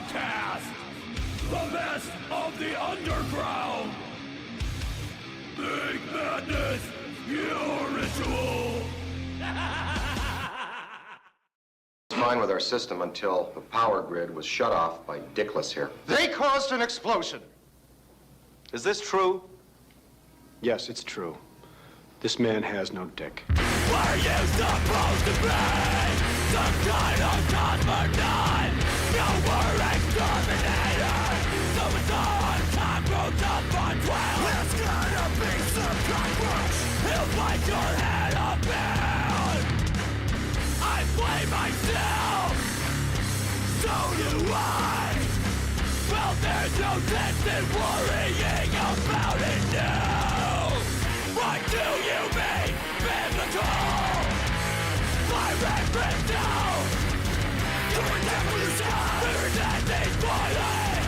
Podcast, the best of the underground. Big Madness, your ritual. Fine with our system until the power grid was shut off by Dickless here. They caused an explosion. Is this true? Yes, it's true. This man has no dick. Were you supposed to be some kind of cosmonaut? You were exterminator. So it's on time grows up on 12. There's gonna be some cockroach. He'll bite your head about. I blame myself. So do I. Well, there's no sense in worrying about it now. What do you mean, biblical? Fire and brimstone! Coming down from the sky! Bitter disease boiling!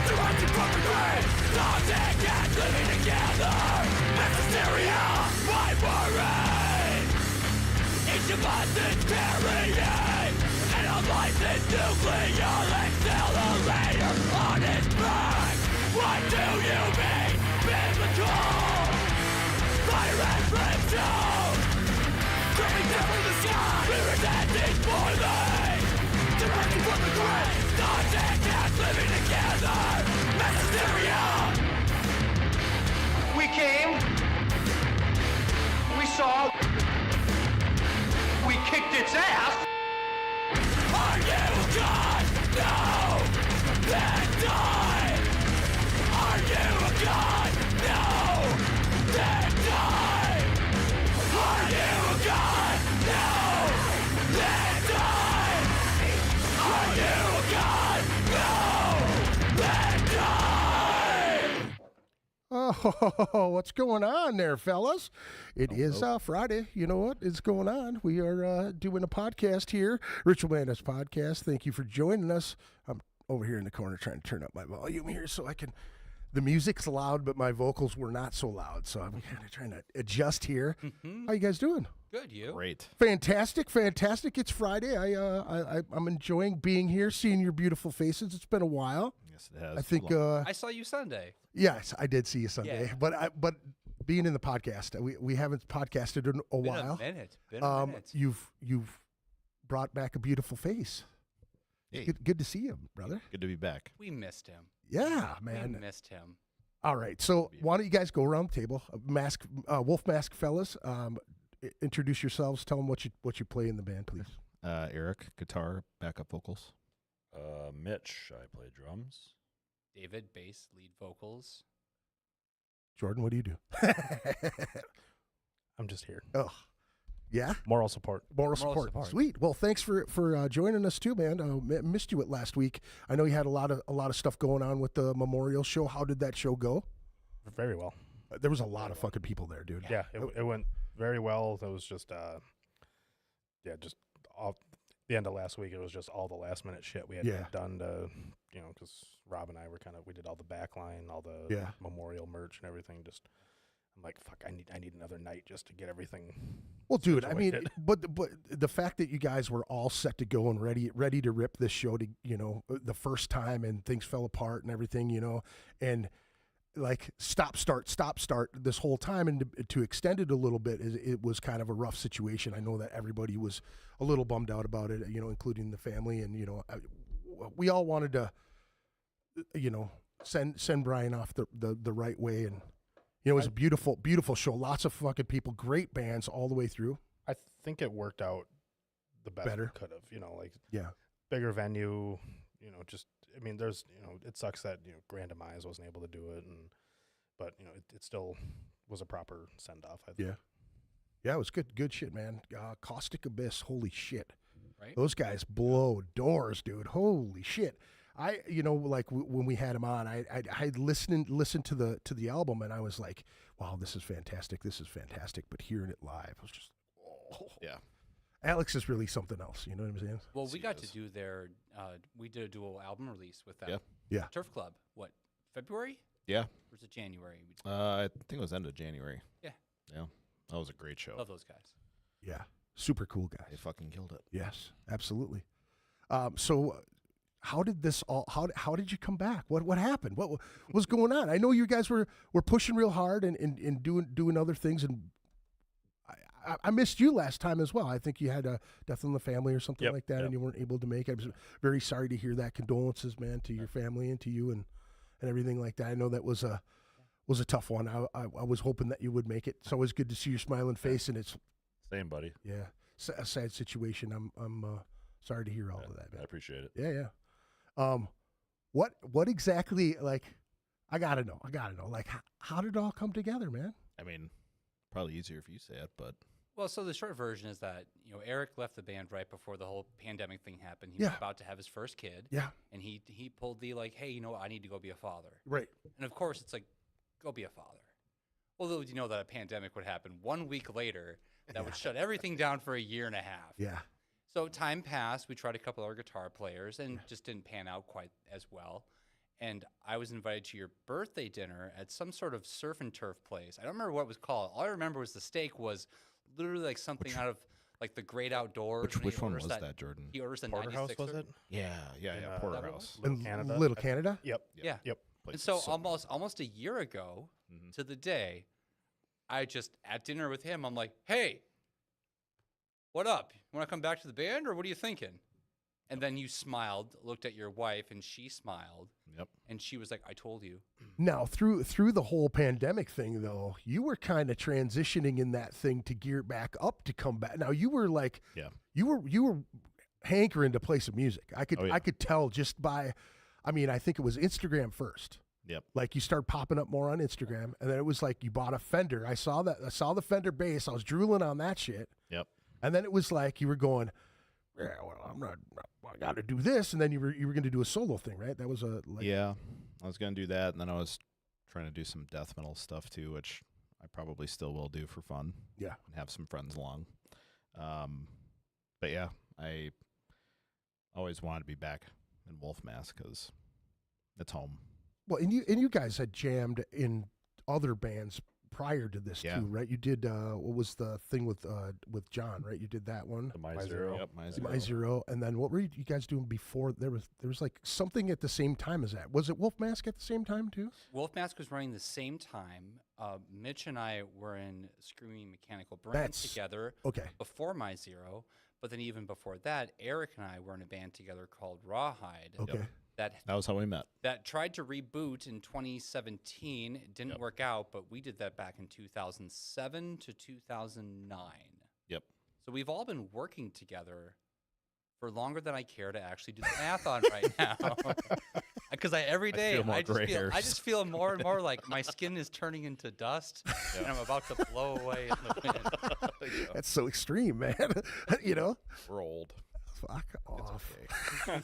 The rising from the grave! Toxic gas living together! Mass hysteria! My worry! Each of us is carrying an unlicensed nuclear accelerator on his back! What do you mean, biblical? Fire and brimstone! Dripping down from the sky! Mirrors and things boiling! Directing from the grave! Toxic gas living together! Mass hysteria! We came. We saw. We kicked its ass. Are you God? No! Then die! Are you a God? No! Then die! Are you a God? No! Then die! Are you a God? No! Then die! Oh, what's going on there, fellas? It is Friday. You know what is going on? We are doing a podcast here, Ritual Madness Podcast. Thank you for joining us. I'm over here in the corner trying to turn up my volume here so I can... The music's loud, but my vocals were not so loud, so I'm kind of trying to adjust here. How you guys doing? Good, you? Great. Fantastic, fantastic. It's Friday. I'm enjoying being here, seeing your beautiful faces. It's been a while. Yes, it has. I think I saw you Sunday. yes, I did see you Sunday. Yeah. But being in the podcast, we haven't podcasted in a while. Been a minute. You've brought back a beautiful face. Hey, Good to see you, brother. good to be back. We missed him. Yeah, man. We missed him. All right, so why don't you guys go around the table? Wolf Mask fellas, introduce yourselves. Tell them what you play in the band, please. Eric, guitar, backup vocals. Mitch, I play drums. David, bass, lead vocals. Jordan, what do you do? I'm just here. Oh, yeah. Moral support. Moral support. Sweet. Well, thanks for joining us too, man. Missed you last week. I know you had a lot of stuff going on with the memorial show. How did that show go? Very well. There was a lot of fucking people there, dude. Yeah, it went very well. It was just, just off the end of last week. It was just all the last minute shit we had to get done to, because Rob and I were we did all the backline, all the memorial merch and everything. Just, I'm like, fuck, I need another night just to get everything. Well, dude, I mean, but the fact that you guys were all set to go and ready to rip this show to, the first time, and things fell apart and everything, and like stop start this whole time, and to extend it a little bit, it was kind of a rough situation. I know that everybody was a little bummed out about it, including the family, and we all wanted to, send Brian off the right way, and. It was a beautiful, beautiful show. Lots of fucking people, great bands all the way through. I think it worked out the best it could have. Bigger venue, there's, it sucks that, Grand Demise wasn't able to do it, but it still was a proper send off, I think. Yeah, it was good shit, man. Caustic Abyss, holy shit. Right? Those guys blow doors, dude. Holy shit. When we had him on, I listened to the album, and I was like, wow, this is fantastic. But hearing it live, I was just, Yeah. Alex is really something else. You know what I'm saying? Well, we got to do we did a dual album release with that. Yeah. Turf Club. What, February? Yeah. Or was it January? I think it was end of January. Yeah. Yeah. That was a great show. Love those guys. Yeah. Super cool guys. They fucking killed it. Yes, absolutely. So how did this all? How did you come back? What happened? What was going on? I know you guys were pushing real hard and doing other things, and I missed you last time as well. I think you had a death in the family or something like that, and you weren't able to make it. I was very sorry to hear that. Condolences, man, to your family and to you and everything like that. I know that was a tough one. I was hoping that you would make it. It's always good to see your smiling face, and it's Same, buddy. yeah, a sad situation. I'm sorry to hear all of that, man. I appreciate it. Yeah. What exactly, like, I gotta know, like, how did it all come together, man? I mean, probably easier if you say it, but Well, so the short version is that, Eric left the band right before the whole pandemic thing happened. He was about to have his first kid. Yeah. And he pulled the, like, hey, I need to go be a father. Right. And of course, it's like, go be a father. Although you know that a pandemic would happen 1 week later that would shut everything down for a year and a half. Yeah. So time passed. We tried a couple other guitar players and just didn't pan out quite as well. And I was invited to your birthday dinner at some sort of surf and turf place. I don't remember what it was called. All I remember was the steak was literally like something out of like the great outdoors. which one was that, Jordan? He orders the Porterhouse, 96er. was it? Yeah, Porterhouse. Little Canada. Little Canada. Yep. Yeah. Yep. And so almost a year ago to the day, I just at dinner with him, I'm like, hey, what up? You want to come back to the band or what are you thinking? And then you smiled, looked at your wife, and she smiled. Yep. And she was like, I told you. Now, through the whole pandemic thing, though, you were kind of transitioning in that thing to gear back up to come back. Now, you were like, you were hankering to play some music. I could tell just by, I think it was Instagram first. Yep. Like you started popping up more on Instagram, and then it was like you bought a Fender. I saw the Fender bass. I was drooling on that shit. Yep. And then it was like you were going, yeah, well, I got to do this, and then you were going to do a solo thing, right? That was yeah, I was going to do that, and then I was trying to do some death metal stuff too, which I probably still will do for fun. Yeah, and have some friends along. But yeah, I always wanted to be back in Wolf Mask because it's home. Well, and you guys had jammed in other bands prior to this too, right? You did what was the thing with John, right? You did that one. The My Zero. Yep, My Zero. And then what were you guys doing before? There was like something at the same time as that. Was it Wolf Mask at the same time too? Wolf Mask was running the same time. Mitch and I were in Screaming Mechanical Brain together before My Zero. But then even before that, Eric and I were in a band together called Rawhide. Okay. That was how we met. That tried to reboot in 2017. It didn't work out, but we did that back in 2007 to 2009. Yep. So we've all been working together for longer than I care to actually do the math on right now. Because every day I just feel more and more like my skin is turning into dust and I'm about to blow away in the wind. That's so extreme, man. We're old. Fuck off. Okay.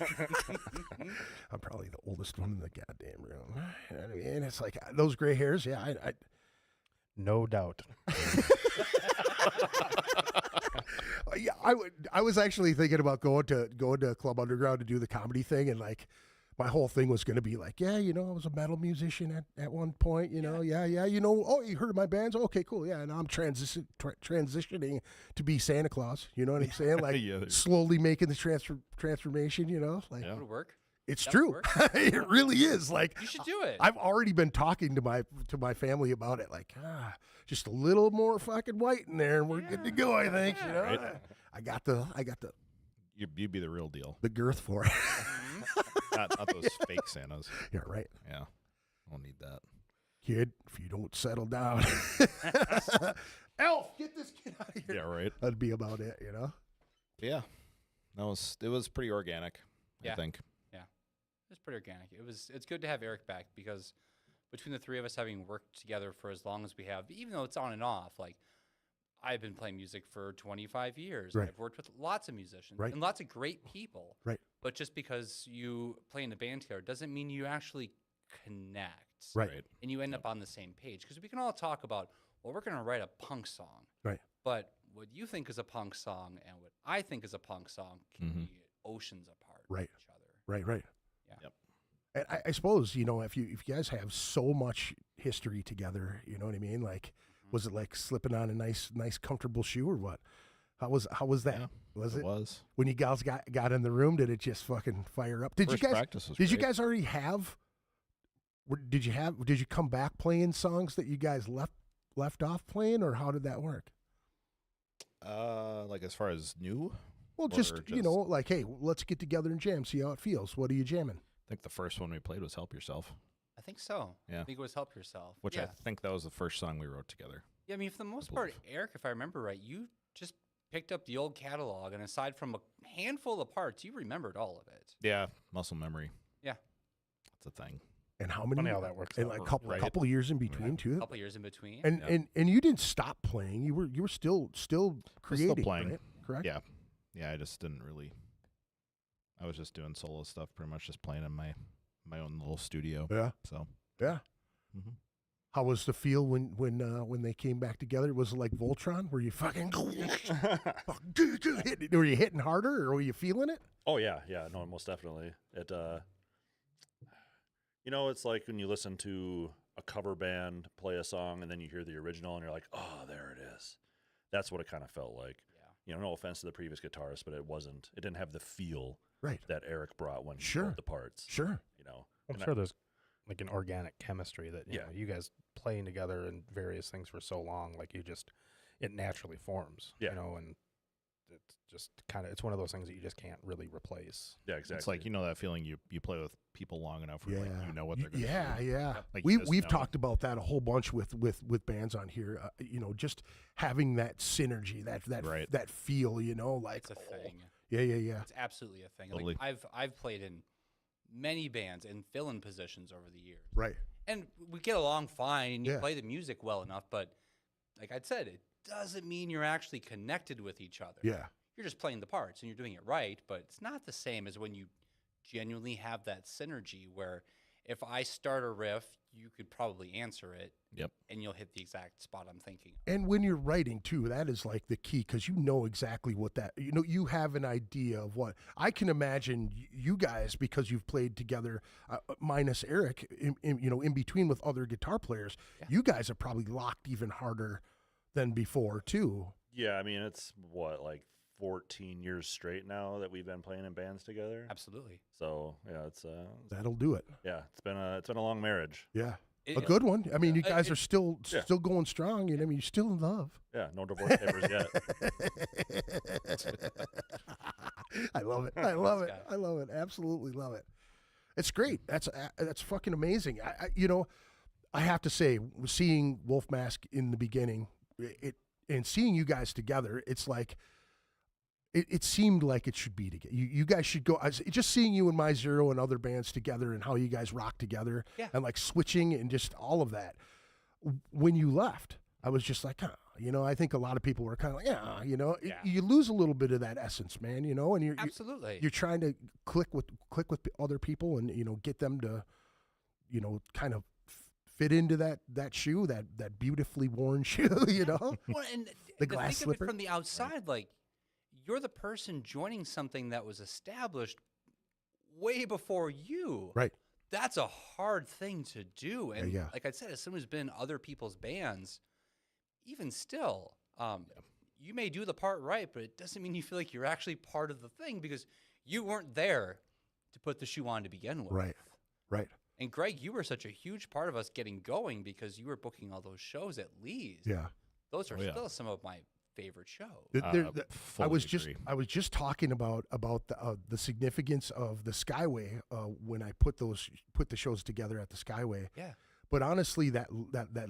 I'm probably the oldest one in the goddamn room. You know what I mean? It's like those gray hairs. Yeah, I no doubt. Yeah, I was actually thinking about going to Club Underground to do the comedy thing, and like my whole thing was going to be like, I was a metal musician at one point, oh, you heard of my bands? Okay, cool, yeah, and I'm transitioning to be Santa Claus, you know what I'm saying? Like slowly making the transformation, like That would work. It's true. It really is. Like you should do it. I've already been talking to my family about it. Like, just a little more fucking white in there, and we're good to go. I think. Right. I got the. You'd be the real deal. The girth for it. not those fake Santas. Yeah, right. Yeah, I don't need that. Kid, if you don't settle down, Elf, get this kid out of here. Yeah, right. That'd be about it, Yeah, it was pretty organic. I think. It's pretty organic. It's good to have Eric back because between the three of us having worked together for as long as we have, even though it's on and off, like I've been playing music for 25 years. Right. I've worked with lots of musicians Right. and lots of great people. Right. But just because you play in a band together doesn't mean you actually connect. Right. And you end up on the same page because we can all talk about, well, we're going to write a punk song. Right. But what you think is a punk song and what I think is a punk song can be oceans apart from each other. Right. Yeah. Yep. And I suppose, if you guys have so much history together, you know what I mean? Like, was it like slipping on a nice comfortable shoe or what? How was that? Yeah, Was it? was. When you guys got in the room, did it just fucking fire up? Did First you guys practice was Did you great. guys already have did you come back playing songs that you guys left off playing, or how did that work? Like as far as new? Well, just like, hey, let's get together and jam, see how it feels. What are you jamming? I think the first one we played was Help Yourself. I think so. Yeah. I think it was Help Yourself. Which yeah. I think that was the first song we wrote together. Yeah, I mean, for the most part, Eric, if I remember right, you just picked up the old catalog, and aside from a handful of parts, you remembered all of it. Yeah, muscle memory. Yeah. That's a thing. And how many? Funny how that works And out. like couple years in between too. A couple years in between. And you didn't stop playing. You were still creating. Still playing. Right? Correct. Yeah. Yeah, I just didn't really. I was just doing solo stuff, pretty much just playing in my own little studio. Yeah. So. Yeah. Mm-hmm. How was the feel when they came back together? Was it like Voltron? Were you fucking were you hitting harder, or were you feeling it? Oh yeah, no, most definitely. It it's like when you listen to a cover band play a song and then you hear the original and you're like, oh, there it is. That's what it kind of felt like. Yeah. No offense to the previous guitarist, but it didn't have the feel that Eric brought when he wrote the parts. Sure. I'm sure there's like an organic chemistry that you know, you guys playing together in various things for so long, like it naturally forms. Yeah. And it's just it's one of those things that you just can't really replace. Yeah, exactly. It's like that feeling you play with people long enough where like, you know what they're going to do. Yeah. Like We've talked about that a whole bunch with bands on here. Just having that synergy, that feel, like it's a thing. Yeah. It's absolutely a thing. Totally. Like I've played in many bands in fill-in positions over the years. Right. And we get along fine, and you Yeah. play the music well enough, but like I said, it doesn't mean you're actually connected with each other. Yeah. You're just playing the parts and you're doing it right, but it's not the same as when you genuinely have that synergy where if I start a riff, you could probably answer it. Yep. And you'll hit the exact spot I'm thinking of. And when you're writing too, that is like the key, because you know exactly what you have an idea of what I can imagine you guys, because you've played together, minus Eric, in between with other guitar players. Yeah. You guys are probably locked even harder than before too. Yeah, I mean it's like 14 years straight now that we've been playing in bands together. Absolutely. So yeah, it's that'll do it. Yeah, it's been a long marriage. Yeah. A good one. I mean, you guys are still going strong. I mean, you're still in love. Yeah, no divorce papers yet. I love it. I love it. I love it. Absolutely love it. It's great. That's fucking amazing. I have to say, seeing Wolf Mask in the beginning, and seeing you guys together, it's like. It seemed like it should be together. You guys should go. Just seeing you and My Zero and other bands together and how you guys rock together and like switching and just all of that. When you left, I was just like, I think a lot of people were kind of like, you lose a little bit of that essence, man, and you're absolutely you're trying to click with other people and get them to, kind of fit into that shoe, that beautifully worn shoe, Well, and the glass think of slipper it from the outside, like. You're the person joining something that was established way before you. Right. That's a hard thing to do. And yeah. like I said, as someone who's been in other people's bands, even still, you may do the part right, but it doesn't mean you feel like you're actually part of the thing because you weren't there to put the shoe on to begin with. Right. And Greg, you were such a huge part of us getting going because you were booking all those shows at Lee's. Yeah. Those are still some of my favorite show. I was just talking about the significance of the Skyway when I put the shows together at the Skyway. Yeah. But honestly, that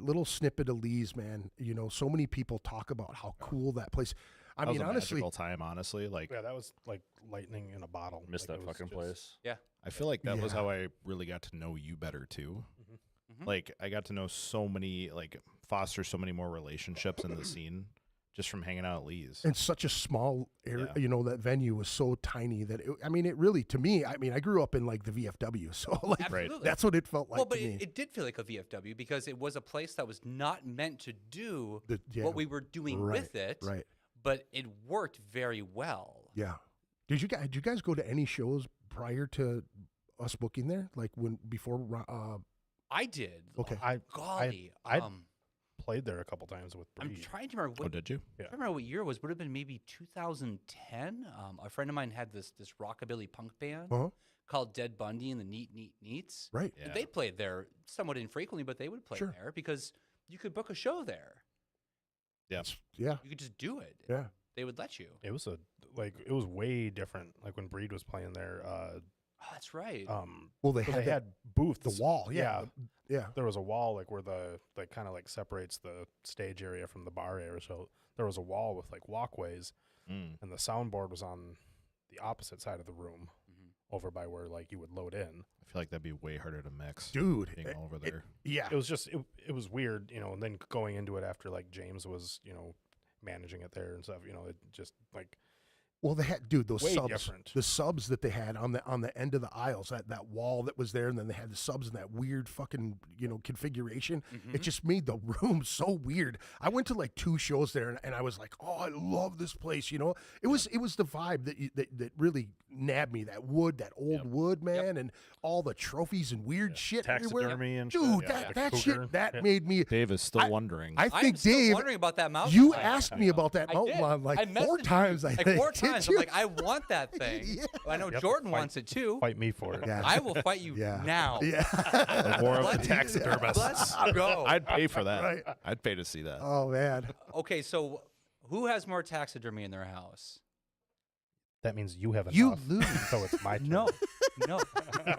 little snippet of Lee's, man, so many people talk about how cool that place. I mean, was a honestly, magical time. Honestly, like that was like lightning in a bottle. Missed that fucking place. Yeah. I feel like that was how I really got to know you better too. Mm-hmm. Like I got to know foster so many more relationships in the scene. Just from hanging out at Lee's. And such a small area, that venue was so tiny that, it really, to me, I grew up in like the VFW. So like, that's what it felt like well, but to me. It did feel like a VFW because it was a place that was not meant to do what we were doing with it. Right. But it worked very well. Yeah. Did you guys go to any shows prior to us booking there? Like before? I did. Okay. Golly. I played there a couple times with I'm Breed. trying to remember. Oh, did you? Yeah. I remember what year it was. Would have been maybe 2010. A friend of mine had this rockabilly punk band called Dead Bundy and the Neat Neats. Right. Yeah. They played there somewhat infrequently, but they would play Sure. there because you could book a show there. Yeah. Yeah. You could just do it. Yeah. They would let you. It was it was way different. Like when Breed was playing there. Oh, that's right. Well, they They had had booths. the wall. Yeah. Yeah. There was a wall like where the kind of like separates the stage area from the bar area. So there was a wall with like walkways, and the soundboard was on the opposite side of the room, over by where like you would load in. I feel like that'd be way harder to mix, Dude. being over there. Yeah. It was just it was weird, and then going into it after like James was managing it there and stuff. It just like. Well, they had those Way subs, different. the subs that they had on the end of the aisles, that wall that was there, and then they had the subs in that weird fucking configuration. It just made the room so weird. I went to like 2 shows there, and I was like, oh, I love this place. It was the vibe that really nabbed me. That old wood, man, and all the trophies and weird shit everywhere. Taxidermy and Dude, shit. that shit made me. Dave is still wondering. I I'm think still Dave, wondering about that mountain you lion. asked me about that I mountain did. lion like I 4 messaged times. you, I like think. 4 Did times. I'm you? like, I want that thing. Yeah. I know Yep. Jordan Fight- wants it too. Fight me for it. Yeah. I will fight you now. Yeah. The war of the Let's- taxidermists. Let's go. I'd pay for that. Right. I'd pay to see that. Oh man. Okay, so who has more taxidermy in their house? That means you have enough. You lose. So it's my turn. No.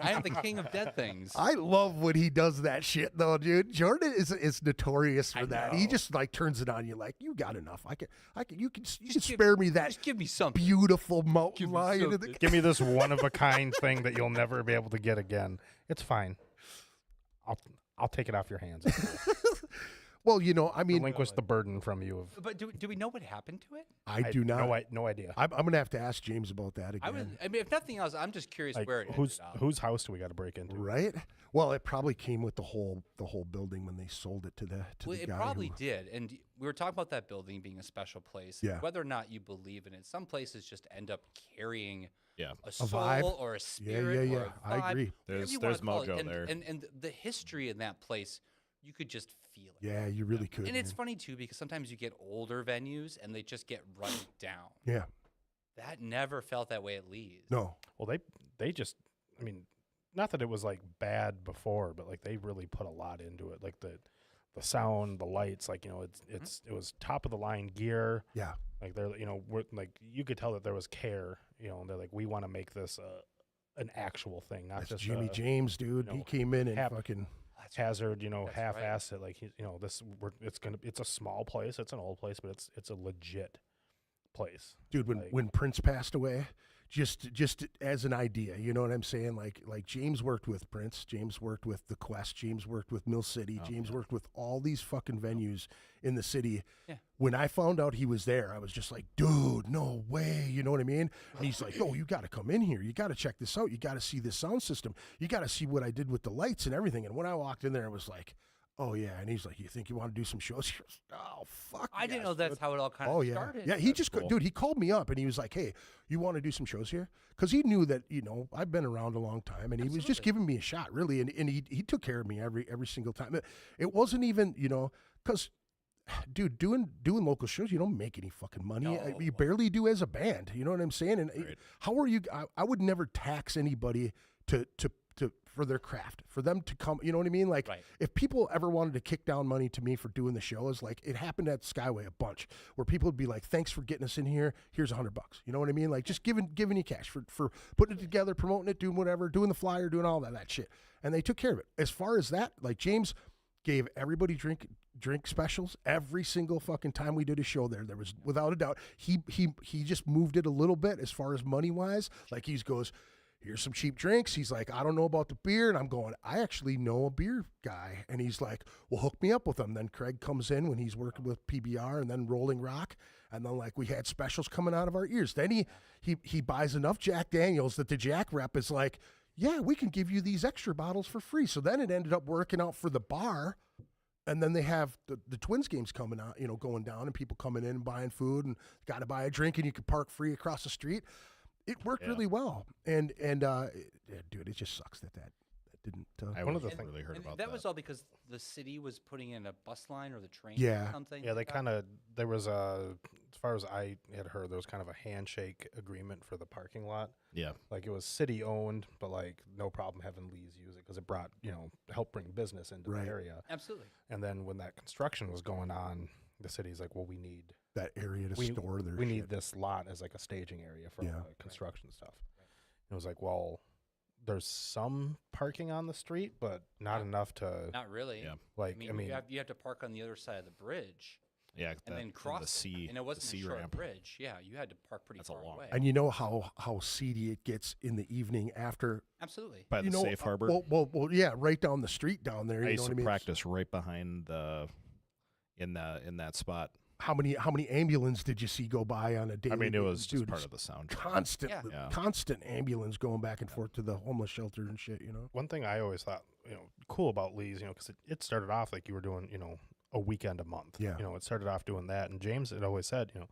I am the king of dead things. I love when he does that shit though, dude. Jordan is notorious for I that. He know. just like turns it on you like, you got enough. You can Just give- spare me that Just give me something. beautiful mountain Give me lion. In the, something. Give me this one of a kind thing that you'll never be able to get again. It's fine. I'll take it off your hands. well, I mean, Relinquish the burden from you. Of But do we know what happened to it? I do not. No idea. I'm gonna have to ask James about that again. I mean, if nothing else, I'm just curious Like, where it whose ended up. whose house do we got to break into? Right? Well, it probably came with the whole building when they sold it to the Well, the it guy probably who- did. And we were talking about that building being a special place. Yeah. Whether or not you believe in it, some places just end up carrying Yeah. a soul vibe? or a Yeah, spirit. yeah, or yeah. a I vibe, agree. whatever you There's wanna call mojo it. there. And the history in that place, you could just feel it. Yeah, you really could. And it's man. funny too because sometimes you get older venues and they just get run down. Yeah. That never felt that way at Lee's. No. Well, they just. I mean, not that it was like bad before, but like they really put a lot into it. Like the sound, the lights. Like it was top of the line gear. Yeah. Like they're like you could tell that there was care. And they're like, we want to make this an actual thing, not That's just Jimmy James, dude. He came in and fucking. hazard, That's half-assed it. Like it's a small place. It's an old place, but it's a legit place. Dude, Like- when Prince passed away, just as an idea, you know what I'm saying? Like James worked with Prince, James worked with The Quest, James worked with Mill City, James worked with all these fucking venues in the city. Yeah. When I found out he was there, I was just like, dude, no way, you know what I mean? And he's like, oh, you got to come in here. You got to check this out. You got to see this sound system. You got to see what I did with the lights and everything. And when I walked in there, I was like, oh yeah. And he's like, you think you want to do some shows? He goes, oh fuck. I didn't yes, know that's dude." how it all kind of Oh yeah, started. yeah. He just dude. He called me up and he was like, "Hey, you want to do some shows here?" Because he knew that I've been around a long time, and he was just giving me a shot, really. And he took care of me every single time. It wasn't even because, dude, doing local shows, you don't make any fucking money. No. You barely do as a band. You know what I'm saying? And Right. how are you? I would never tax anybody to for their craft, for them to come, you know what I mean? Like, Right. if people ever wanted to kick down money to me for doing the shows, like it happened at Skyway a bunch, where people would be like, "Thanks for getting us in here. Here's $100." You know what I mean? Like just giving you cash for putting it together, promoting it, doing whatever, doing the flyer, doing all that shit, and they took care of it. As far as that, like James gave everybody drink specials every single fucking time we did a show there. There was, without a doubt, he just moved it a little bit as far as money wise. Like he goes, here's some cheap drinks. He's like, I don't know about the beer. And I'm going, I actually know a beer guy. And he's like, well, hook me up with him. Then Craig comes in when he's working with PBR and then Rolling Rock. And then like we had specials coming out of our ears. Then he buys enough Jack Daniels that the Jack rep is like, yeah, we can give you these extra bottles for free. So then it ended up working out for the bar. And then they have the Twins games coming out, going down and people coming in and buying food and got to buy a drink and you could park free across the street. It worked really well, dude, it just sucks that didn't. I one of the really heard And about that was all because the city was putting in a bus line or the train Yeah. or something? Yeah, they like that? kind of, there was a, as far as I had heard, there was kind of a handshake agreement for the parking lot. Yeah. Like it was city owned, but like no problem having Lee's use it because it brought, helped bring business into Right. the area. Absolutely. And then when that construction was going on, the city's like, well, we need That area to store their we shit. need this lot as like a staging area for Yeah. all the construction stuff. It was like, well, there's some parking on the street, but not enough to Not really. Yeah. like. I mean, you have to park on the other side of the bridge Yeah. and then cross the it. C. And it wasn't the a C short ramp. bridge. Yeah, you had to park pretty That's a far long- away. And you know how seedy it gets in the evening after. Absolutely. By the safe harbor. Well, yeah, right down the street down there. I You used know what to I mean? practice right behind the in that spot. How many ambulance did you see go by on a daily? I mean, it was just Dude, part it's of the sound. constant, Yeah. constant ambulance going back and forth to the homeless shelter and shit. One thing I always thought, cool about Lee's, because it started off like you were doing, a weekend a month. Yeah. It started off doing that. And James had always said, it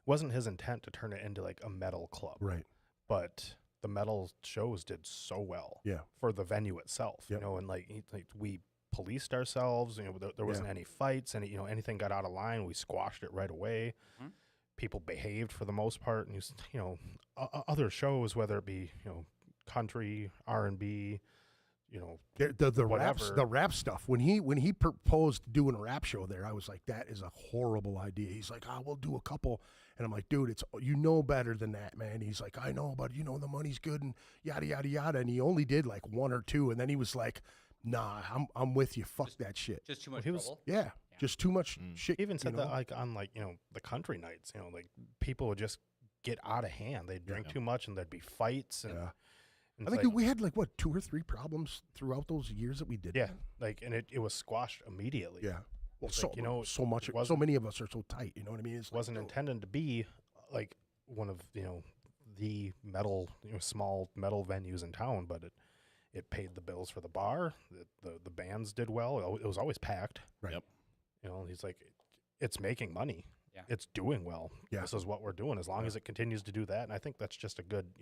wasn't his intent to turn it into like a metal club. Right. But the metal shows did so well. Yeah. For the venue itself, Yep. and like we policed ourselves, there wasn't any fights, anything got out of line, we squashed it right away. Mhm. People behaved for the most part, and other shows, whether it be country, R&B, The rap stuff. When he proposed doing a rap show there, I was like, that is a horrible idea. He's like, we'll do a couple, and I'm like, dude, it's better than that, man. He's like, I know, but the money's good and yada yada yada, and he only did like one or two, and then he was like, nah, I'm with you. Fuck that shit. Just too much he was- trouble. Yeah, just too much shit. He even said you know? that like on like the country nights, like people would just get out of hand. They'd drink too much, and there'd be fights. And, Yeah. and I it's think we had like 2 or 3 problems throughout those years that we did. yeah, that. like and it was squashed immediately. Yeah. Well, It's so like, so much, it so wasn't- many of us are so tight. You know what I mean? It's It wasn't like, intended to be like one of the metal small metal venues in town, but it paid the bills for the bar. The bands did well. It was always packed. Right. Yep. He's like, it's making money. Yeah. It's doing well. Yeah. This is what we're doing. As long as it continues to do that, and I think that's just a good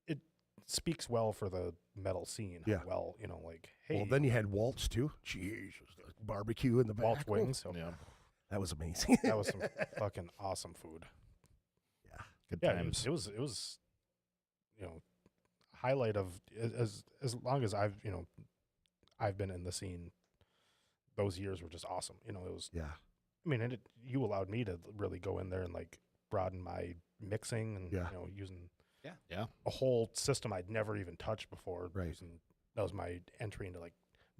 it speaks well for the metal scene. Yeah. Well, like hey, Well, then you had Waltz too. Jeez, the barbecue in the back. Waltz Oh, wings. So Yeah. that was amazing. that was some fucking awesome food. Good Yeah, times. it was highlight of as long as I've been in the scene. Those years were just awesome. It was. Yeah. I mean, and you allowed me to really go in there and like broaden my mixing and Yeah. using Yeah. a whole system I'd never even touched before. Right. That was my entry into like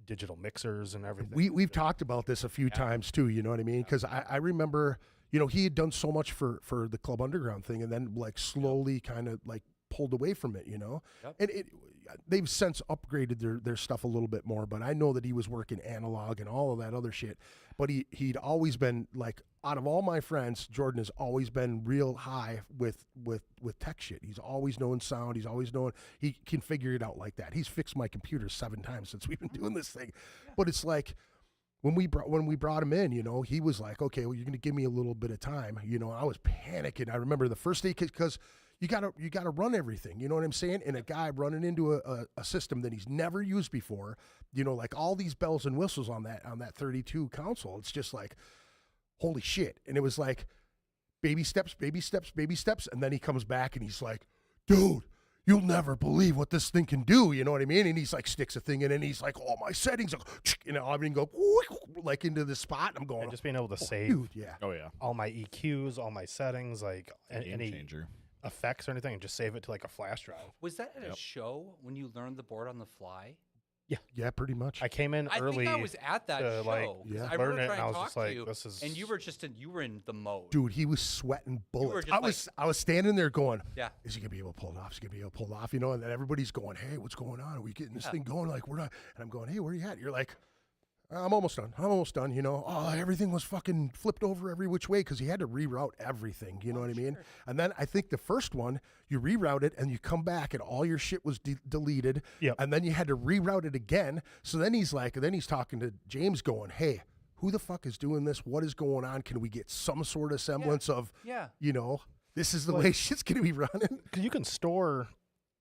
digital mixers and everything. We've talked about this a few times too. You know what I mean? Because I remember, he had done so much for the Club Underground thing, and then like slowly kind of like pulled away from it. Yep. And they've since upgraded their stuff a little bit more. But I know that he was working analog and all of that other shit. But he'd always been like, out of all my friends, Jordan has always been real high with tech shit. He's always known sound. He's always known he can figure it out like that. He's fixed my computer 7 times since we've been doing this thing. But it's like when we brought him in, he was like, okay, well, you're gonna give me a little bit of time. I was panicking. I remember the first day because you gotta run everything. You know what I'm saying? And a guy running into a system that he's never used before. Like all these bells and whistles on that 32 console. It's just like, holy shit. And it was like baby steps, baby steps, baby steps. And then he comes back and he's like, dude, you'll never believe what this thing can do. You know what I mean? And he's like, sticks a thing in and he's like, all my settings, I mean, go like into the spot. I'm going, And just being able to save dude, yeah. Oh yeah. all my EQs, all my settings, like Game any changer. effects or anything, and just save it to like a flash drive. Was that at a show when you learned the board on the fly? Yeah, pretty much. I came in I early. think I was at that to, show. like, 'cause yeah. I learn remember it, trying and I to was talk just to like, you, this is- and you were in the mode. Dude, he was sweating bullets. just I was standing there going, Yeah. is he gonna be able to pull it off? Is he gonna be able to pull it off? And then everybody's going, hey, what's going on? Are we getting this thing going? Like, we're not. And I'm going, hey, where are you at? You're like, I'm almost done. Oh, everything was fucking flipped over every which way because he had to reroute everything. You know what I mean? And then I think the first one, you reroute it and you come back and all your shit was deleted. Yep. And then you had to reroute it again. So then he's talking to James going, hey, who the fuck is doing this? What is going on? Can we get some sort of semblance of, this is the way shit's going to be running? Because you can store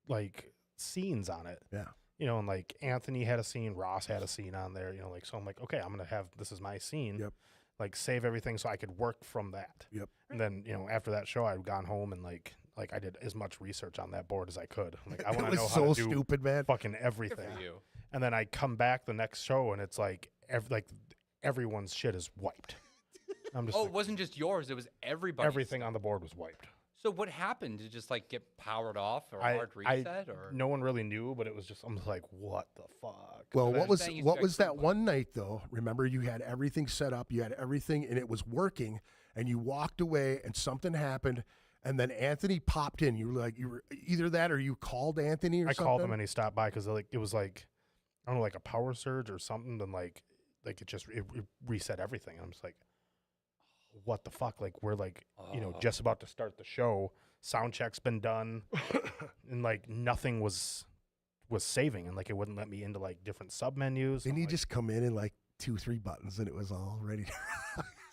like scenes on it. Yeah. you know, and like Anthony had a scene, Ross had a scene on there, you know, like, so I'm like, okay, I'm going to have, this is my scene. Yep. Like save everything so I could work from that. Yep. And then, you know, after that show, I'd gone home and like I did as much research on that board as I could. I'm like, I want to know how to do stupid, man. fucking Good everything. for you. And then I come back the next show and it's like, everyone's shit is wiped. I'm just Oh, like, it wasn't just yours. It was everybody. everything on the board was wiped. So what happened? Did it just like get powered off or hard reset? Or No one really knew, but it was just, I'm like, what the fuck? Well, But what I'm was saying you what got was that clean one night though? Remember, you had everything set up, you had everything, and it was working, and you walked away, and something happened, and then Anthony popped in. You were either that or you called Anthony or I something. called him and he stopped by because like it was like, I don't know, like a power surge or something. Then like it reset everything. I'm just like, what the fuck? Like we're like, you know, just about to start the show. Sound check's been done, and like nothing was saving, and like it wouldn't let me into like different sub menus. Didn't I'm he like, just come in and like 2-3 buttons, and it was all ready?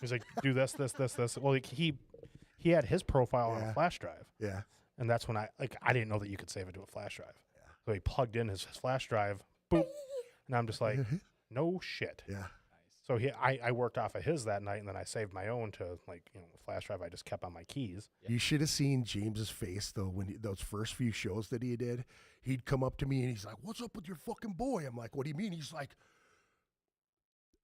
He's like, do this. Well, like he had his profile on Yeah. a flash drive, Yeah. and that's when I didn't know that you could save it to a flash drive. So he plugged in his flash drive, boop, and I'm just like, no shit. Yeah. So I worked off of his that night, and then I saved my own to like, you know, flash drive I just kept on my keys. You should have seen James's face though when those first few shows that he did. He'd come up to me and he's like, "What's up with your fucking boy?" I'm like, "What do you mean?" He's like,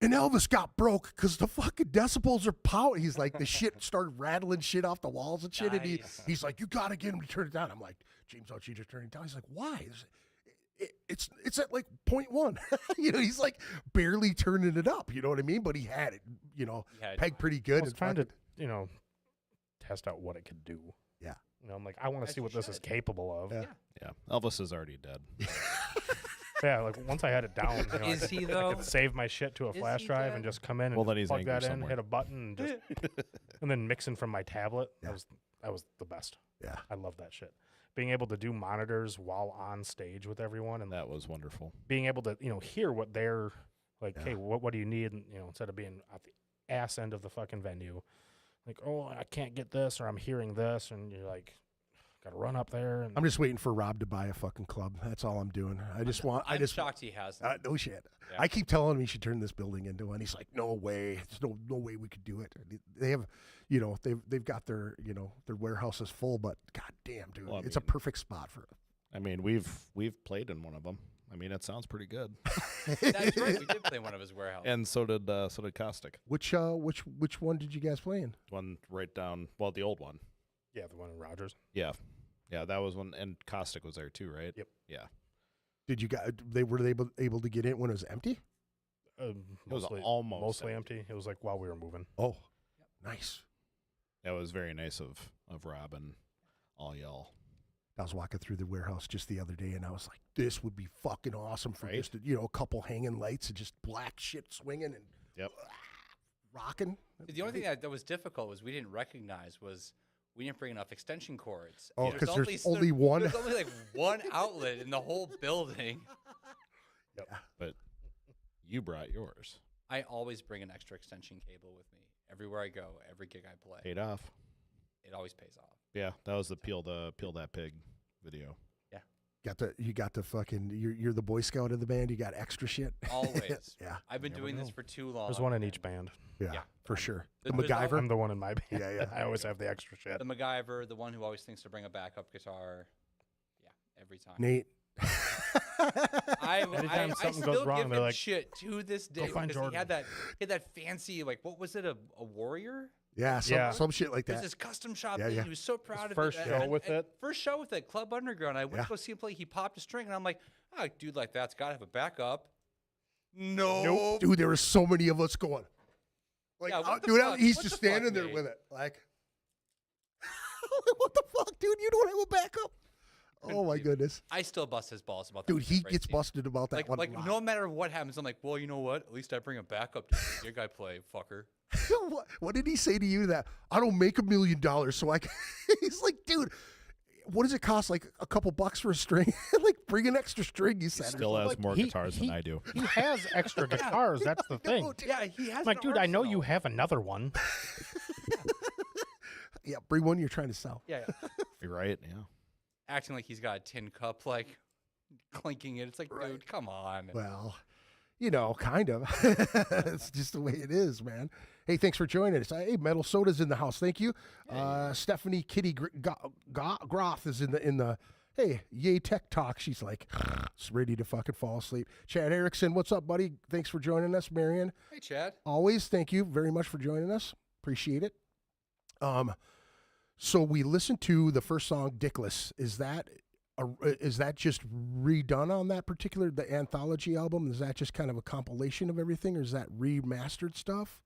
"And Elvis got broke because the fucking decibels are power." He's like, the shit started rattling shit off the walls and shit. Nice. And he's like, "You gotta get him to turn it down." I'm like, "James, don't you just turn it down?" He's like, "Why?" It's at like 0.1. You know, he's like barely turning it up. You know what I mean? But he had it, you know, Yeah, pegged pretty I good. was and trying to, fucking- you know, test out what it could do. Yeah. You know, I'm like, I want to As see you what this is should. capable of. Yeah. Yeah, Elvis is already dead. Yeah, like once I had it down, you know, Is he, though? I could save my shit to a Is flash he drive and dead? just come in Well, and then he's plug angry that in, somewhere. hit a button, and just and then mixing from my tablet. Yeah. That was the best. Yeah. I love that shit. Being able to do monitors while on stage with everyone, and That was wonderful. being able to, you know, hear what they're like. Yeah. Hey, what do you need? And, you know, instead of being at the ass end of the fucking venue, like, oh, I can't get this, or I'm hearing this, and you're like, got to run up there. And I'm just waiting for Rob to buy a fucking club. That's all I'm doing. I just want. I'm shocked he hasn't. No shit. Yeah. I keep telling him he should turn this building into one. He's like, no way. There's no way we could do it. They have, you know, they've got their, you know, their warehouses full, but goddamn, dude, Well, I it's a mean- perfect spot for it. I mean, we've played in one of them. I mean, it sounds pretty good. That's right. We did play in one of his warehouses. And so did Caustic. Which one did you guys play in? One right down. Well, the old one. yeah, the one in Rogers. Yeah, that was one. And Caustic was there too, right? Yep. Yeah. Did you guys? Were they able to get in when it was empty? It was Mostly, almost mostly empty. It was like while we were moving. Oh, nice. That was very nice of Rob and all y'all. I was walking through the warehouse just the other day, and I was like, "This would be fucking awesome for Right? just a couple hanging lights and just black shit swinging and Yep. rocking." The only thing that was difficult was we didn't recognize was we didn't bring enough extension cords. Oh, There's 'cause there's so- only one. There's only like one outlet in the whole building. But you brought yours. I always bring an extra extension cable with me everywhere I go, every gig I play. Paid off. It always pays off. Yeah, that was the peel that pig video. You got the fucking. You're the Boy Scout of the band. You got extra shit. Always. Yeah. I've been Never doing this know. for too long. There's one in each and band. Yeah, Yeah. for sure. The There's always- MacGyver. I'm the one in my band. Yeah, yeah. I always have the extra shit. The MacGyver, the one who always thinks to bring a backup guitar. Yeah, every time. Nate. Anytime I something still goes wrong, give they're him like, shit to this day find because he Jordan. had that fancy, like, what was it, a warrior? Yeah, Yeah. some shit like There's that. this custom shop Yeah, thing. yeah. He was so proud of first it. show with it? First show with it, Club Underground. I went Yeah. to go see him play. He popped a string, and I'm like, oh, a dude like that's got to have a backup. No. Nope. Dude, there were so many of us going. Like, Yeah, what the dude, fuck? he's What just the fuck, standing there mate? with it. Like, what the fuck, dude? You don't have a backup? Oh, my goodness. I still bust his balls about that. Dude, he every gets scene. busted about that one. Like a lot. no matter what happens, I'm like, well, you know what? At least I bring a backup to the gig I play, fucker. What did he say to you that I don't make $1 million, so I can. He's like, dude, what does it cost? Like a couple bucks for a string? Like, bring an extra string, you He said. or still something. has more guitars than I do. He has extra guitars. That's the thing. No, dude. Yeah, he has. I'm like, an dude, I know arsenal. you have another one. Yeah, bring one you're trying to sell. Yeah, You're right. Yeah. acting like he's got a tin cup. Like, clinking it. It's like, dude, come on. Well, you know, kind of. It's just the way it is, man. Hey, thanks for joining us. Hey, Metal Soda's in the house. Thank you. Stephanie Kitty Groth is in the. Hey, yay tech talk. She's like, ready to fucking fall asleep. Chad Erickson, what's up, buddy? Thanks for joining us, Marion. Hey, Chad. Always, thank you very much for joining us. Appreciate it. So we listened to the first song, Dickless. Is that just redone on that particular, the anthology album? Is that just kind of a compilation of everything, or is that remastered stuff?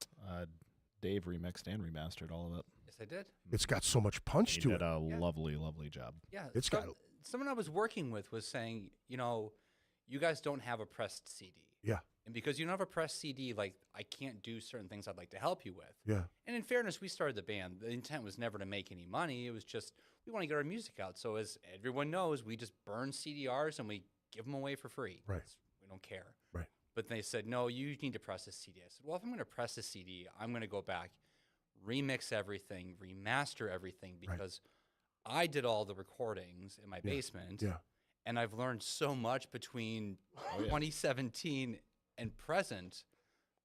Dave remixed and remastered all of it. Yes, I did. It's got so much punch He to did it. a lovely, lovely job. Yeah. It's got someone I was working with was saying, you know, you guys don't have a pressed CD. Yeah. And because you don't have a pressed CD, like, I can't do certain things I'd like to help you with. Yeah. And in fairness, we started the band. The intent was never to make any money. It was just, we want to get our music out. So as everyone knows, we just burn CDRs and we give them away for free. Right. We don't care. Right. But they said, no, you need to press a CD. I said, well, if I'm going to press a CD, I'm going to go back, remix everything, remaster everything, because I did all the recordings in my basement. Yeah. And I've learned so much between 2017 and present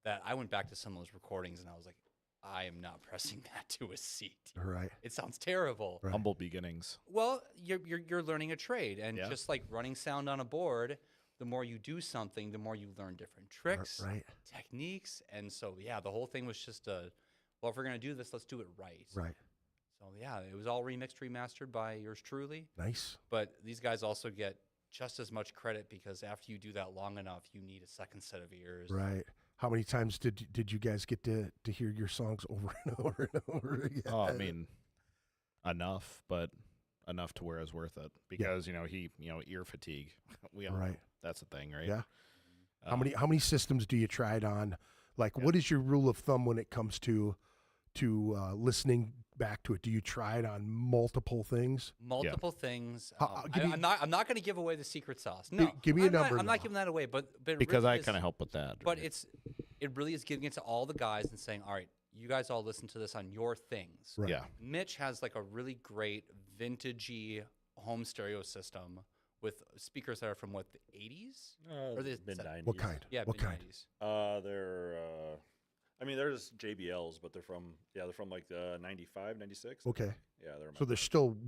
that I went back to some of those recordings and I was like, I am not pressing that to a CD. Right. It sounds terrible. Right. Humble beginnings. Well, you're learning a trade, and just like running sound on a board, the more you do something, the more you learn different tricks, techniques, and so the whole thing was just well, if we're gonna do this, let's do it right. Right. So it was all remixed, remastered by yours truly. Nice. But these guys also get just as much credit because after you do that long enough, you need a second set of ears. Right. How many times did you guys get to hear your songs over and over and over again? Oh, I mean, enough, but enough to where it's worth it because ear fatigue. We all know that's a thing, right? Yeah. How many systems do you try it on? Like, what is your rule of thumb when it comes to listening back to it? Do you try it on multiple things? Multiple things. I'm not going to give away the secret sauce. No, give me a number. I'm not giving that away, but because really I kind of help with that. But it really is giving it to all the guys and saying, all right, you guys all listen to this on your things. Right. Yeah. Mitch has like a really great vintagey home stereo system with speakers that are from the 80s or the mid-90s. What kind? Yeah, what kind? mid-90s. They're there's JBLs, but they're from like the 95, 96. Okay. Yeah, so they're still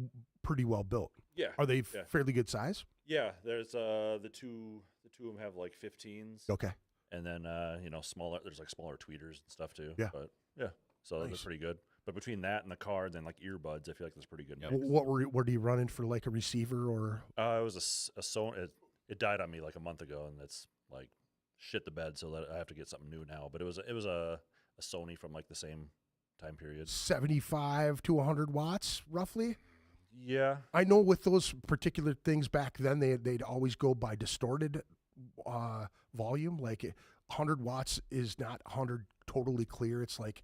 pretty well built. Yeah. Are they fairly good size? Yeah, there's the two of them have like 15s. Okay. And then smaller. There's like smaller tweeters and stuff too. Yeah. But so they're pretty good. But between that and the car, then like earbuds, I feel like that's pretty good. Mix. What were you running for, like a receiver or? It was a Sony. It died on me like a month ago, and it's like shit the bed, so that I have to get something new now. But it was a Sony from like the same time period. 75 to 100 watts, roughly. Yeah. I know with those particular things back then, they'd always go by distorted volume. Like 100 watts is not 100 totally clear. It's like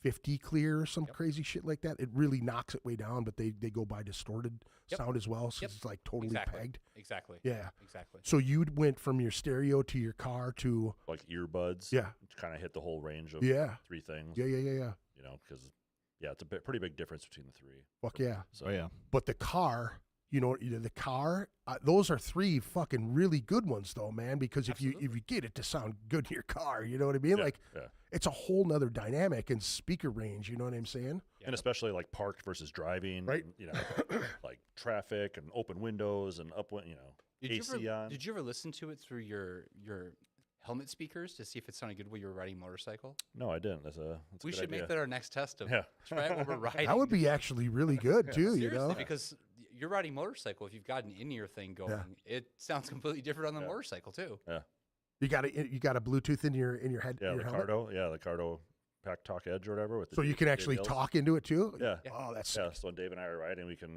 50 clear or some crazy shit like that. It really knocks it way down, but they go by distorted sound as well. So it's like totally pegged. Exactly. Yeah. Exactly. So you went from your stereo to your car to like earbuds. Yeah. To kind of hit the whole range of three things. Yeah. Because it's a pretty big difference between the three. Fuck yeah. So, But the car, the car, those are three fucking really good ones though, man, because if you get it to sound good in your car, you know what I mean? It's a whole nother dynamic and speaker range, you know what I'm saying? Yeah. And especially like parked versus driving, right? Like traffic and open windows and AC on. Did you ever listen to it through your helmet speakers to see if it sounded good while you were riding a motorcycle? No, I didn't. We should make that our next test of try it while we're riding. That would be actually really good too, Seriously, because you're riding motorcycle. If you've got an in-ear thing going, it sounds completely different on the motorcycle too. Yeah. You got a Bluetooth in your head. Yeah, your the helmet? the Cardo Pack Talk Edge or whatever. So you can actually JBLs. talk into it too. Yeah. Oh, that's so when Dave and I are riding, we can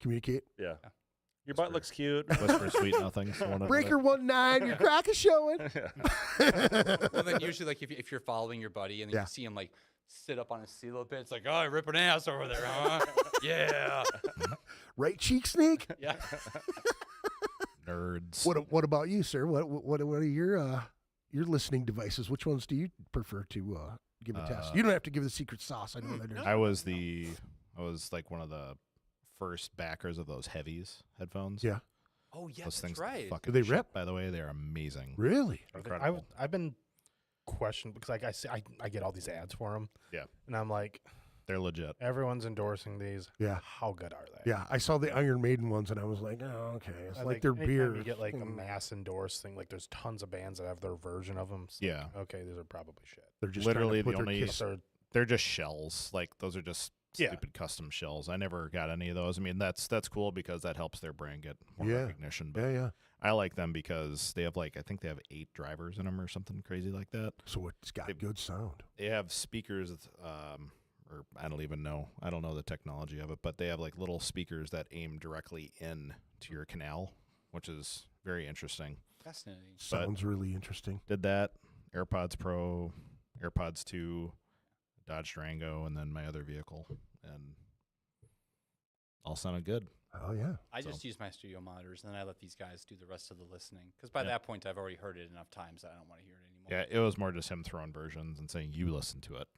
communicate. Yeah. Your butt looks cute. Whisper sweet nothings. Breaker 19, your crack is showing. Well, then usually, like if you're following your buddy and then you see him like sit up on his seat a little bit, it's like, oh, you're ripping ass over there, huh? Yeah. Right cheek snake. Yeah. Nerds. What about you, sir? What are your listening devices? Which ones do you prefer to give a test? You don't have to give the secret sauce. I know that. I was like one of the first backers of those heavies headphones. Yeah. Oh yeah, Those that's things right. fucking Do they ship, rip? by the way. They're amazing. Really? Incredible. I've been questioned because like I get all these ads for them. Yeah. And I'm like, They're legit. everyone's endorsing these. Yeah. How good are they? Yeah, I saw the Iron Maiden ones, and I was like, oh, okay. It's I like think their anytime beer. You get like a mass endorsed thing. Like there's tons of bands that have their version of them. Yeah. Okay, these are probably shit. They're just Literally trying to the put their only- kiss- They're just shells. Like those are just Yeah. stupid custom shells. I never got any of those. I mean, that's cool because that helps their brand get more Yeah. recognition. But Yeah. I like them because they have I think they have 8 drivers in them or something crazy like that. So it's got good sound. They have speakers, or I don't even know. I don't know the technology of it, but they have like little speakers that aim directly in to your canal, which is very interesting. Fascinating. Sounds really interesting. Did that, AirPods Pro, AirPods 2, Dodge Durango, and then my other vehicle, and all sounded good. Oh, yeah. I So- just use my studio monitors, and then I let these guys do the rest of the listening. Because by Yeah. that point, I've already heard it enough times that I don't want to hear it anymore. Yeah, it was more just him throwing versions and saying, you listen to it.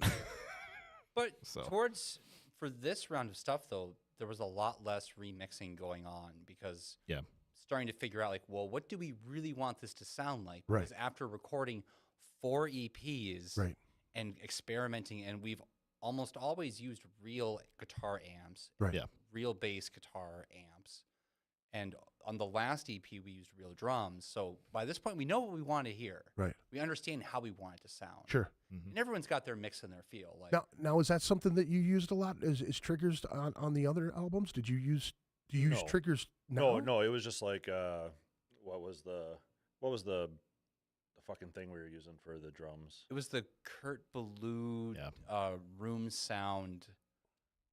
But So- for this round of stuff, though, there was a lot less remixing going on because Yeah. starting to figure out, like, well, what do we really want this to sound like? Right. Because after recording 4 EPs Right. and experimenting, and we've almost always used real guitar amps, Right. Yeah. real bass guitar amps. And on the last EP, we used real drums. So by this point, we know what we want to hear. Right. We understand how we want it to sound. Sure. And everyone's got their mix and their feel. Like, Now is that something that you used a lot? Is triggers on the other albums? Do you use No. triggers? No, it was just like what was the fucking thing we were using for the drums? it was the Kurt Ballou Yeah. room sound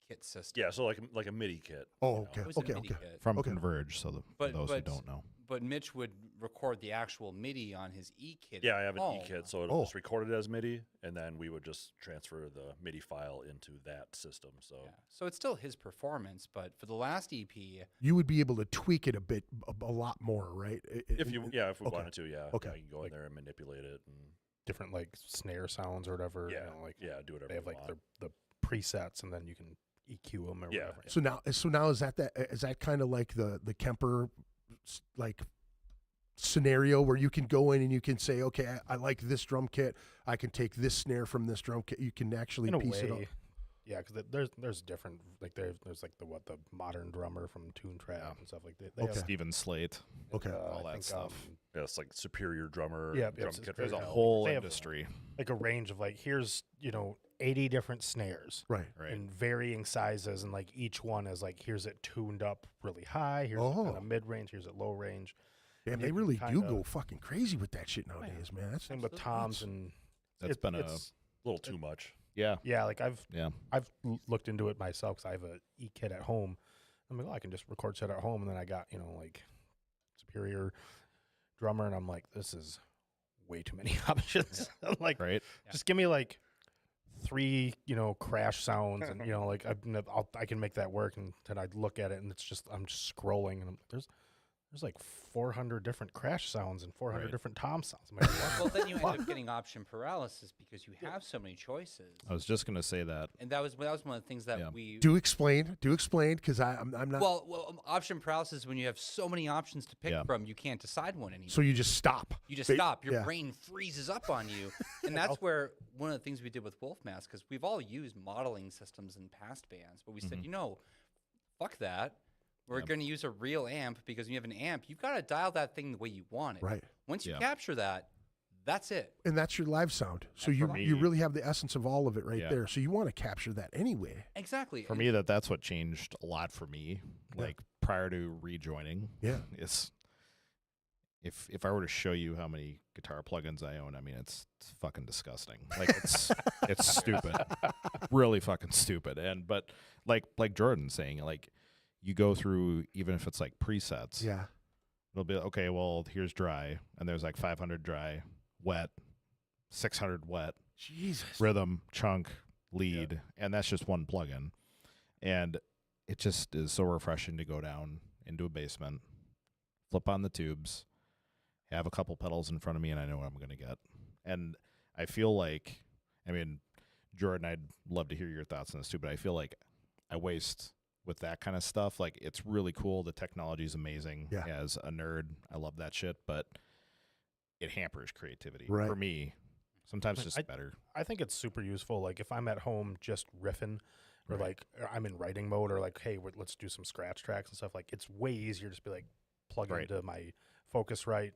kit system. Yeah, so like a MIDI kit. Oh, you know. okay. It was a Okay. MIDI Okay. kit. From Okay. Converge, so for But- those who but- don't know. But Mitch would record the actual MIDI on his E kit. Yeah, I have an at E kit, home. so it Oh. was recorded as MIDI, and then we would just transfer the MIDI file into that system. So Yeah. So it's still his performance, but for the last EP, You would be able to tweak it a lot more, right? if we okay. wanted to, yeah, Okay. yeah, you can go in there and manipulate it, and Different like snare sounds or whatever. yeah, You know, like do whatever they have you like want. the presets, and then you can EQ them or Yeah. whatever. So now is that kind of like the Kemper like scenario where you can go in and you can say, okay, I like this drum kit. I can take this snare from this drum kit. You can actually In a piece it up. way, yeah, because there's different like there's like the modern drummer from Tune Trap Yeah. and stuff like that. Okay. Steven Slate, Okay. all I that think, stuff. Yeah, it's like superior drummer. Yeah, drum it's kit. There's a very whole They have- industry. like a range of like here's 80 different snares Right. Right. in varying sizes, and like each one is like here's it tuned up really high, here's it kind Oh. of mid range, here's it low range. Yeah, And they you can really do kinda- go fucking crazy with that shit nowadays, man. That's Same with toms, and That's been a it's- A little too much. yeah. yeah, like I've looked into it myself because I have a E kit at home. I'm like, oh, I can just record set at home, and then I got like superior drummer, and I'm like, this is way too many options. I'm like, Right. just give me like 3 crash sounds, and like I can make that work. And then I look at it, and it's just I'm just scrolling, and there's like 400 different crash sounds and 400 Right. different tom sounds. I'm like, what? well, then you end up getting option paralysis because you have so many choices. I was just gonna say that. And that was one of the things that Yeah. we Do explain, because I'm not. well, option paralysis is when you have so many options to pick Yeah. from, you can't decide one anymore. so you just stop. You just Ba- stop. Your yeah. brain freezes up on you. And that's where one of the things we did with Wolf Mask, because we've all used modeling systems in past bands, but we said, fuck that. We're going to use a real amp, because when you have an amp, you've got to dial that thing the way you want it. Right. Once you Yeah. capture that, that's it. And that's your live sound. So And you for you me- really have the essence of all of it right Yeah. there. So you want to capture that anyway. Exactly. For And me, that's what changed a lot for me. Like prior to rejoining, Yeah. is if I were to show you how many guitar plugins I own, I mean it's fucking disgusting. Like it's stupid, really fucking stupid. And but like Jordan's saying, like you go through, even if it's like presets, Yeah. it'll be okay. Well, here's dry, and there's like 500 dry, wet, 600 wet, Jesus. rhythm, chunk, lead, and that's just one plugin. And it just is so refreshing to go down into a basement, flip on the tubes, have a couple pedals in front of me, and I know what I'm going to get. And I feel like, I mean, Jordan, I'd love to hear your thoughts on this too, but I feel like I waste with that kind of stuff. Like, it's really cool. The technology is amazing. Yeah. As a nerd, I love that shit, but it hampers creativity Right. for me. Sometimes just better. I think it's super useful. Like if I'm at home just riffing, or like I'm in writing mode, or like, hey, let's do some scratch tracks and stuff. Like it's way easier just be like plug into my Focusrite.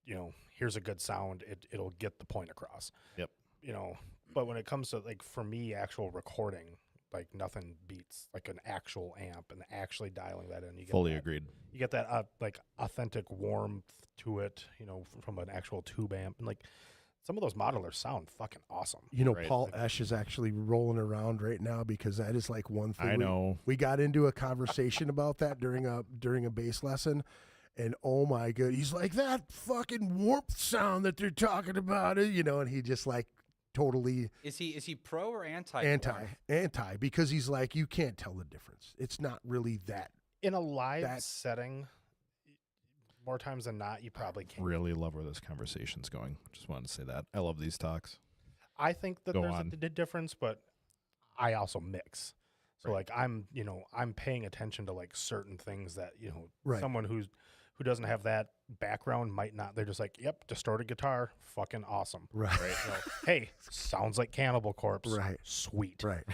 You know, here's a good sound. It'll get the point across. Yep. You know, but when it comes to like for me, actual recording, like nothing beats like an actual amp and actually dialing that in. You get Fully that, agreed. You get that like authentic warmth to it. You know, from an actual tube amp, and like some of those modelers sound fucking awesome. You know, Paul Esch is actually rolling around right now because that is like one thing. I know. We got into a conversation about that during a bass lesson, and oh my god, he's like, that fucking warmth sound that they're talking about, you know, and he just like totally. Is he pro or anti? Anti, because he's like, you can't tell the difference. It's not really that. In a live setting, more times than not, you probably can't. Really love where this conversation's going. Just wanted to say that. I love these talks. I think that there's a difference, but I also mix. So like I'm paying attention to like certain things that, you know, someone who doesn't have that background might not. They're just like, yep, distorted guitar, fucking awesome. Right. You know, hey, sounds like Cannibal Corpse. Right. Sweet. Right.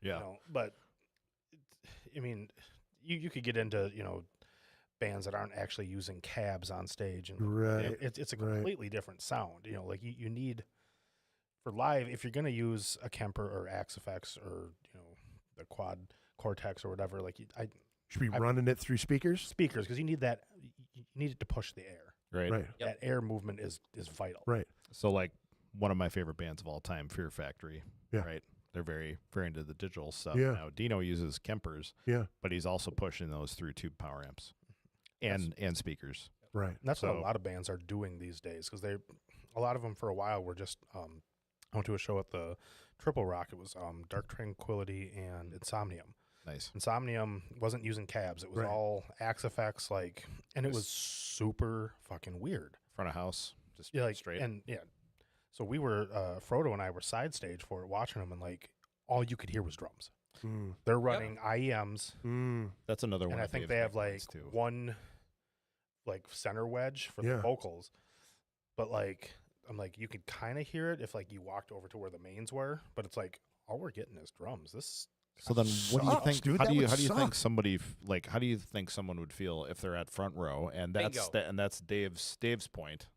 Yeah. You know, but I mean, you could get into, you know, bands that aren't actually using cabs on stage, and it's a completely different sound. You know, like you need for live, if you're going to use a Kemper or Axe FX or, you know, the Quad Cortex or whatever, like I should be running it through speakers because you need that. You need it to push the air. Right. That air movement is vital. Right. So like one of my favorite bands of all time, Fear Factory. Yeah. Right. They're very, very into the digital stuff. Yeah. Now Dino uses Kempers. Yeah. But he's also pushing those through tube power amps and speakers. Right. And that's what a lot of bands are doing these days, because a lot of them for a while were just. I went to a show at the Triple Rock. It was Dark Tranquility and Insomnium. Nice. Insomnium wasn't using cabs. It was all Axe FX, like, and it was super fucking weird. Front of house, just like, straight. And so we were Frodo and I were side stage for it, watching them, and like all you could hear was drums. They're running IEMs. That's another one. And I think they have like one like center wedge for the vocals, but like I'm like, you could kind of hear it if like you walked over to where the mains were, but it's like all we're getting is drums. So then, what do you think? Dude, how do you think somebody like? How do you think someone would feel if they're at front row? And that's Dave's point,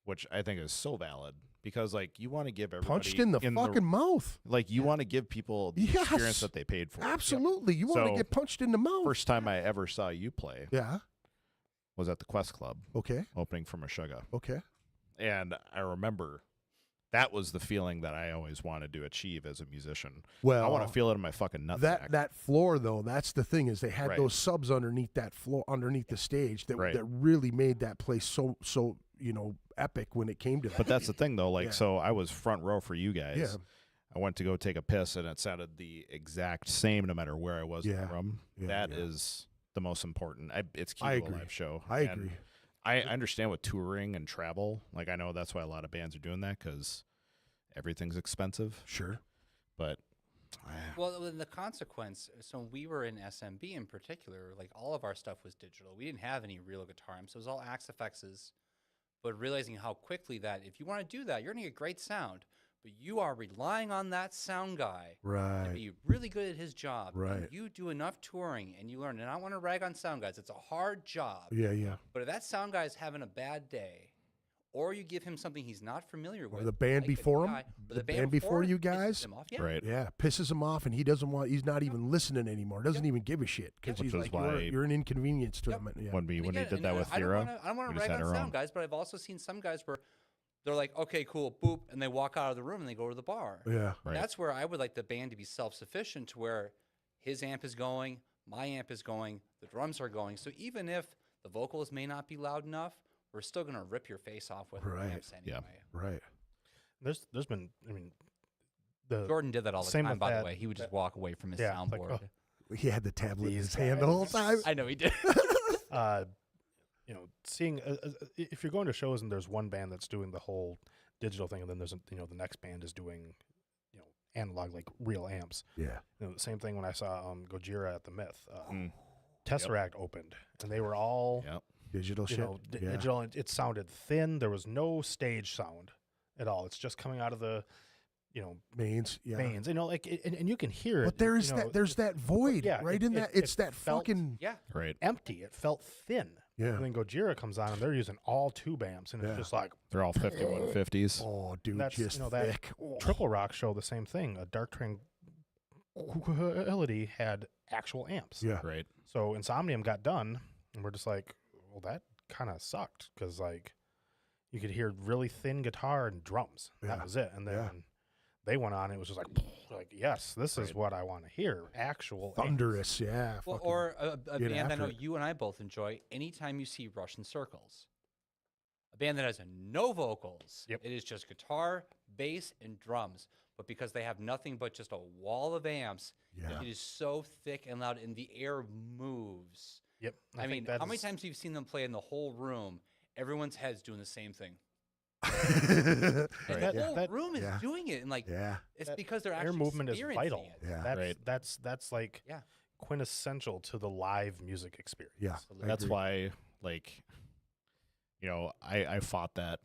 which I think is so valid, because like you want to give everybody punched in the fucking mouth. Like you want to give people the experience that they paid for. Absolutely, you want to get punched in the mouth. First time I ever saw you play, was at the Quest Club. Okay, opening for Meshuggah. Okay, and I remember. That was the feeling that I always wanted to achieve as a musician. Well, I want to feel it in my fucking nutsack. That floor, though, that's the thing, is they had those subs underneath that floor, underneath the stage, that really made that place so you know, epic when it came to that. But that's the thing, though. Like, so I was front row for you guys. Yeah. I went to go take a piss, and it sounded the exact same no matter where I was in the room. That is the most important. It's key to a live show. I agree. I understand with touring and travel. Like, I know that's why a lot of bands are doing that, because everything's expensive. Sure. But well, the consequence. So when we were in SMB in particular, like all of our stuff was digital. We didn't have any real guitar amps. So it was all Axe FXs. But realizing how quickly that, if you want to do that, you're going to get great sound. But you are relying on that sound guy to be really good at his job. Right. And you do enough touring and you learn. And I don't want to rag on sound guys. It's a hard job. Yeah, yeah. But if that sound guy is having a bad day, or you give him something he's not familiar with, or the band before him, the band before you guys, off, pisses him off, and he's not even listening anymore. Doesn't even give a shit, because he's like, you're an inconvenience to him. Yeah. When he did that with Thera, I don't want to rag on sound guys, but I've also seen some guys where they're like, okay, cool, boop, and they walk out of the room and they go to the bar. Yeah, right. That's where I would like the band to be self-sufficient, to where his amp is going, my amp is going, the drums are going. So even if the vocals may not be loud enough, we're still going to rip your face off with our amps anyway. Yeah, right. There's been, I mean, Jordan did that all the time, by the way. He would just walk away from his soundboard. Like, he had the tablet in his hand the whole time. I know he did. You know, seeing if you're going to shows and there's one band that's doing the whole digital thing, and then there's the next band is doing analog, like real amps. Yeah. You know, the same thing when I saw Gojira at the Myth. Tesseract opened, and they were all digital you shit. know, digital. And it sounded thin. There was no stage sound at all. It's just coming out of the, you know, mains. Yeah. mains. You know, like and you can hear it. But there's you know, there's that void right in that. It's that felt fucking Right. empty. It felt thin. Yeah. And then Gojira comes on, and they're using all tube amps, and it's just like They're all 5150s. Oh, dude, that's just you know that thick. Oh. Triple Rock show the same thing. A Dark Tranquility had actual amps. Yeah. Right. So Insomnium got done, and we're just like, well, that kind of sucked because like you could hear really thin guitar and drums. That was it. And then they went on. And it was just like yes, this is what I want to hear. Actual Thunderous. amps. Yeah. Well, fucking or a get band I after know it. you and I both enjoy. Anytime you see Russian Circles, a band that has no vocals. Yep. It is just guitar, bass, and drums. But because they have nothing but just a wall of amps, it is so thick and loud, and the air moves. Yep. I mean, how many times have you seen them play in the whole room? Everyone's head's doing the same thing. And the whole room is doing it, and like it's because they're actually air movement is experiencing vital. it. Yeah. That's like quintessential to the live music experience. Yeah. That's why, like, you know, I fought that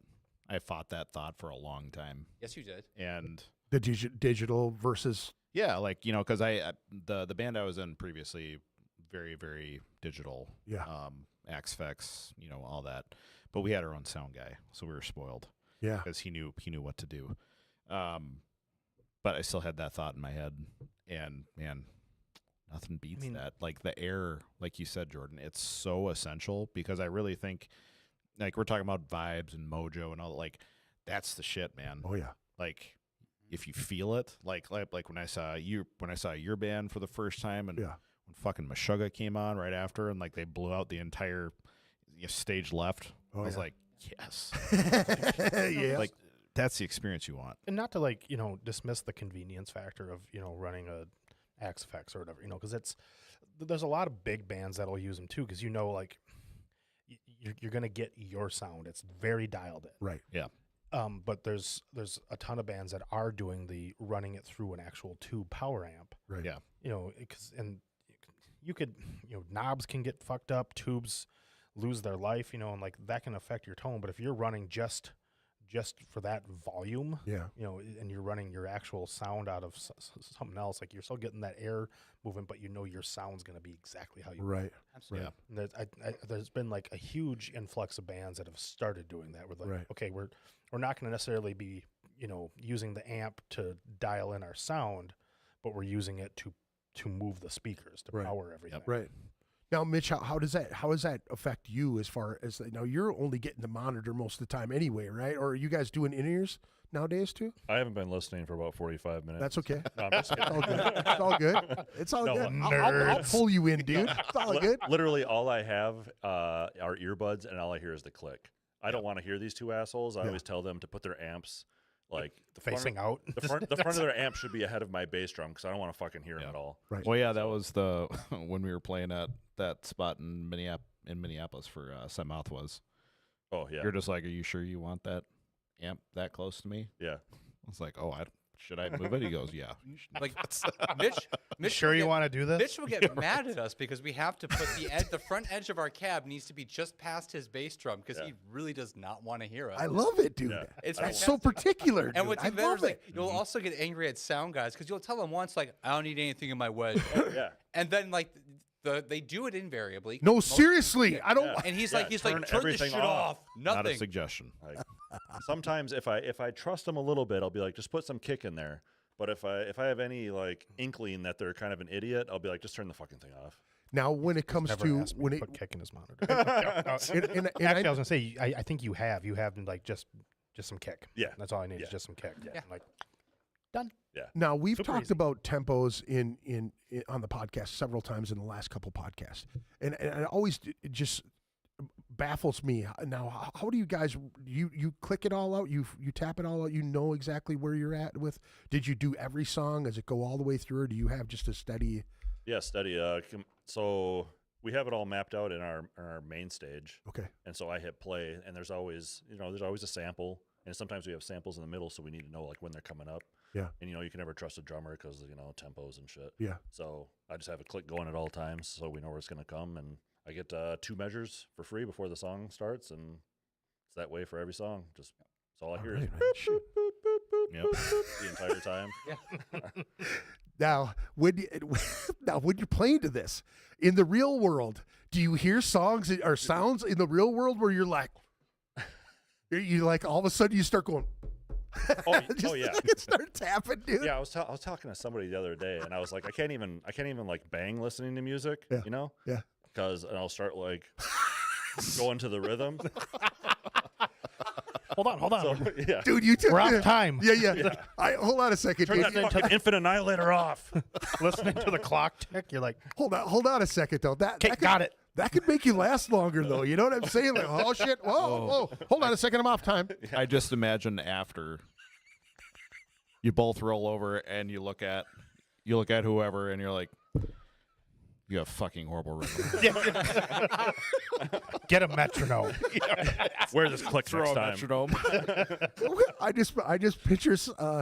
thought for a long time. Yes, you did. And the digital versus like, you know, because the band I was in previously, very, very digital. Yeah. Axe-Fex, you know, all that. But we had our own sound guy, so we were spoiled. Yeah. Because he knew what to do. But I still had that thought in my head, and man, nothing beats that. Like the air, like you said, Jordan, it's so essential because I really think, like, we're talking about vibes and mojo and all, like, that's the shit, man. Oh yeah. Like, if you feel it, like when I saw your band for the first time, and when fucking Meshuggah came on right after, and like they blew out the entire stage left, I was like, yes, like that's the experience you want. And not to like, you know, dismiss the convenience factor of, you know, running a Axe-Fex or whatever, you know, because there's a lot of big bands that'll use them too, because you know, like you're gonna get your sound. It's very dialed in. Right. Yeah. But there's a ton of bands that are doing the running it through an actual tube power amp. Right. Yeah. You know, and you could, you know, knobs can get fucked up, tubes lose their life, you know, and like that can affect your tone. But if you're running just for that volume, Yeah. you know, and you're running your actual sound out of something else, like you're still getting that air movement, but you know your sound's going to be exactly how you want. Right. Absolutely. Yeah. And there's been like a huge influx of bands that have started doing that. We're like, okay, we're not going to necessarily be, you know, using the amp to dial in our sound, but we're using it to move the speakers to power everything. Right. Now, Mitch, how does that affect you as far as, you know, you're only getting the monitor most of the time anyway, right? Or are you guys doing in-ears nowadays too? I haven't been listening for about 45 minutes. That's okay. No, I'm just kidding. It's all good. It's all good. No, I'll pull you in, dude. It's all good. Literally, all I have are earbuds, and all I hear is the click. I don't want to hear these two assholes. I always tell them to put their amps like facing out. The front of their amp should be ahead of my bass drum because I don't want to fucking hear them at all. Right. Well, yeah, that was the when we were playing at that spot in Minneapolis for Mouth was. Oh yeah. You're just like, are you sure you want that amp that close to me? Yeah. I was like, oh, should I move it? He goes, yeah. Like Mitch Sure you want to do this? Mitch will get mad at us because we have to put the front edge of our cab needs to be just past his bass drum because he really does not want to hear us. I love it, dude. Yeah. It's That's so particular, dude. And what's I even better love is like it. you'll also get angry at sound guys because you'll tell them once like I don't need anything in my wedge, Yeah. and then like they do it invariably. No, seriously, I don't. Yeah. And he's Yeah, like turn turn this everything shit off. off. Not a Nothing. suggestion. Like, sometimes if I trust them a little bit, I'll be like, just put some kick in there. But if I have any like inkling that they're kind of an idiot, I'll be like, just turn the fucking thing off. Now, when it comes Never to asked me when to it, put kick in his monitor. and Actually, I was gonna say, I think you have been like just some kick. Yeah. That's all I need is Yeah. just some kick. Yeah. Like done. Yeah. now we've Super talked easy. about tempos in on the podcast several times in the last couple podcasts, and it always it just baffles me. Now, how do you guys you click it all out? You tap it all out? You know exactly where you're at with? Did you do every song? Does it go all the way through, or do you have just a steady? Yeah, steady. So we have it all mapped out in our main stage. Okay. And so I hit play, and there's always a sample, and sometimes we have samples in the middle, so we need to know like when they're coming up. Yeah. And you can never trust a drummer because tempos and shit. Yeah. So I just have a click going at all times, so we know where it's gonna come, and I get 2 measures for free before the song starts, and it's that way for every song. Just that's all I hear is right, boop, man. boop, boop, boop, boop, Yep. boop, the entire time. Now, when you're playing to this in the real world, do you hear songs or sounds in the real world where you're like all of a sudden you start going? Oh yeah. It start tapping, dude. Yeah, I was talking to somebody the other day, and I was like, I can't even like bang listening to music, Yeah. because I'll start like going to the rhythm. Hold on. So, yeah, Dude, you took We're off time. Yeah. Hold on a second. turn dude. that fucking Infinite Annihilator off. Listening to the clock tick, you're like, Hold on a second though. okay, got it. That could make you last longer though. You know what I'm saying? Like, oh shit. Whoa. Hold on a second. I'm off time. I just imagine after you both roll over and you look at whoever and you're like, you have fucking horrible rhythm. Get a metronome. Wear this click Throw next a time. metronome. I just picture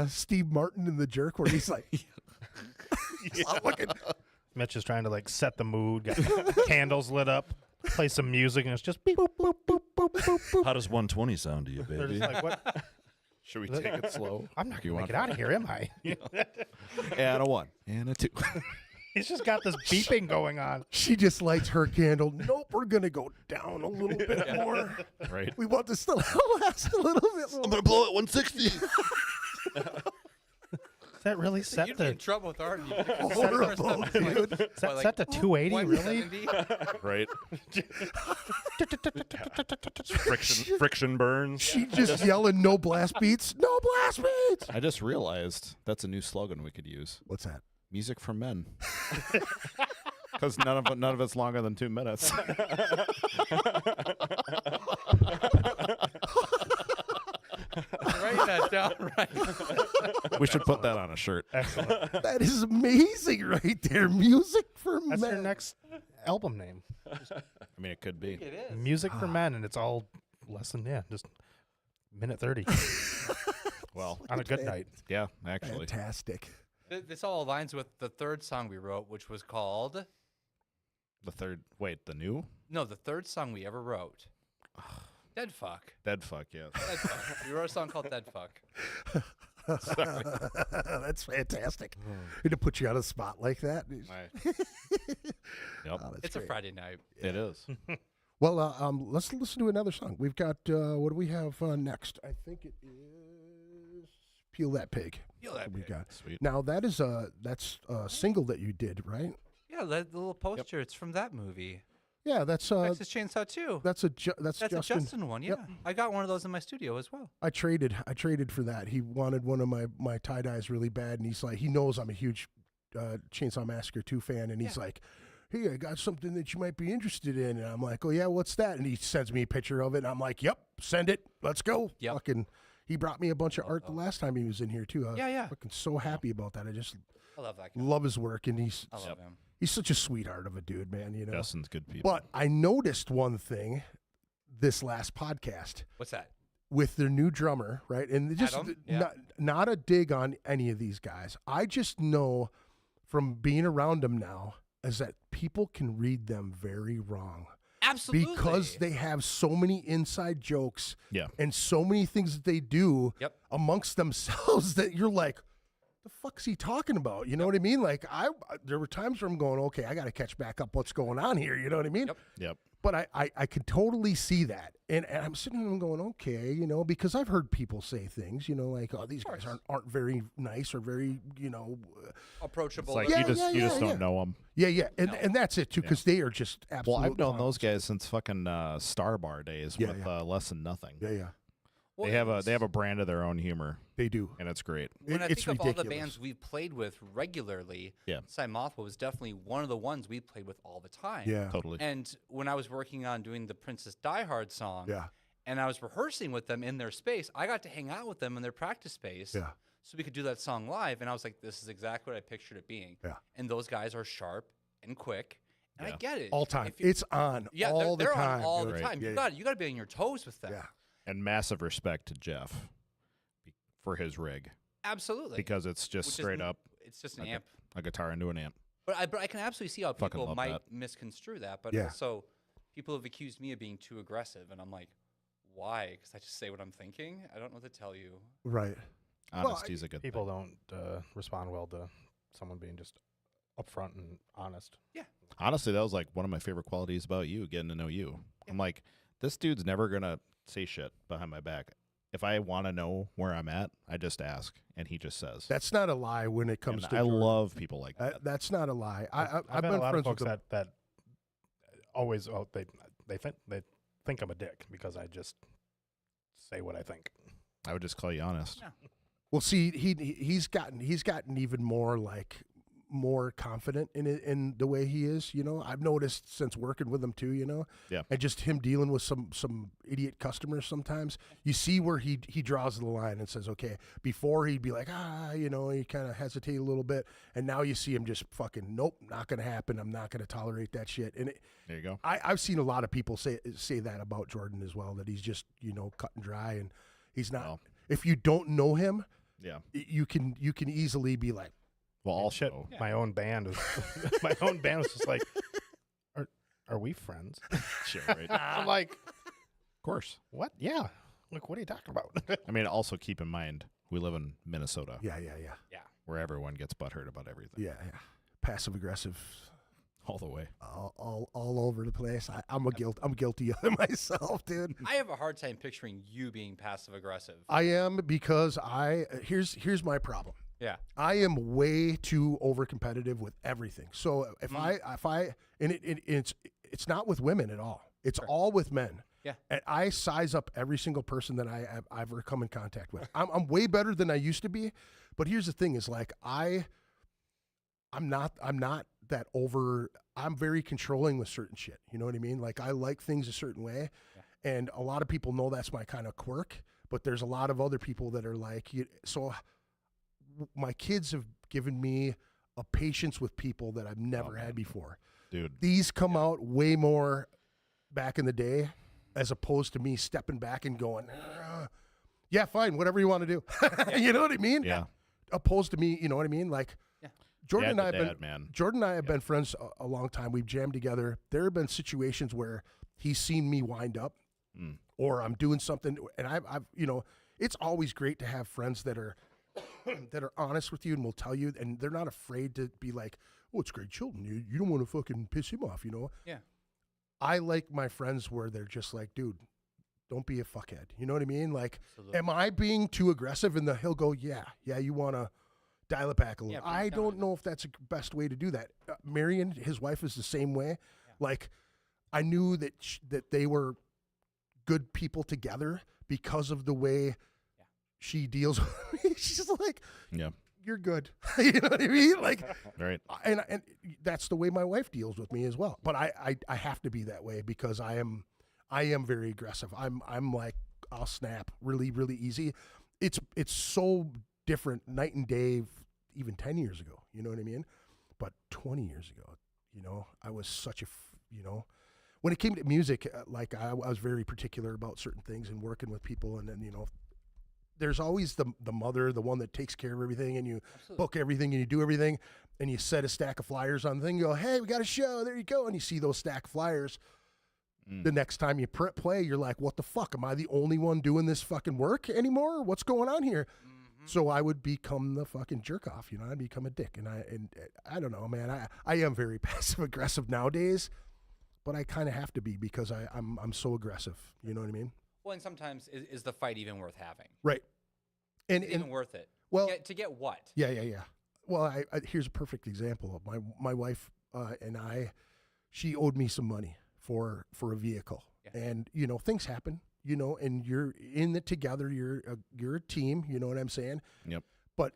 Steve Martin in The Jerk where he's like, looking. Mitch is trying to like set the mood, got candles lit up, play some music, and it's just beep, boop, boop, boop, boop, boop, boop. How does 120 sound to you, They're baby? just like, what? Should we take it slow? I'm not You going to want make it out of here, am I? And a 1 and a 2. He's just got this beeping going on. She just lights her candle. Nope, we're gonna go down a little bit more. Right. We want this to last a little bit more. gonna blow it 160. Is that really set You'd be in to trouble with art. Horrible, dude. set to 280? Really? Right. friction burns. She just yelling, "No blast beats! No blast beats!" I just realized that's a new slogan we could use. What's that? Music for men. Because none of it's longer than 2 minutes. Write that down right. We should put that on a shirt. Excellent. That is amazing, right there. Music for That's men. your next album name. I mean, it could be. It is. Music for Men, and it's all less than, just minute 30 Well, on a good night. yeah, actually. Fantastic. This all aligns with the third song we wrote, which was called The third song we ever wrote. Dead Fuck. Dead Fuck, yes. Dead Fuck. We wrote a song called Dead Fuck. That's fantastic. To put you on a spot like that. Yep. Oh, that's It's a great. Friday night. It is. Well, let's listen to another song. We've got what do we have next? I think it is "Peel That Pig." Peel That We Pig. got. Sweet. Now that's a single that you did, right? Yeah, the little poster. It's from that movie. Yeah, that's Texas Chainsaw 2. that's That's a Justin one, yeah. Yep. I got one of those in my studio as well. I traded for that. He wanted one of my tie dyes really bad, and he's like, he knows I'm a huge Chainsaw Massacre 2 fan, and he's like, hey, I got something that you might be interested in, and I'm like, oh yeah, what's that? And he sends me a picture of it, and I'm like, yep, send it, let's go. Yep. Fucking, he brought me a bunch of art the last time he was in here too. I was Yeah. fucking so happy about that. I just I love that guy. love his work, and he's I love him. such a sweetheart of a dude, man. You know. Justin's good people. But I noticed one thing this last podcast What's that? with their new drummer, right? And just Adam? Yeah. not a dig on any of these guys. I just know from being around them now is that people can read them very wrong. Absolutely. Because they have so many inside jokes Yeah. and so many things that they do Yep. amongst themselves that you're like, the fuck's he talking about? You know what I mean? Like there were times where I'm going, okay, I got to catch back up what's going on here. You know what I mean? Yep. Yep. But I could totally see that. And I'm sitting there going, okay, you know, because I've heard people say things, you know, like, oh, these guys aren't very nice or very, you know. Approachable. It's like you just don't know them. Yeah. And that's it, too, because they are just Well, absolute I've known clowns. those guys since fucking Star Bar days Yeah, with Less Than Nothing. Yeah. Well, They have a brand of their own humor, They do. and it's great. When I It's think of all the ridiculous. bands we've played with regularly, Yeah. Mothra was definitely one of the ones we played with all the time. Yeah. Totally. And when I was working on doing the Princess Die Hard song, Yeah. and I was rehearsing with them in their space, I got to hang out with them in their practice space. Yeah. So we could do that song live, and I was like, this is exactly what I pictured it being. Yeah. And those guys are sharp and quick, and I Yeah. get it. All time. If you- It's on yeah, all they're the time. on all dude. the time. Yeah, You got to be on your toes with them. yeah. And massive respect to Jeff for his rig. Absolutely. because it's just Which straight isn't- up It's just an like amp. a guitar into an amp. But I can absolutely see how Fucking people love might that. misconstrue that. But Yeah. also, people have accused me of being too aggressive, and I'm like, why? Because I just say what I'm thinking. I don't know what to tell you. Right. Honesty's a good People thing. don't respond well to someone being just upfront and honest. Honestly, that was like one of my favorite qualities about you, getting to know you. I'm like, this dude's never gonna say shit behind my back. If I want to know where I'm at, I just ask, and he just says. That's not a lie when it comes And to I Jordan. love people like that. That's not a lie. I've I've been had a lot of friends with folks them. that always they think I'm a dick because I just say what I think. I would just call you honest. Yeah. Well, see, he's gotten even more confident in the way he is. You know, I've noticed since working with him too. You know, Yeah. and just him dealing with some idiot customers. Sometimes you see where he draws the line and says, okay. Before he'd be like, you know, he kind of hesitate a little bit, and now you see him just fucking, nope, not gonna happen. I'm not gonna tolerate that shit. And There you go. I've seen a lot of people say that about Jordan as well. That he's just, you know, cut and dry, and he's not. Well. If you don't know him, Yeah. you can easily be like, Well, And also, shit, my own band was was just like, are we friends? sure, right? I'm like, Of course. what? Yeah. Like, what are you talking about? I mean, also keep in mind, we live in Minnesota, yeah, where everyone gets butthurt about everything, passive aggressive, all the way. all over the place. I'm guilty of it myself, dude. I have a hard time picturing you being passive aggressive. I am, because here's my problem. Yeah. I am way too over competitive with everything. So if I it's not with women at all. It's all with men. Yeah. And I size up every single person that I've ever come in contact with. I'm way better than I used to be. But here's the thing: is like I'm not that over. I'm very controlling with certain shit. You know what I mean? Like, I like things a certain way, and a lot of people know that's my kind of quirk. But there's a lot of other people that are like, so. My kids have given me a patience with people that I've never had before. Dude. These come out way more back in the day, as opposed to me stepping back and going, yeah, fine, whatever you want to do. You know what I mean? Yeah. Opposed to me, you know what I mean? Like, Jordan and I have been friends a long time. We've jammed together. There have been situations where he's seen me wind up, or I'm doing something, and I've you know, it's always great to have friends that are honest with you and will tell you, and they're not afraid to be like, oh, it's Greg Chilton. You don't want to fucking piss him off, you know? Yeah. I like my friends where they're just like, dude, don't be a fuckhead. You know what I mean? Like, Absolutely. am I being too aggressive? And he'll go, yeah, you want to dial it back a little. Yeah, I bring it don't down. know if that's the best way to do that. Marion, his wife, is the same way. Like, I knew that that they were good people together because of the way she deals with me. She's like, you're good. You know what I mean? Like, right. And that's the way my wife deals with me as well. But I have to be that way because I am very aggressive. I'm like, I'll snap really, really easy. It's so different night and day, even 10 years ago. You know what I mean? But 20 years ago, you know, I was such a, you know, when it came to music, like I was very particular about certain things and working with people. And then, you know, there's always the mother, the one that takes care of everything, and you book everything and you do everything, and you set a stack of flyers on the thing. You go, hey, we got a show. There you go. And you see those stack of flyers. The next time you play, you're like, what the fuck? Am I the only one doing this fucking work anymore? What's going on here? So I would become the fucking jerk off, you know. I'd become a dick, and I don't know, man. I am very passive aggressive nowadays, but I kind of have to be because I'm so aggressive. You know what I mean? Well, and sometimes is the fight even worth having? Right. And even worth it? Well, to get what? Yeah. Well, I here's a perfect example of my wife and I. She owed me some money for a vehicle, and you know, things happen. You know, and you're in it together. You're a team. You know what I'm saying? Yep. But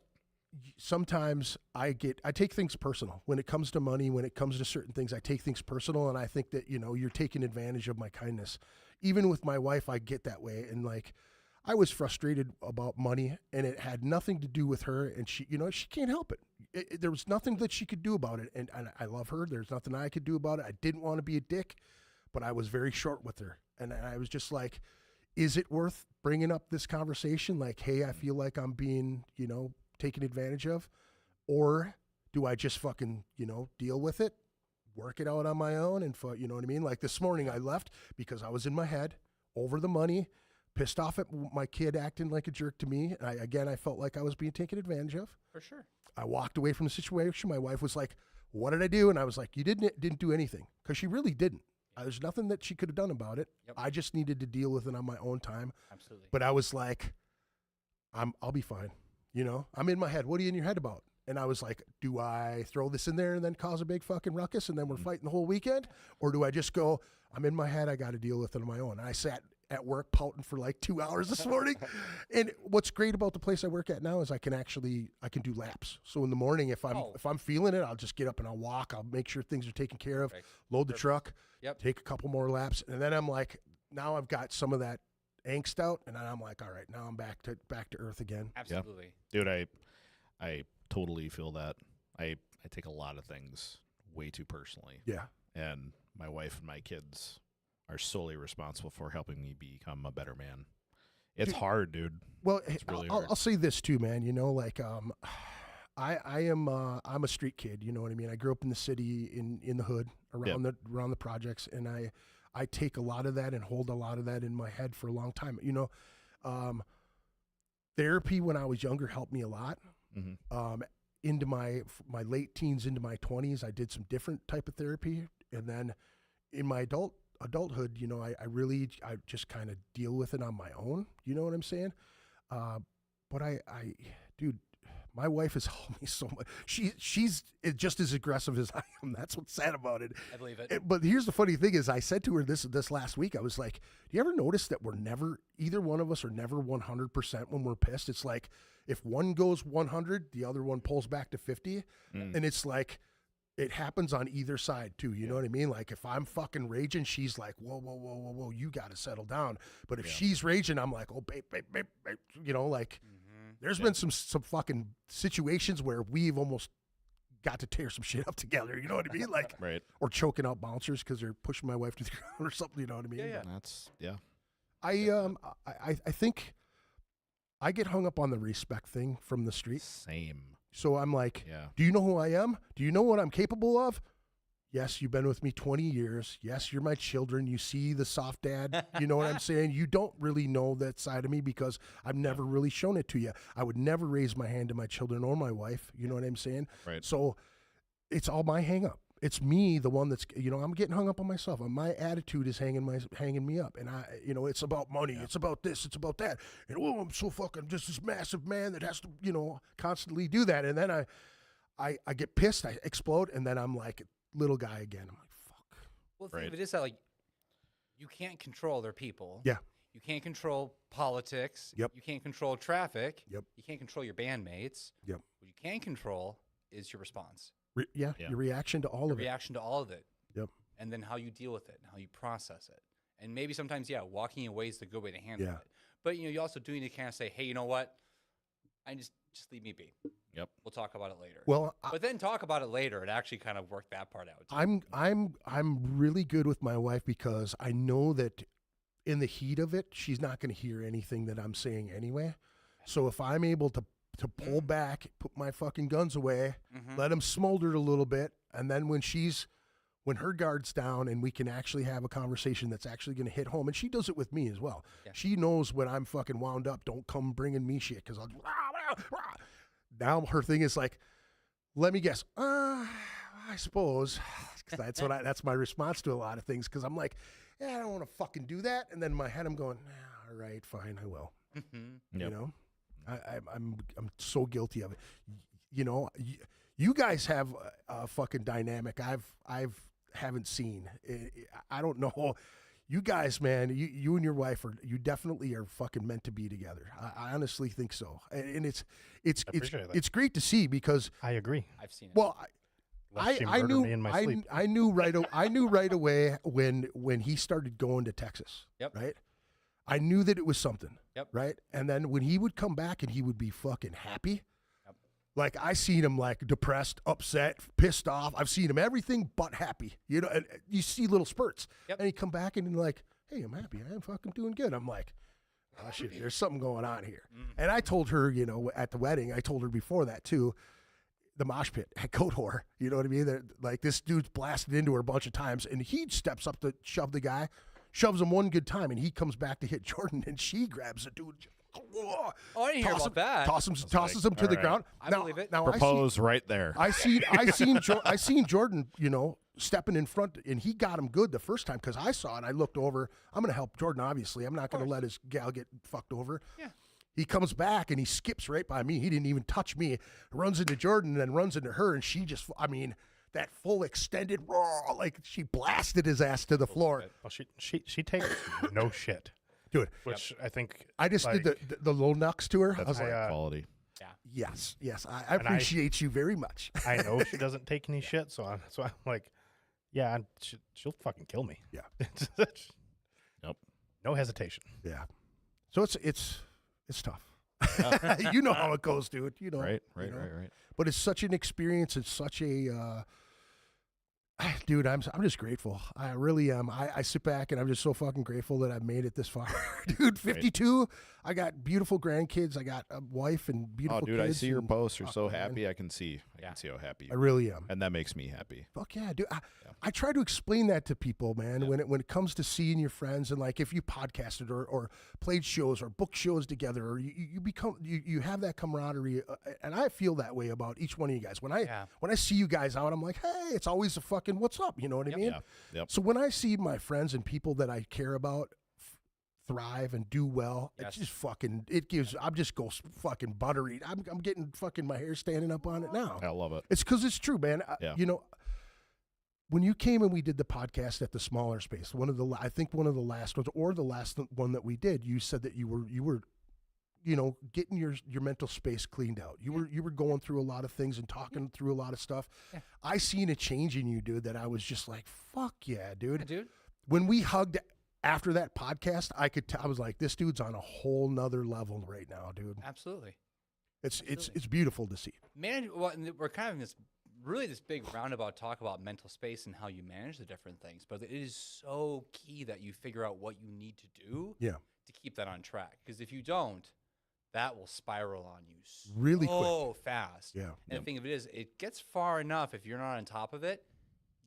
sometimes I take things personal when it comes to money. When it comes to certain things, I take things personal, and I think that, you know, you're taking advantage of my kindness. Even with my wife, I get that way, and like, I was frustrated about money, and it had nothing to do with her, and she, you know, she can't help it. There was nothing that she could do about it, and I love her. There's nothing I could do about it. I didn't want to be a dick, but I was very short with her, and I was just like, is it worth bringing up this conversation? Like, hey, I feel like I'm being, you know, taken advantage of, or do I just fucking, deal with it, work it out on my own, and you know what I mean? Like this morning I left because I was in my head over the money, pissed off at my kid acting like a jerk to me. And I felt like I was being taken advantage of. For sure. I walked away from the situation. My wife was like, what did I do? And I was like, you didn't do anything, because she really didn't. There's nothing that she could have done about it. Yep. I just needed to deal with it on my own time. Absolutely. But I was like, I'll be fine. I'm in my head. What are you in your head about? And I was like, do I throw this in there and then cause a big fucking ruckus and then we're fighting the whole weekend? Or do I just go, I'm in my head, I got to deal with it on my own? And I sat at work pouting for like 2 hours this morning. And what's great about the place I work at now is I can do laps. So in the morning, if I'm feeling it, I'll just get up and I'll walk. I'll make sure things are taken care of, load the truck, take a couple more laps. And then I'm like, now I've got some of that angst out, and then I'm like, all right, now I'm back to earth again. Absolutely. Dude, I totally feel that. I take a lot of things way too personally. Yeah. And my wife and my kids are solely responsible for helping me become a better man. It's hard, dude. Well, it's really hard. I'll say this too, man. I'm a street kid. You know what I mean? I grew up in the city, in the hood, around the projects, and I take a lot of that and hold a lot of that in my head for a long time. Therapy when I was younger helped me a lot. Mm-hmm. Into my late teens, into my 20s, I did some different type of therapy, and then in my adulthood, I just kind of deal with it on my own. You know what I'm saying? But dude, my wife has helped me so much. She's just as aggressive as I am. That's what's sad about it. I believe it. But here's the funny thing is, I said to her this last week, I was like, do you ever notice that either one of us are never 100% when we're pissed? It's like, if one goes 100, the other one pulls back to 50. And it's like, it happens on either side too. You know what I mean? Like if I'm fucking raging, she's like, whoa, you got to settle down. But if she's raging, I'm like, oh, babe. There's been some fucking situations where we've almost got to tear some shit up together. You know what I mean? Like, right. Or choking out bouncers because they're pushing my wife to the ground or something. You know what I mean? Yeah. I think I get hung up on the respect thing from the street. Same. So I'm like, do you know who I am? Do you know what I'm capable of? Yes, you've been with me 20 years. Yes, you're my children. You see the soft dad. You know what I'm saying? You don't really know that side of me because I've never really shown it to you. I would never raise my hand to my children or my wife. You know what I'm saying? Right. So it's all my hang up. It's me, the one that's, I'm getting hung up on myself. My attitude is hanging me up. And it's about money. It's about this. It's about that. And I'm so fucking just this massive man that has to, constantly do that. And then I get pissed. I explode. And then I'm like, little guy again. I'm like, fuck. Well, the thing of it is that, like, you can't control their people. Yeah. You can't control politics. Yep. You can't control traffic. Yep. You can't control your bandmates. Yep. What you can control is your response. Your reaction to all of it. Reaction to all of it. Yep. And then how you deal with it and how you process it. And maybe sometimes, walking away is the good way to handle it. But, you also do need to kind of say, hey, you know what? I just leave me be. Yep. We'll talk about it later. Well, but then talk about it later. It actually kind of worked that part out too. I'm really good with my wife because I know that in the heat of it, she's not going to hear anything that I'm saying anyway. So if I'm able to pull back, put my fucking guns away, let them smolder a little bit, and then when her guard's down and we can actually have a conversation that's actually going to hit home, and she does it with me as well. Yeah. She knows when I'm fucking wound up, don't come bringing me shit because I'll. Now her thing is like, let me guess. I suppose that's that's my response to a lot of things because I'm like, I don't want to fucking do that, and then in my head I'm going, all right, fine, I will. I'm so guilty of it. You guys have a fucking dynamic I've haven't seen. I don't know. You guys, man, you and your wife you definitely are fucking meant to be together. I honestly think so. And it's great to see because I agree. I've seen it. Well, I knew right away when he started going to Texas. Yep. Right? I knew that it was something. Yep. Right? And then when he would come back and he would be fucking happy. Yep. Like I seen him like depressed, upset, pissed off. I've seen him everything but happy. And you see little spurts. Yep. And he come back and like, hey, I'm happy. I'm fucking doing good. I'm like, oh, shit, there's something going on here. And I told her, you know, at the wedding, I told her before that too, the mosh pit at Goat Whore, you know what I mean? They're, like, this dude's blasted into her a bunch of times, and he steps up to shove the guy, shoves him one good time, and he comes back to hit Jordan, and she grabs the dude. Oh, I didn't hear about that. Tosses him to the ground. I believe it. Now Propose right there. I seen Jordan, you know, stepping in front, and he got him good the first time because I saw it. I looked over. I'm going to help Jordan, obviously. I'm not going to let his gal get fucked over. Yeah. He comes back, and he skips right by me. He didn't even touch me. Runs into Jordan, and then runs into her, and she just, I mean, that full extended raw, like she blasted his ass to the floor. Well, she takes no shit. Dude, which I think I just did the low knucks to her. I was like, quality. Yeah. Yes, I appreciate you very much. I know she doesn't take any shit, so I'm like, yeah, she'll fucking kill me. Yeah. Nope. No hesitation. Yeah. So it's tough. You know how it goes, dude. You know. Right. But it's such an experience. It's such a, dude. I'm just grateful. I really am. I sit back and I'm just so fucking grateful that I've made it this far, dude. 52. Right. I got beautiful grandkids. I got a wife and beautiful. Oh, dude, kids I see your posts. You're so man. happy. I can see how happy you I really am, and that makes me happy. Fuck yeah, dude. I try to explain that to people, man. Yeah. When it comes to seeing your friends and like if you podcasted or played shows or booked shows together, or you have that camaraderie, and I feel that way about each one of you guys. When I see you guys out, I'm like, hey, it's always a fucking what's up. You know what I mean? Yeah. Yep. So when I see my friends and people that I care about thrive and do well, it's just fucking, I'm just go fucking buttery. I'm getting fucking my hair standing up on it now. I love it. It's because it's true, man. You know, when you came and we did the podcast at the smaller space, I think one of the last ones, or the last one that we did, you said that you were, you know, getting your mental space cleaned out. You were going through a lot of things and talking through a lot of stuff. Yeah. I seen a change in you, dude, that I was just like, fuck yeah, dude. Dude. When we hugged after that podcast, I was like, this dude's on a whole nother level right now, dude. Absolutely. It's beautiful to see. We're kind of in this big roundabout talk about mental space and how you manage the different things, but it is so key that you figure out what you need to do to keep that on track. Because if you don't, that will spiral on you really quick, fast. Yeah. And the thing of it is, it gets far enough if you're not on top of it,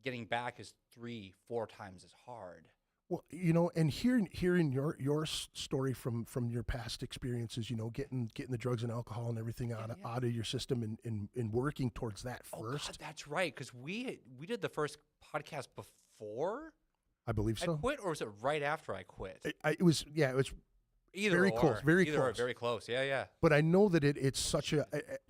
getting back is 3-4 times as hard. Well, you know, and hearing your story from your past experiences, you know, getting the drugs and alcohol and everything out of your system and working towards that first. God, that's right, because we did the first podcast before I believe so. I quit, or was it right after I quit? It was Either very close, very Either close. Or very close. Yeah. But I know that it's such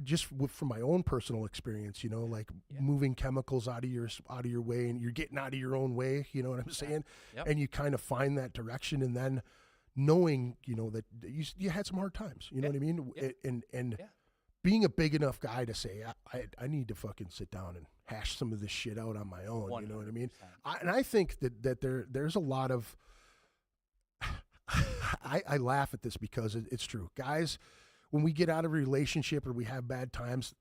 just from my own personal experience, you know, like moving chemicals out of your way, and you're getting out of your own way. You know what I'm saying? Yep. And you kind of find that direction, and then knowing, you know, that you had some hard times. You know what I mean? Yep. And being a big enough guy to say, I need to fucking sit down and hash some of this shit out on my own. 100%. You know what I mean? And I think that there's a lot of. I laugh at this because it's true. Guys, when we get out of a relationship or we have bad times,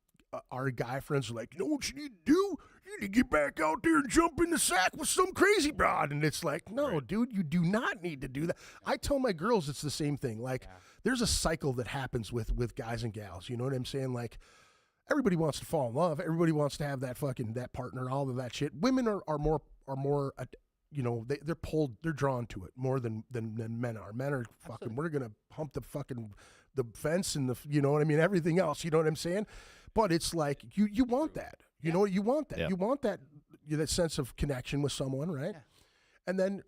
our guy friends are like, you know what you need to do? You need to get back out there and jump in the sack with some crazy broad. And it's like, no, dude, you do not need to do that. I tell my girls it's the same thing. Like, there's a cycle that happens with guys and gals. You know what I'm saying? Like, everybody wants to fall in love. Everybody wants to have that partner, all of that shit. Women are more you know, they're drawn to it more than men are. Men are fucking, we're going to hump the fence and you know what I mean? Everything else, you know what I'm saying? But it's like, you want that, you know, you want that, you want that sense of connection with someone, right? Yeah. And then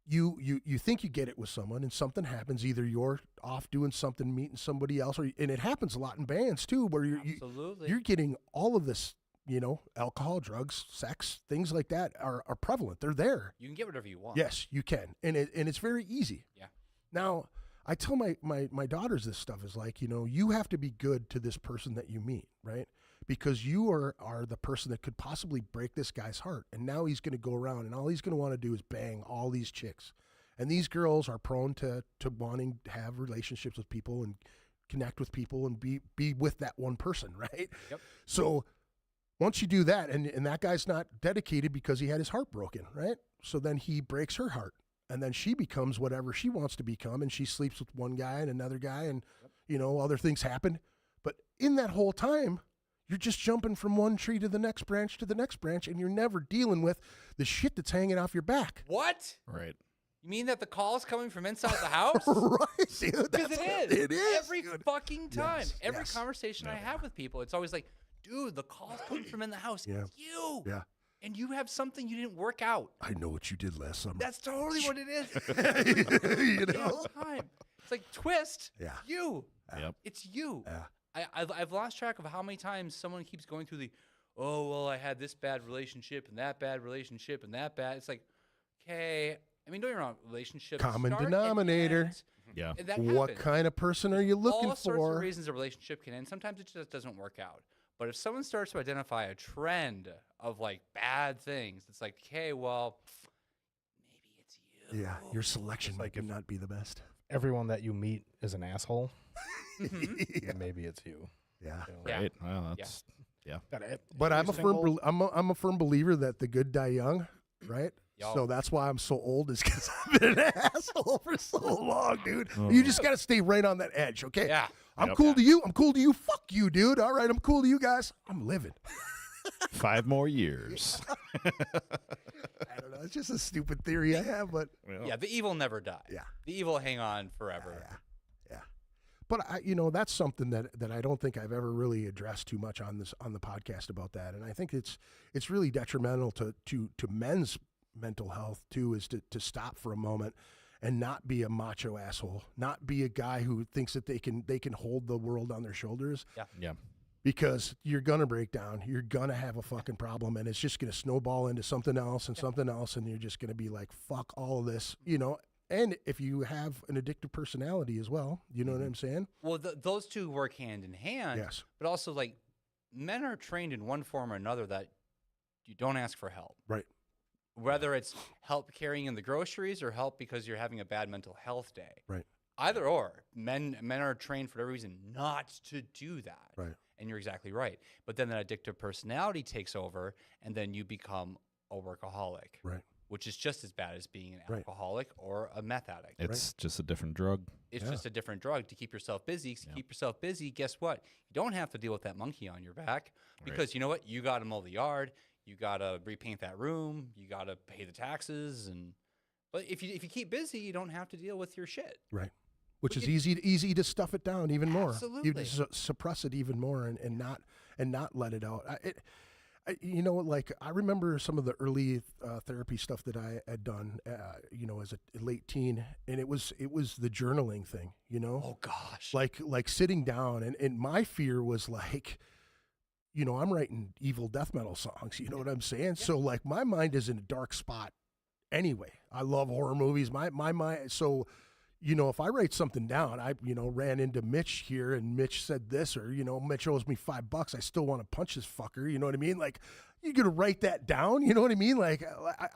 you think you get it with someone and something happens. Either you're off doing something, meeting somebody else, and it happens a lot in bands too, where you're getting all of this, you know, alcohol, drugs, sex, things like that are prevalent. They're there. You can get whatever you want. Yes, you can. And it's very easy. Yeah. Now, I tell my daughters this stuff is like, you know, you have to be good to this person that you meet, right? Because you are the person that could possibly break this guy's heart. And now he's going to go around and all he's going to want to do is bang all these chicks. And these girls are prone to wanting to have relationships with people and connect with people and be with that one person, right? Yep. So once you do that, and that guy's not dedicated because he had his heart broken, right? So then he breaks her heart. and then she becomes whatever she wants to become, and she sleeps with one guy and another guy, and you know, other things happen. But in that whole time, you're just jumping from one tree to the next branch to the next branch, and you're never dealing with the shit that's hanging off your back. What? Right. You mean that the call's coming from inside the house? Right, dude. Because it is. It is. Every fucking time. Yes, Every yes. conversation I have with people, it's always like, dude, the call's coming from in the house. Yeah. It's you. Yeah. And you have something you didn't work out. I know what you did last summer. That's totally what it is. You know? Every time. It's like twist. Yeah. You. Yep. It's you. Yeah. I've lost track of how many times someone keeps going through the, oh, well, I had this bad relationship and that bad relationship and that bad. It's like, okay. I mean, don't get me wrong. Relationships Common start and denominator. end, Yeah. and that What happens. kind of person are you looking All sorts for? of reasons a relationship can end. Sometimes it just doesn't work out. But if someone starts to identify a trend of like bad things, it's like, okay, well, maybe it's you. Yeah, your selection like might not be the best. Everyone that you meet is an asshole. Mhm. And maybe it's you. Yeah. you know. Yeah. Right. Well, that's But I'm a Every firm single- I'm a firm believer that the good die young, right? Yo. So that's why I'm so old, is because I've been an asshole for so long, dude. You just got to stay right on that edge, okay? Yeah. I'm Yep. cool to you. I'm cool to you. Fuck you, dude. All right, I'm cool to you guys. I'm living. 5 more years. I don't know. It's just a stupid theory I have, but Yeah, the evil never die. Yeah. The evil hang on forever. yeah. But that's something that I don't think I've ever really addressed too much on the podcast about that. And I think it's really detrimental to men's mental health too, is to stop for a moment and not be a macho asshole, not be a guy who thinks that they can hold the world on their shoulders. Yeah. Because you're gonna break down, you're gonna have a fucking problem, and it's just gonna snowball into something else and something else, and you're just gonna be like, fuck all of this, you know. And if you have an addictive personality as well, you know what I'm saying? Well, those two work hand in hand. Yes. But also, like, men are trained in one form or another that you don't ask for help. Right. Whether it's help carrying in the groceries or help because you're having a bad mental health day. Right. Either or. Men are trained for every reason not to do that. Right. And you're exactly right. But then that addictive personality takes over, and then you become a workaholic. Right. Which is just as bad as being an Right. alcoholic or a meth addict. It's just a different drug. It's Yeah. just a different drug to keep yourself busy. Keep yourself busy. Guess what? You don't have to deal with that monkey on your back because you know what? You got to mow the yard. You got to repaint that room. You got to pay the taxes. But if you keep busy, you don't have to deal with your shit. Right. Which is easy to stuff it down even more. Absolutely. You just suppress it even more and not let it out. I remember some of the early therapy stuff that I had done, as a late teen, and it was the journaling thing, you know? Oh gosh. Like sitting down, and my fear was like, I'm writing evil death metal songs, you know what I'm saying? Yeah. So like my mind is in a dark spot anyway. I love horror movies. My mind, so if I write something down, I ran into Mitch here and Mitch said this, or Mitch owes me $5. I still want to punch this fucker. You know what I mean? Like, you're gonna write that down. You know what I mean? Like,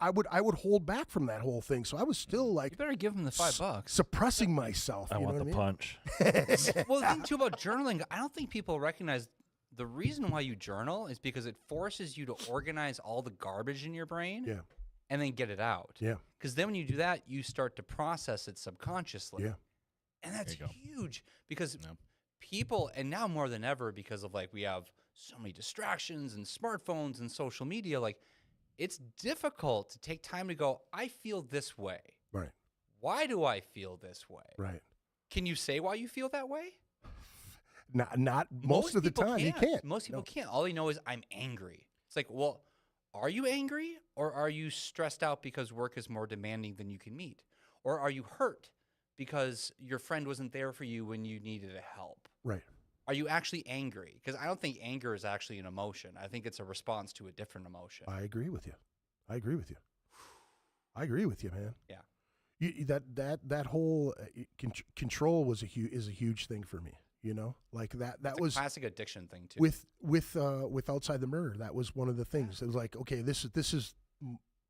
I would hold back from that whole thing. So I was still like, You better give him the $5. suppressing myself. I you want know the what I mean? punch. Well, the thing too about journaling, I don't think people recognize the reason why you journal is because it forces you to organize all the garbage in your brain. Yeah. And then get it out. Yeah. Because then when you do that, you start to process it subconsciously. Yeah. And that's There huge because people, and now more than ever, because of like we have so many distractions and smartphones and social media, like it's difficult to take time to go, I feel this way. Right. Why do I feel this way? Right. Can you say why you feel that way? Not most of the people time. You can't. Most people No. can't. All they know is I'm angry. It's like, well, are you angry or are you stressed out because work is more demanding than you can meet? Or are you hurt because your friend wasn't there for you when you needed help? Right. Are you actually angry? Because I don't think anger is actually an emotion. I think it's a response to a different emotion. I agree with you. I agree with you, man. Yeah. That whole control is a huge thing for me. Like that It's was a classic addiction thing too. with Outside the Murder. That was one of the things. It was like, okay, this is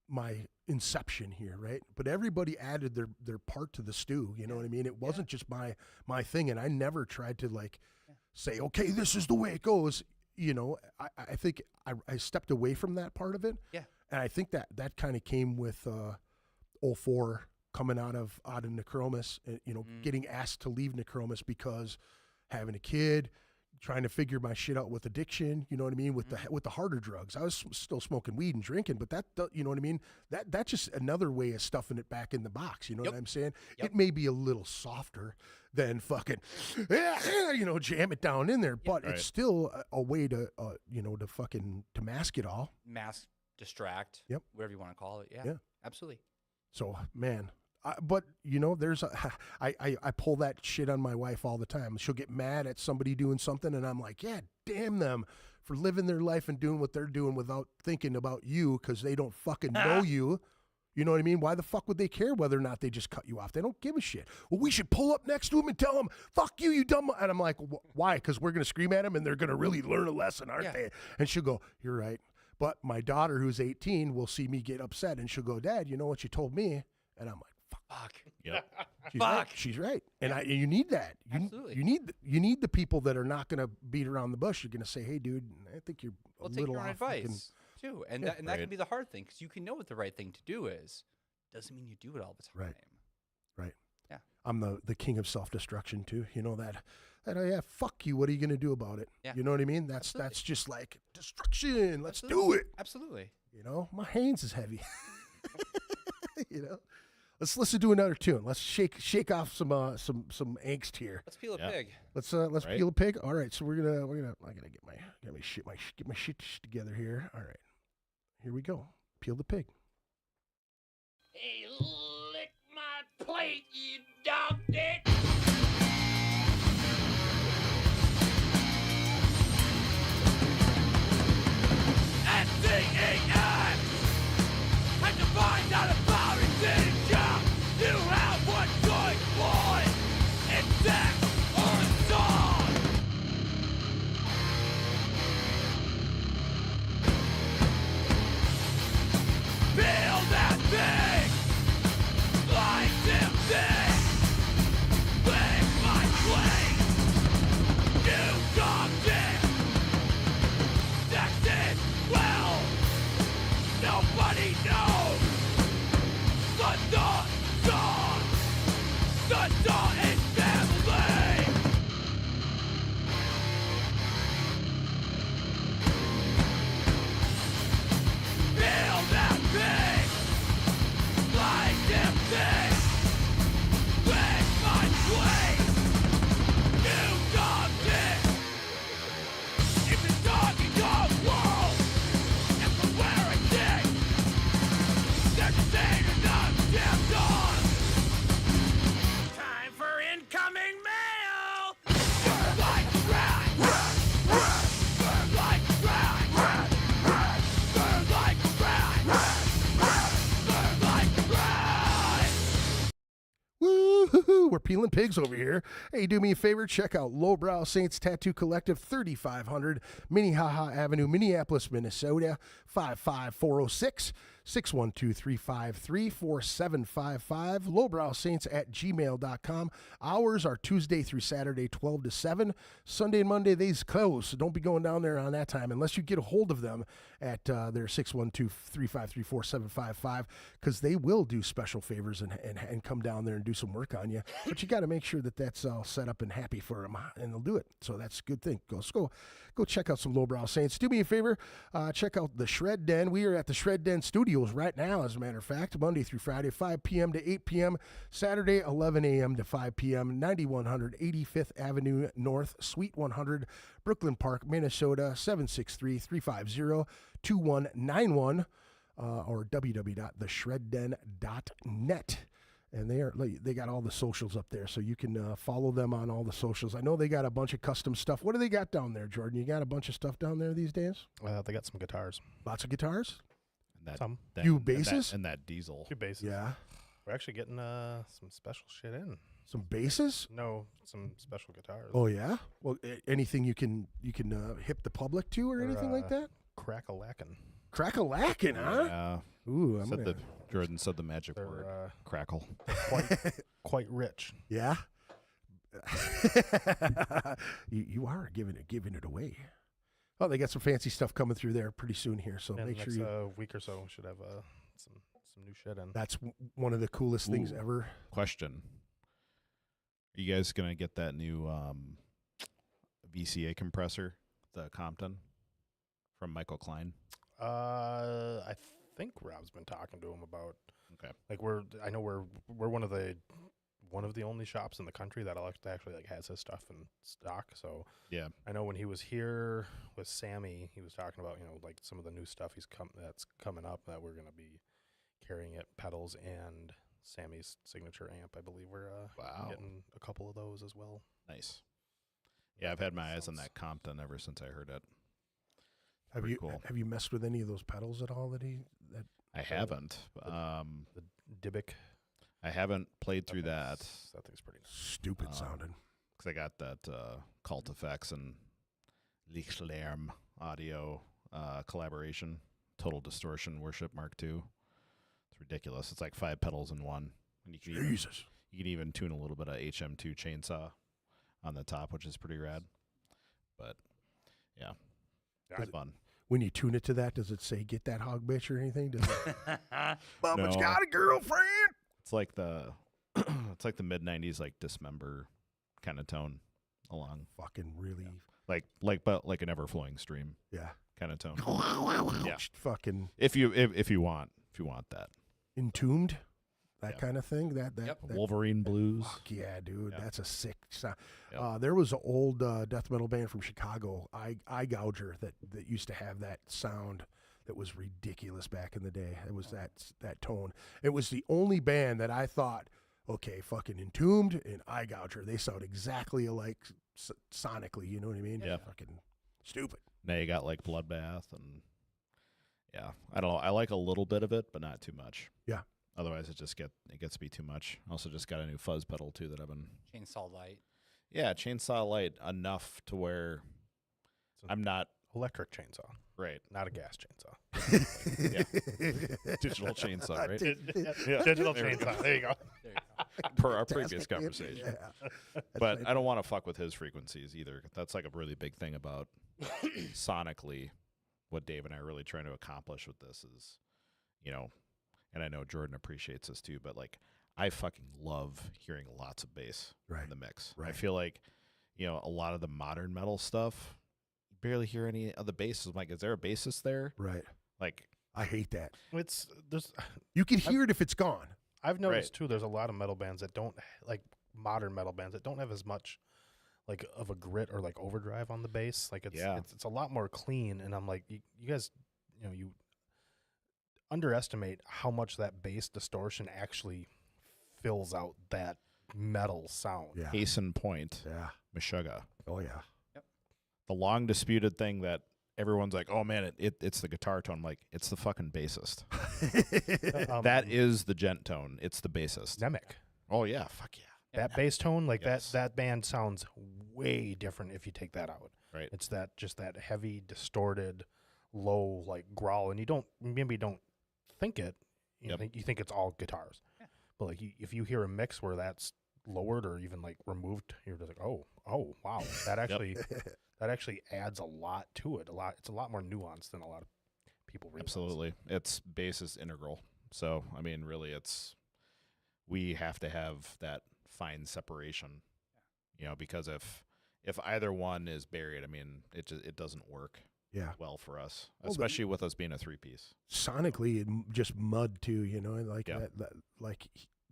my inception here, right? But everybody added their part to the stew. You know what I mean? It wasn't just my thing, and I never tried to like say, okay, this is the way it goes. I think I stepped away from that part of it. Yeah. And I think that kind of came with 04 coming out of Necromus, getting asked to leave Necromus because having a kid, trying to figure my shit out with addiction, you know what I mean, with the harder drugs. I was still smoking weed and drinking, but that, you know what I mean, that's just another way of stuffing it back in the box, you know what I'm saying? It may be a little softer than fucking jam it down in there, but it's still a way to to mask it all. Mask, distract, whatever you want to call it. Yeah. Absolutely. So, man, but I pull that shit on my wife all the time. She'll get mad at somebody doing something, and I'm like, yeah, damn them for living their life and doing what they're doing without thinking about you, because they don't fucking know you. You know what I mean? Why the fuck would they care whether or not they just cut you off? They don't give a shit. Well, we should pull up next to them and tell them, fuck you, you dumb. And I'm like, why? Because we're going to scream at them and they're going to really learn a lesson, aren't they? And she'll go, you're right. But my daughter, who's 18, will see me get upset, and she'll go, Dad, you know what you told me? And I'm like, fuck. Yep. She's right. She's right. And you need that. Absolutely. You need the people that are not going to beat around the bush. You're going to say, hey, dude, I think you're a take little your own off. advice too. And that can be the hard thing, because you can know what the right thing to do is. Doesn't mean you do it all the time. Right. Yeah. I'm the king of self-destruction too. You know that fuck you. What are you going to do about it? Yeah. You know what I mean? That's just like destruction. Let's do it. Absolutely. You know, my hands is heavy. You know. Let's listen to another tune. Let's shake off some angst here. Let's peel a pig. Let's peel a pig. All right, so we're gonna I gotta get my shit together here. All right, here we go. Peel the pig. Hey, lick my plate, you dog dick! At CEN, had to find out about it, didn't ya? You have one choice, boy. It's sex or song. Feel that thing, like them things. Lick my plate, you dog dick. Sex is, well, nobody knows. The song is family. Feel that thing, like them things. Lick my plate, you dog dick. It's a dog-eat-dog world, and from where I came, there's a stain in the damn dog. Time for incoming mail. Burn like rat. Burn like rat. Burn like rat. Burn like rat. Woo-hoo-hoo, we're peeling pigs over here. Hey, do me a favor, check out Lowbrow Saints Tattoo Collective, 3500 Minnehaha Avenue, Minneapolis, Minnesota, 55406. 612-353-4755, lowbrowsaints@gmail.com. Hours are Tuesday through Saturday, 12 to 7. Sunday and Monday, they's closed, so don't be going down there on that time unless you get a hold of them at their 612-353-4755, because they will do special favors and come down there and do some work on you. But you got to make sure that that's all set up and happy for them, and they'll do it. So that's a good thing. Go check out some Lowbrow Saints. Do me a favor, check out the Shred Den. We are at the Shred Den Studios right now, as a matter of fact, Monday through Friday, 5 p.m. to 8 p.m., Saturday, 11 a.m. to 5 p.m., 9100 85th Avenue North, Suite 100, Brooklyn Park, Minnesota, 763-350-2191, or www.theshredden.net. And they got all the socials up there, so you can follow them on all the socials. I know they got a bunch of custom stuff. What do they got down there, Jordan? You got a bunch of stuff down there these days? They got some guitars. Lots of guitars? Few basses? And that diesel. Two basses. Yeah. We're actually getting some special shit in. Some basses? No, some special guitars. Oh, yeah? Well, anything you can hip the public to or anything like that? Crack-a-lackin'. Crack-a-lackin', huh? Yeah. Ooh, Jordan said the magic word. Crackle. Quite rich. Yeah? you are giving it away. Oh, they got some fancy stuff coming through there pretty soon here, so And make sure next, you. week or so, we should have some some new shit in. That's one of the coolest things ever. Question: are you guys gonna get that new VCA compressor, the Compton, from Michael Klein? I think Rob's been talking to him about. Okay. Like I know we're one of the only shops in the country that actually like has his stuff in stock. So yeah, I know when he was here with Sammy, he was talking about like some of the new stuff that's coming up that we're gonna be carrying it, pedals and Sammy's signature amp. I believe we're getting a couple of those as well. Nice. Yeah, I've had my eyes on that Compton ever since I heard it. Have you messed with any of those pedals at all I haven't. The Dybbuk. I haven't played through that. That thing's pretty nice. Stupid sounding. Because I got that Cult Effects and Lichlerm audio collaboration, Total Distortion Worship Mark II. It's ridiculous. It's like 5 pedals in one. And you can even tune a little bit of HM2 chainsaw on the top, which is pretty rad. But yeah, it's fun. When you tune it to that, does it say "get that hog bitch" or anything? Does it? Bubba's No. got a girlfriend. It's like the mid '90s like Dismember kind of tone along. Fucking really. Like an ever flowing stream. Yeah. Kind of tone. Yeah. Fucking. If you want that. Entombed. That kind of thing. That Wolverine Blues. Fuck yeah, dude. Yep. That's a sick sound. Yep. There was an old death metal band from Chicago, Eye Gouger, that used to have that sound that was ridiculous back in the day. It was that tone. It was the only band that I thought, okay, fucking Entombed and Eye Gouger, they sound exactly alike sonically. You know what I mean? Yeah. Fucking stupid. Now you got like Bloodbath and yeah, I don't know. I like a little bit of it, but not too much. Yeah. Otherwise, it gets to be too much. Also, just got a new fuzz pedal too that I've been. Chainsaw Light. Yeah, chainsaw light enough to where I'm not Electric chainsaw, right. not a gas chainsaw. Yeah. Digital chainsaw, right? Yeah. Digital chainsaw. There you go. Per our previous conversation. Yeah. But I don't want to fuck with his frequencies either. That's like a really big thing about sonically what Dave and I are really trying to accomplish with this is, and I know Jordan appreciates this too, but like I fucking love hearing lots of bass in the mix. Right. I feel like, a lot of the modern metal stuff, you barely hear any of the basses. I'm like, is there a bassist there? Right. Like, I hate that. You can hear it if it's gone. I've noticed too. There's a lot of metal bands that don't like modern metal bands that don't have as much like of a grit or like overdrive on the bass. Like it's a lot more clean. And I'm like, you guys, you underestimate how much that bass distortion actually fills out that metal sound. Yeah. Case in point, Yeah. Meshuggah. Oh yeah. The long disputed thing that everyone's like, oh man, it's the guitar tone. I'm like, it's the fucking bassist. That is the gent tone. It's the bassist. Nemec. Oh yeah, fuck yeah. That bass tone, like that band sounds way different if you take that out. Right. It's that heavy, distorted, low like growl, and you don't think it. You think it's all guitars, but like if you hear a mix where that's lowered or even like removed, you're just like, oh wow, that actually that actually adds a lot to it. It's a lot more nuanced than a lot of people realize. Absolutely, its bass is integral. So I mean, really, we have to have that fine separation, because if either one is buried, I mean, it doesn't work. Yeah. Well for us, especially with us being a 3-piece. Sonically, just mud too, like Yeah. that, like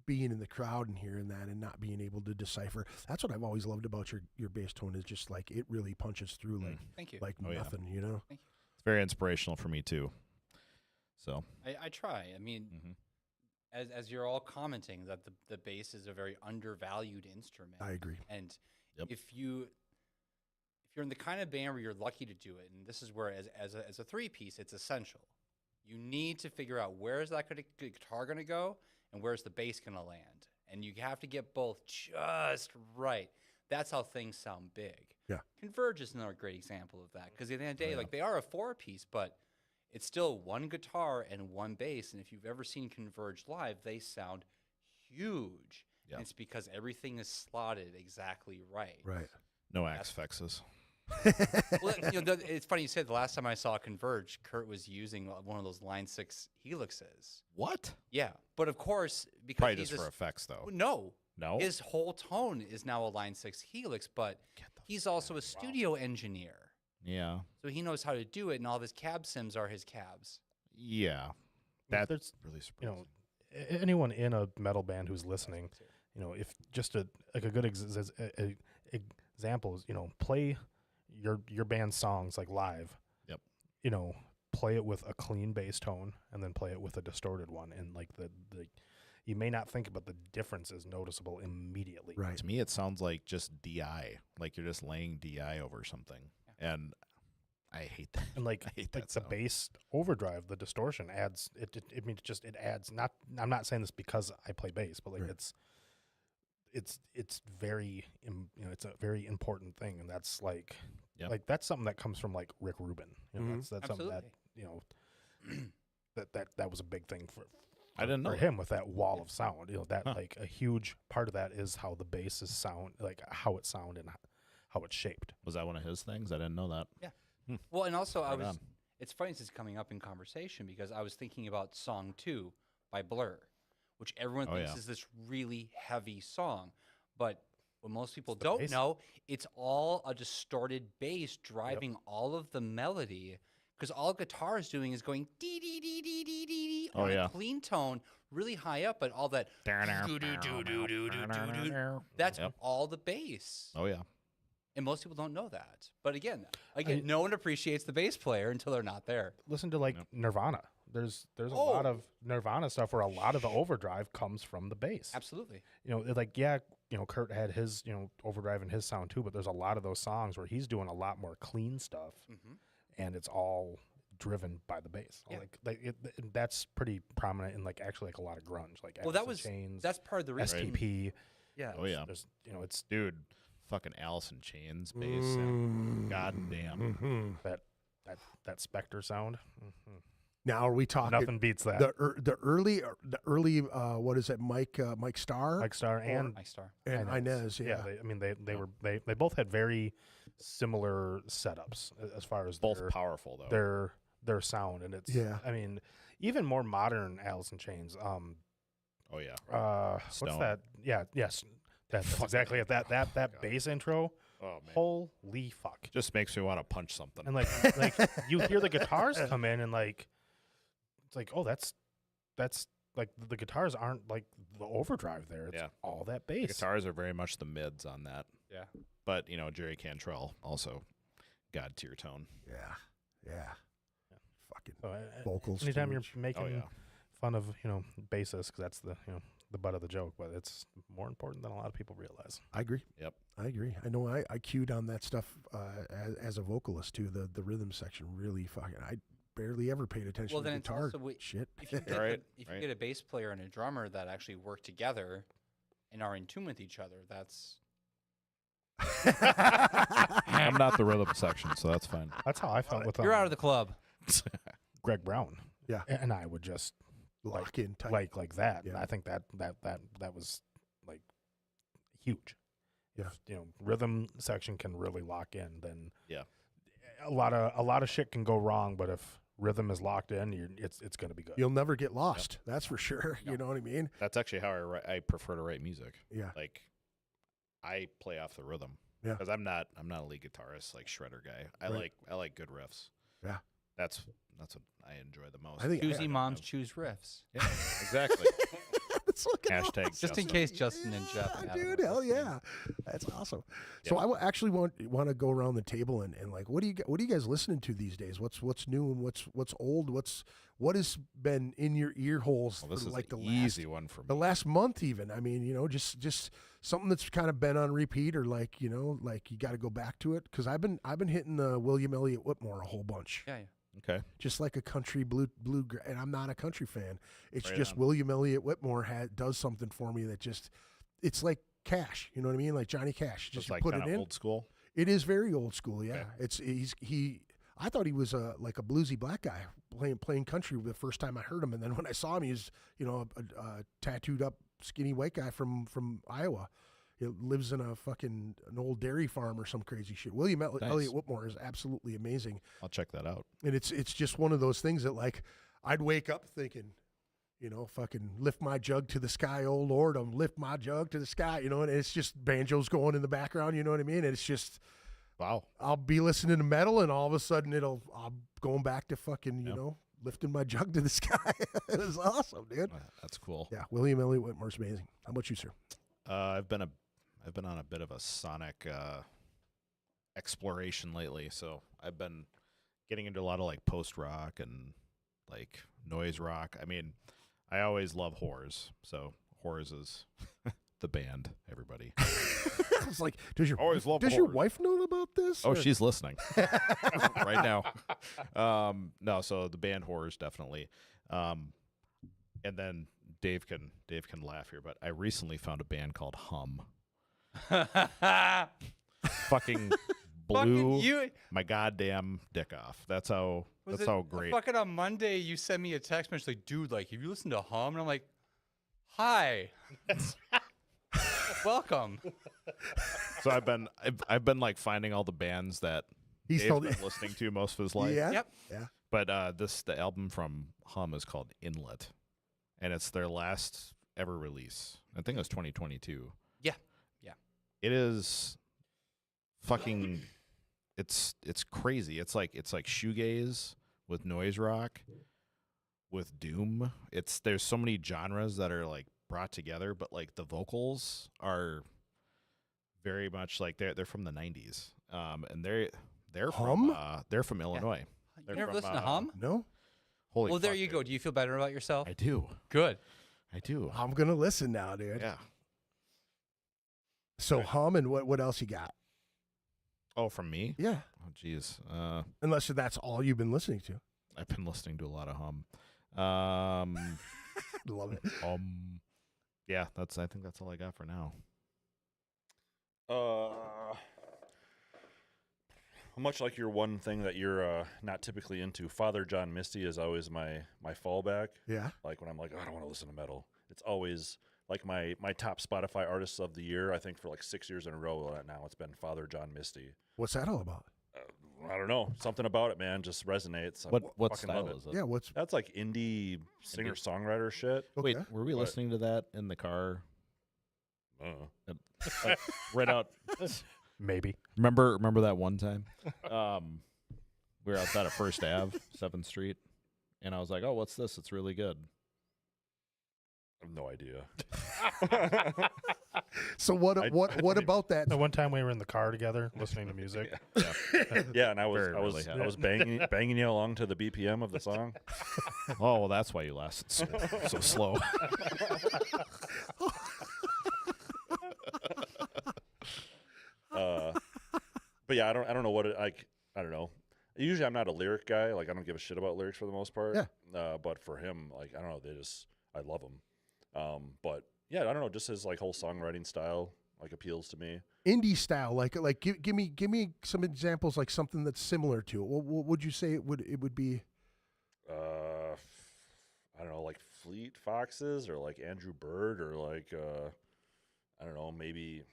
being in the crowd and hearing that and not being able to decipher. That's what I've always loved about your bass tone is just like it really punches through Thank you. like Oh, yeah. nothing, Thank you. It's very inspirational for me too. So I try. I mean, as you're all commenting that the bass is a very undervalued instrument. I agree. And Yep. if you're in the kind of band where you're lucky to do it, and this is where as a 3-piece, it's essential. You need to figure out where is that guitar going to go and where's the bass going to land. And you have to get both just right. That's how things sound big. Yeah. Converge is another great example of that because at the end of the day, like they are a 4-piece, but it's still one guitar and one bass. And if you've ever seen Converge live, they sound huge. Yeah. And it's because everything is slotted exactly right. Right. no axe fexes. Well, it's funny you said the last time I saw Converge, Kurt was using one of those Line 6 Helixes. What? Yeah, but of course, because Probably he's just for effects, though. No. No? His whole tone is now a Line 6 Helix, but he's also a studio engineer. Yeah. So he knows how to do it, and all of his cab sims are his cabs. Yeah. That's really surprising. Anyone in a metal band who's listening, if just a good example is, play your band's songs like live. Yep. Play it with a clean bass tone and then play it with a distorted one, and like the you may not think, but the difference is noticeable immediately. Right. To me, it sounds like just DI, like you're just laying DI over something, and I hate that. And like, I hate like that the sound. bass overdrive, the distortion adds it. It means just it adds. Not, I'm not saying this because I play bass, but like Right. it's very it's a very important thing, and that's like Yep. like that's something that comes from like Rick Rubin. That's something that that was a big thing for I didn't know for that. him with that wall of sound. That like a huge part of that is how the bass is sound, like how it sound and how it's shaped. Was that one of his things? I didn't know that. Yeah. Well, and also Right on. it's funny this is coming up in conversation because I was thinking about Song 2 by Blur, which everyone Oh, thinks yeah. is this really heavy song. But what most people the don't bass. know, it's all a distorted bass driving all of the melody because all guitar is doing is going dee dee dee dee dee dee dee Oh, on yeah. a clean tone, really high up, but all that that's Yep. all the bass. Oh, yeah. And most people don't know that. But again, no one appreciates the bass player until they're not there. Listen to like Nirvana. There's a Oh. lot of Nirvana stuff where a lot of the overdrive comes from the bass. Absolutely. Like Kurt had his overdrive in his sound too, but there's a lot of those songs where he's doing a lot more clean stuff, and it's all driven by the bass. Yeah. That's pretty prominent in like actually like a lot of grunge, like Well, Alice in Chains, that's part of the reason. STP. Yeah. Oh, yeah. There's it's Dude, fucking Alice in Chains bass. And goddamn. that Spectre sound. Now are we talking Nothing beats that. the early what is it, Mike Starr? Mike Starr and Mike Starr. and Inez, yeah. They both had very similar setups as far as Both powerful, though. their sound, and it's Yeah. I mean, even more modern Alice in Chains. Oh, yeah. What's Stone. that? Yes, that's exactly it. That bass intro. Oh, man. Holy fuck! Just makes me want to punch something. And like you hear the guitars come in, and like it's like, oh, that's like the guitars aren't like the overdrive there. It's Yeah. all that The bass. guitars are very much the mids on that. Yeah. But, Jerry Cantrell, also God tier tone. Yeah. Fucking So, vocals. anytime too. you're making Oh, yeah. fun of bassists, because that's the butt of the joke, but it's more important than a lot of people realize. I agree. Yep. I agree. I know I cued on that stuff as a vocalist too. The rhythm section really fucking. I barely ever paid attention Well, to then it's guitar also shit. If you get, Right, if right. you get a bass player and a drummer that actually work together and are in tune with each other, that's I'm not the rhythm section, so that's fine. That's how I felt with you're out of the club. Greg Brown. Yeah. And I would just Lock in tight. like that. And Yeah. I think that was like huge. Yeah. If, rhythm section can really lock in, then Yeah. a lot of shit can go wrong, but if rhythm is locked in, it's going to be good. You'll never get lost. That's for sure. You know what I mean? That's actually how I prefer to write music. Yeah. Like, I play off the rhythm. Yeah. Because I'm not a lead guitarist, like shredder guy. I like good riffs. Yeah. That's what I enjoy the most. I think Choosy moms choose riffs. Yeah, exactly. Let's look at Hashtag Just in Justin. case Justin and Jeff. and Adam dude, are hell listening. yeah, that's awesome. So I actually want to go around the table and like, what are you guys listening to these days? What's new and what's old? What has been in your ear holes Well, this for is like the an last easy one for me. the last month even? I mean, just something that's kind of been on repeat, or like like you got to go back to it, because I've been hitting the William Elliott Whitmore a whole bunch. Yeah. Okay. Just like a country blue, and I'm not a country fan. It's Right just on. William Elliott Whitmore does something for me that just, it's like Cash. You know what I mean? Like Johnny Cash. Just you like put it kind of in. old school. It is very old school. Yeah. Okay. I thought he was like a bluesy black guy playing country the first time I heard him, and then when I saw him, he was a tattooed up skinny white guy from Iowa. lives in an old dairy farm or some crazy shit. William Elliott Whitmore is absolutely amazing. I'll check that out. And it's just one of those things that, like, I'd wake up thinking, fucking lift my jug to the sky, oh Lord, lift my jug to the sky, and it's just banjos going in the background, you know what I mean? And it's just, wow. I'll be listening to metal and all of a sudden I'm going back to fucking, lifting my jug to the sky. It was awesome, dude. That's cool. Yeah, William Elliott Whitmore's amazing. How about you, sir? I've been on a bit of a sonic exploration lately, so I've been getting into a lot of like post rock and like noise rock. I mean, I always love Whores, so Whores is the band. Everybody. I was like, does your Whores. wife know about this? Oh, she's listening right now. No, so the band Whores definitely, and then Dave can laugh here, but I recently found a band called Hum. Fucking blew my goddamn dick off. That's how great. Fucking on Monday, you sent me a text message like, dude, like, have you listened to Hum? And I'm like, hi. Welcome. So I've been like finding all the bands that Dave's been listening to most of his life. Yeah. Yep. Yeah. But the album from Hum is called Inlet, and it's their last ever release. I think it was 2022. Yeah. Yeah. It is fucking. It's crazy. It's like shoegaze with noise rock, with doom. There's so many genres that are like brought together, but like the vocals are very much like they're from the 90s, and they're from Illinois. You never listened to Hum? No. Holy. Well, there fuck, you dude. go. Do you feel better about yourself? I do. Good. I do. I'm gonna listen now, dude. Yeah. So Hum, and what else you got? Oh, from me? Yeah. Oh, jeez. Unless that's all you've been listening to. I've been listening to a lot of Hum. Love it. Yeah, I think that's all I got for now. Much like your one thing that you're not typically into, Father John Misty is always my fallback. Yeah. Like when I'm like, I don't want to listen to metal. It's always like my top Spotify artists of the year. I think for like 6 years in a row now, it's been Father John Misty. What's that all about? I don't know. Something about it, man, just resonates. What style is it? Yeah. That's like indie singer-songwriter shit. Okay. Wait, were we listening to that in the car? Uh-uh. Like, right out. Maybe. Remember that one time? We were outside of First Ave, 7th Street, and I was like, "Oh, what's this? It's really good." I have no idea. So what about that? The one time we were in the car together listening to music. Yeah, and I was Very banging you along to the BPM of the song. Oh, well, that's why you lasted so slow. But yeah, I don't know what it like. I don't know. Usually, I'm not a lyric guy. Like, I don't give a shit about lyrics for the most part. Yeah. But for him, like, I don't know. I love him. But yeah, I don't know. Just his like whole songwriting style like appeals to me. Indie style, like give me some examples, like something that's similar to it. What would you say it would be? I don't know, like Fleet Foxes or like Andrew Bird or like I don't know, maybe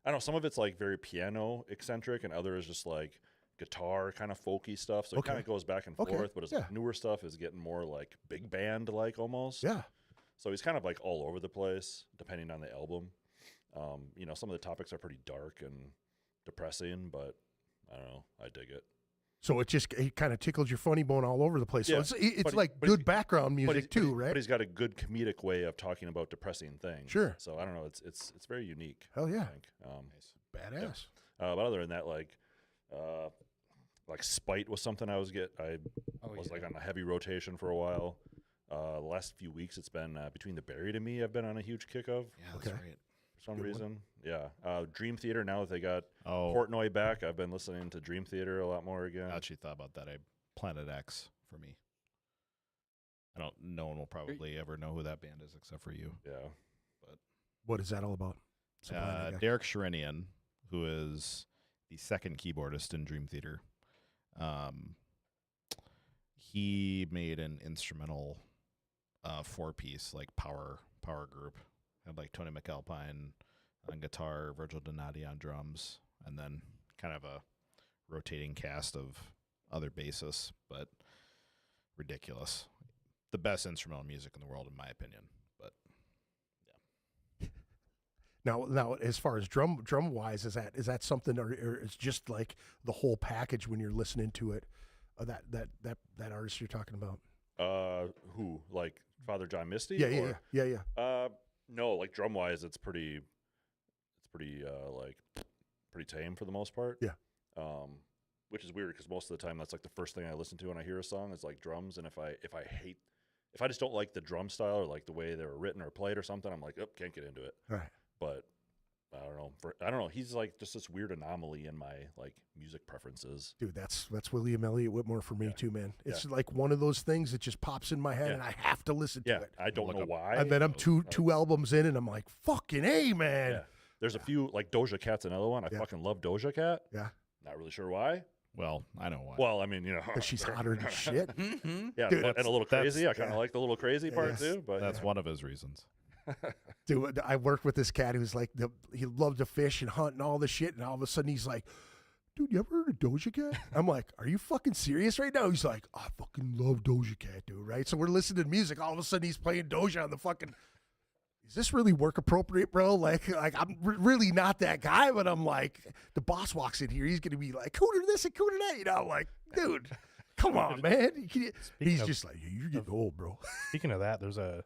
I don't know. Some of it's like very piano eccentric, and other is just like guitar kind of folky stuff. So it kind of goes back and forth. But his newer stuff is getting more like big band like almost. Yeah. So he's kind of like all over the place depending on the album. Some of the topics are pretty dark and depressing, but I don't know. I dig it. So it kind of tickles your funny bone all over the place. Yeah, so it's like good background music too, right? But he's got a good comedic way of talking about depressing things. Sure. So I don't know. It's very unique. Hell yeah. I think. Badass. Yeah. But other than that, like Spite was something I was like on a heavy rotation for a while. The last few weeks, it's been Between the Buried and Me. I've been on a huge kick of. Yeah, that's right. For some reason. Yeah. Dream Theater, now that they got Portnoy back, I've been listening to Dream Theater a lot more again. I actually thought about that. Planet X for me. No one will probably ever know who that band is except for you. Yeah. But what is that all about? Derek Sherinian, who is the second keyboardist in Dream Theater, he made an instrumental 4-piece like power group. Had like Tony McAlpine, on guitar, Virgil Donati on drums, and then kind of a rotating cast of other bassists, but ridiculous. The best instrumental music in the world, in my opinion. But Now, as far as drum wise, is that something, or it's just like the whole package when you're listening to it? That artist you're talking about? Who, like Father John Misty? Yeah. No, like drum wise, it's pretty tame for the most part. Yeah. Which is weird because most of the time that's like the first thing I listen to when I hear a song is like drums, and if I just don't like the drum style or like the way they were written or played or something, I'm like, oh, can't get into it. Right. But I don't know. He's like just this weird anomaly in my like music preferences. Dude, that's William Elliott Whitmore for me too, man. It's like one of those things that just pops in my head and I have to listen to it. I don't know why. And then I'm two albums in and I'm like, fucking A, man. Yeah. There's a few, like Doja Cat's another one. I fucking love Doja Cat. Yeah. Not really sure why. well, I know why. Well, I mean, you know, Because she's hotter than shit. Yeah, Dude, and a little crazy. I kind of yeah. like the little crazy part Yes. too. But that's one of his reasons. Dude, I worked with this cat who's like, he loved to fish and hunt and all this shit. And all of a sudden he's like, dude, you ever heard of Doja Cat? I'm like, are you fucking serious right now? He's like, I fucking love Doja Cat, dude, right? So we're listening to music. All of a sudden he's playing Doja on the fucking, is this really work appropriate, bro? Like I'm really not that guy, but I'm like, the boss walks in here. He's going to be like, cooter this and cooter that. You know, I'm like, dude, come on, man. He's just like, you're getting old, bro. Speaking of that, there's a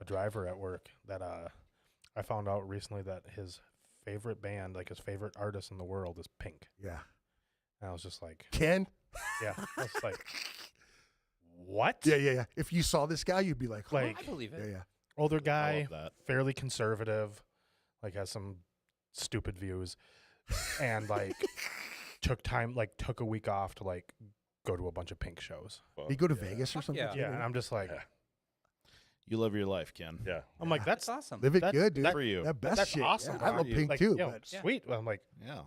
driver at work that I found out recently that his favorite band, like his favorite artist in the world, is Pink. Yeah. And I was just like, Ken? yeah. I was like, what? Yeah. If you saw this guy, you'd be like, huh? Like, I believe it. Yeah. older guy, that. fairly conservative, like has some stupid views, and like took a week off to like go to a bunch of Pink shows. well, You go to Vegas or something? yeah. Yeah, and I'm just like, You live your life, Ken. yeah. I'm like, That's that's awesome. Live it that- good, dude. that- For you. That best that's shit. awesome. Yeah, I love you. Pink like, too. yo, But sweet. I'm like, Yeah.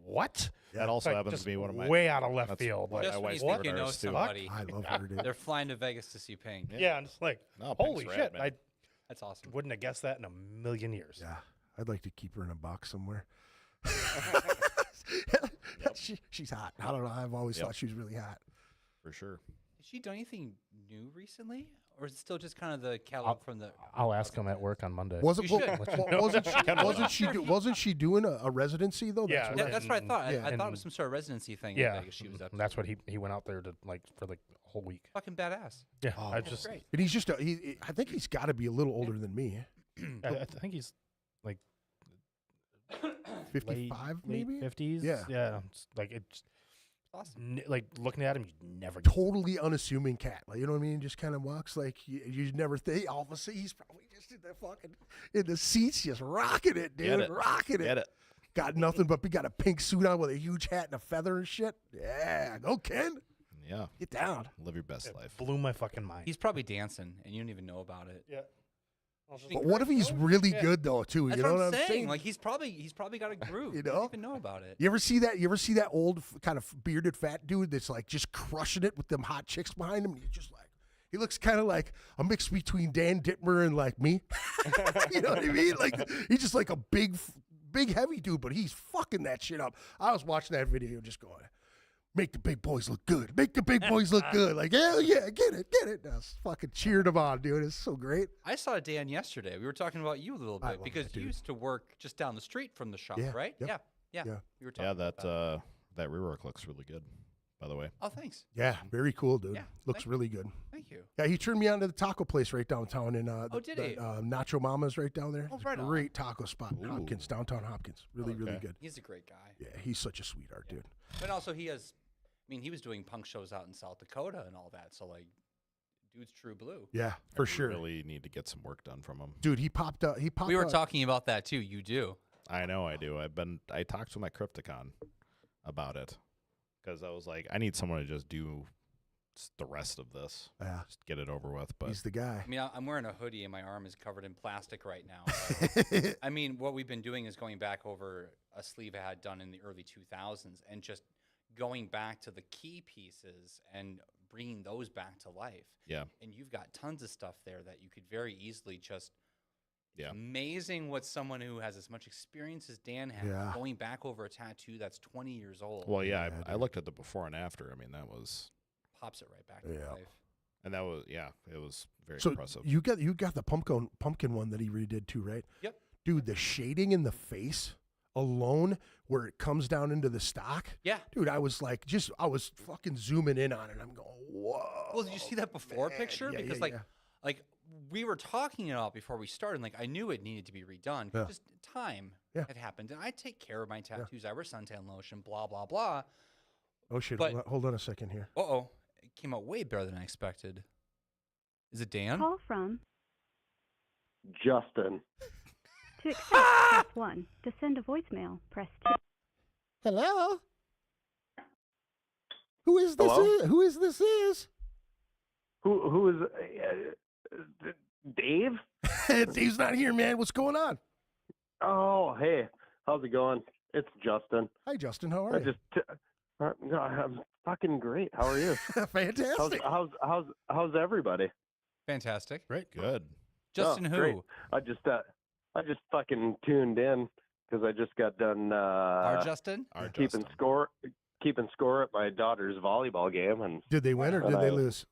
what? That also Like, happens just to be one of my way out of left that's field. Like, my Just when you wife's think favorite you know artist, too. somebody, I love her, dude. they're flying to Vegas to see Pink. yeah, I'm just like, No, holy Pink's shit! rad, man. I That's awesome. wouldn't have guessed that in a million years. Yeah. I'd like to keep her in a box somewhere. She's hot. I don't know. I've always Yep. thought she was really hot. For sure. Has she done anything new recently? Or is it still just kind of the catalog from the... I'll ask him at work on Monday. Wasn't You wasn't she doing a residency though? Yeah, what I- That's what I thought. Yeah. I thought it And- was some sort of residency thing yeah, in Vegas she was up to. and that's what he went out there to like for like a whole week. Fucking badass. Yeah, Oh, I that's just Great. and he's just I think he's got to be a little older than me. I think he's like 55 maybe. 50s. Yeah. yeah. It's like it's Awesome. like looking at him, you never get Totally unassuming cat. Like, you know what I mean? Just kind of walks like you never think. All of a sudden, he's probably just in the fucking in the seats, just rocking it, dude, Get it. rocking it. Get it. Got nothing but got a pink suit on with a huge hat and a feather and shit. Yeah, go Ken, Yeah. get down. Live your best life. blew my fucking mind. He's probably dancing, and you don't even know about it. yeah. But what if he's really Yeah. good though, too? That's You know what what I'm saying. Like he's probably got a groove. You You know? don't even know about it. You ever see that? You ever see that old kind of bearded fat dude that's like just crushing it with them hot chicks behind him? And he's just like, he looks kind of like a mix between Dan Dittmer and like me. You know what I mean? Like he's just like a big heavy dude, but he's fucking that shit up. I was watching that video, just going, make the big boys look good. Make the big boys look good. Like, hell yeah, get it. I was fucking cheering him on, dude. It's so great. I saw Dan yesterday. We were talking about you a little I bit love because that you dude. used to work just down the street from the shop, Yeah, right? yep. Yeah. Yeah. We were talking Yeah, about that rework looks really good, by the way. Oh, thanks. Yeah, very cool, dude. Yeah, Looks thank- really good. Thank you. Yeah, he turned me on to the taco place right downtown in did he? Nacho Mama's right down there. Oh, It's right a on. great taco spot in Ooh. Hopkins, downtown Hopkins. Really, really Okay. good. He's a great guy. Yeah, he's such a sweetheart, dude. But also he has, I mean, he was doing punk shows out in South Dakota and all that. So like, dude's true blue. Yeah, for We sure. really need to get some work done from him. Dude, he popped up. We were talking about that too. You do. I know I do. I talked to my Crypticon about it because I was like, I need someone to just do the rest of this, Yeah, just get it over with. But he's the guy. I mean, I'm wearing a hoodie and my arm is covered in plastic right now. but, I mean, what we've been doing is going back over a sleeve I had done in the early 2000s and just going back to the key pieces and bringing those back to life. yeah, And you've got tons of stuff there that you could very easily just It's amazing what someone who has as much experience as Dan has going back over a tattoo that's 20 years old. Well, yeah, I looked at the before and after. I mean, that was pops it right back to life. And that was it was very So impressive. you got the pumpkin one that he redid too, right? Yep. Dude, the shading in the face alone where it comes down into the stock. Yeah. Dude, I was fucking zooming in on it. I'm going, whoa. Well, did you see that before picture? Yeah, Because like we were talking it out before we started. And, like I knew it needed to be redone. Just time had happened, and I take care of my tattoos. I wear suntan lotion. Blah blah blah. Oh shit! But, hold on a second here. It came out way better than I expected. Is it Dan? Call from Justin. To accept, press 1. To send a voicemail, press 2. Hello. Who is this? Hello? Who is this? Is Who is Dave? Dave's not here, man. What's going on? Oh, hey, how's it going? It's Justin. Hi, Justin. How are you? I'm fucking great. How are you? Fantastic. How's everybody? Fantastic. Great. Good. Justin, who? Great. I just fucking tuned in because I just got done. Our Justin. Keeping score at my daughter's volleyball game, and did they win or did they lose?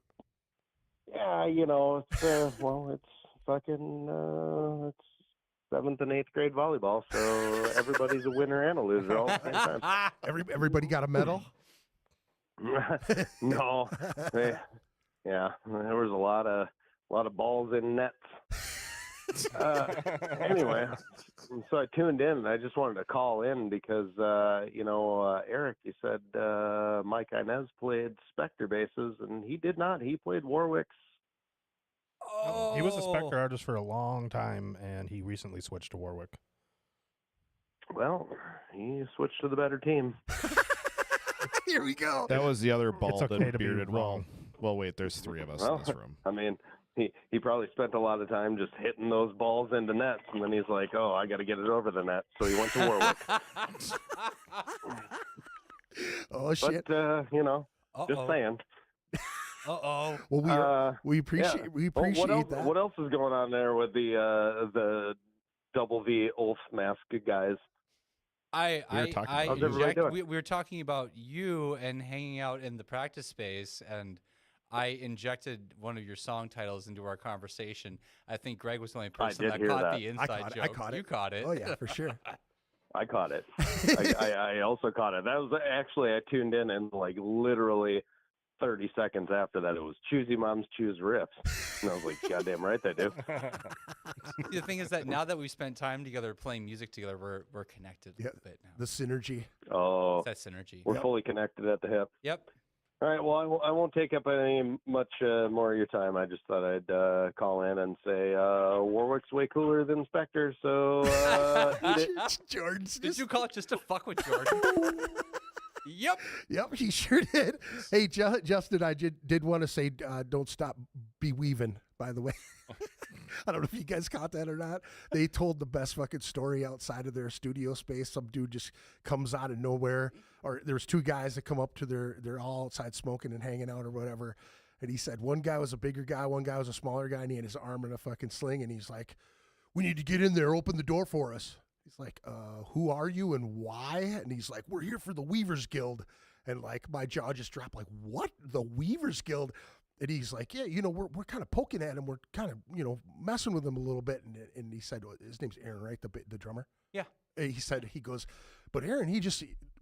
Yeah, it's it's fucking it's 7th and 8th grade volleyball, so everybody's a winner and a loser all at the same time. Everybody got a medal? No. Yeah, there was a lot of balls in nets. Anyway, so I tuned in, and I just wanted to call in because, Eric, you said Mike Inez played Spectre basses, and he did not. He played Warwick's. Oh. He was a Spectre artist for a long time, and he recently switched to Warwick. Well, he switched to the better team. Here we go. That was the other bald okay and to be bearded wrong. Well, wait, there's 3 of us in this room. I mean, he probably spent a lot of time just hitting those balls into nets, and then he's like, oh, I got to get it over the net. So he went to Warwick. Oh, shit. But, just saying. Well, we appreciate that. What else is going on there with the VVolf Mask guys? We were talking about you and hanging out in the practice space, and I injected one of your song titles into our conversation. I think Greg was the only person that caught the inside joke. I caught it. You caught it. Oh yeah, for sure. I caught it. I also caught it. That was actually, I tuned in and like literally 30 seconds after that, it was Choosy Moms Choose Riffs. And I was like, goddamn right they do. The thing is that now that we've spent time together playing music together, we're connected a little bit now. The synergy. Oh, it's that synergy. We're fully connected at the hip. Yep. All right. Well, I won't take up any much more of your time. I just thought I'd call in and say Warwick's way cooler than Spectre. So eat it. Jordan's Did you call it just to fuck with Jordan? Yep, he sure did. Hey, Justin, I did want to say don't stop be-weaving, by the way. I don't know if you guys caught that or not. They told the best fucking story outside of their studio space. Some dude just comes out of nowhere. Or there's 2 guys that come up to they're all outside smoking and hanging out or whatever. And he said one guy was a bigger guy, one guy was a smaller guy, and he had his arm in a fucking sling. And he's like, we need to get in there, open the door for us. He's like, who are you and why? And he's like, we're here for the Weavers Guild. And like my jaw just dropped, like, what? The Weavers Guild? And he's like, yeah, we're kind of poking at him. We're kind of, messing with him a little bit. And he said, his name's Aaron, right? The drummer? Yeah. And he goes, but Aaron,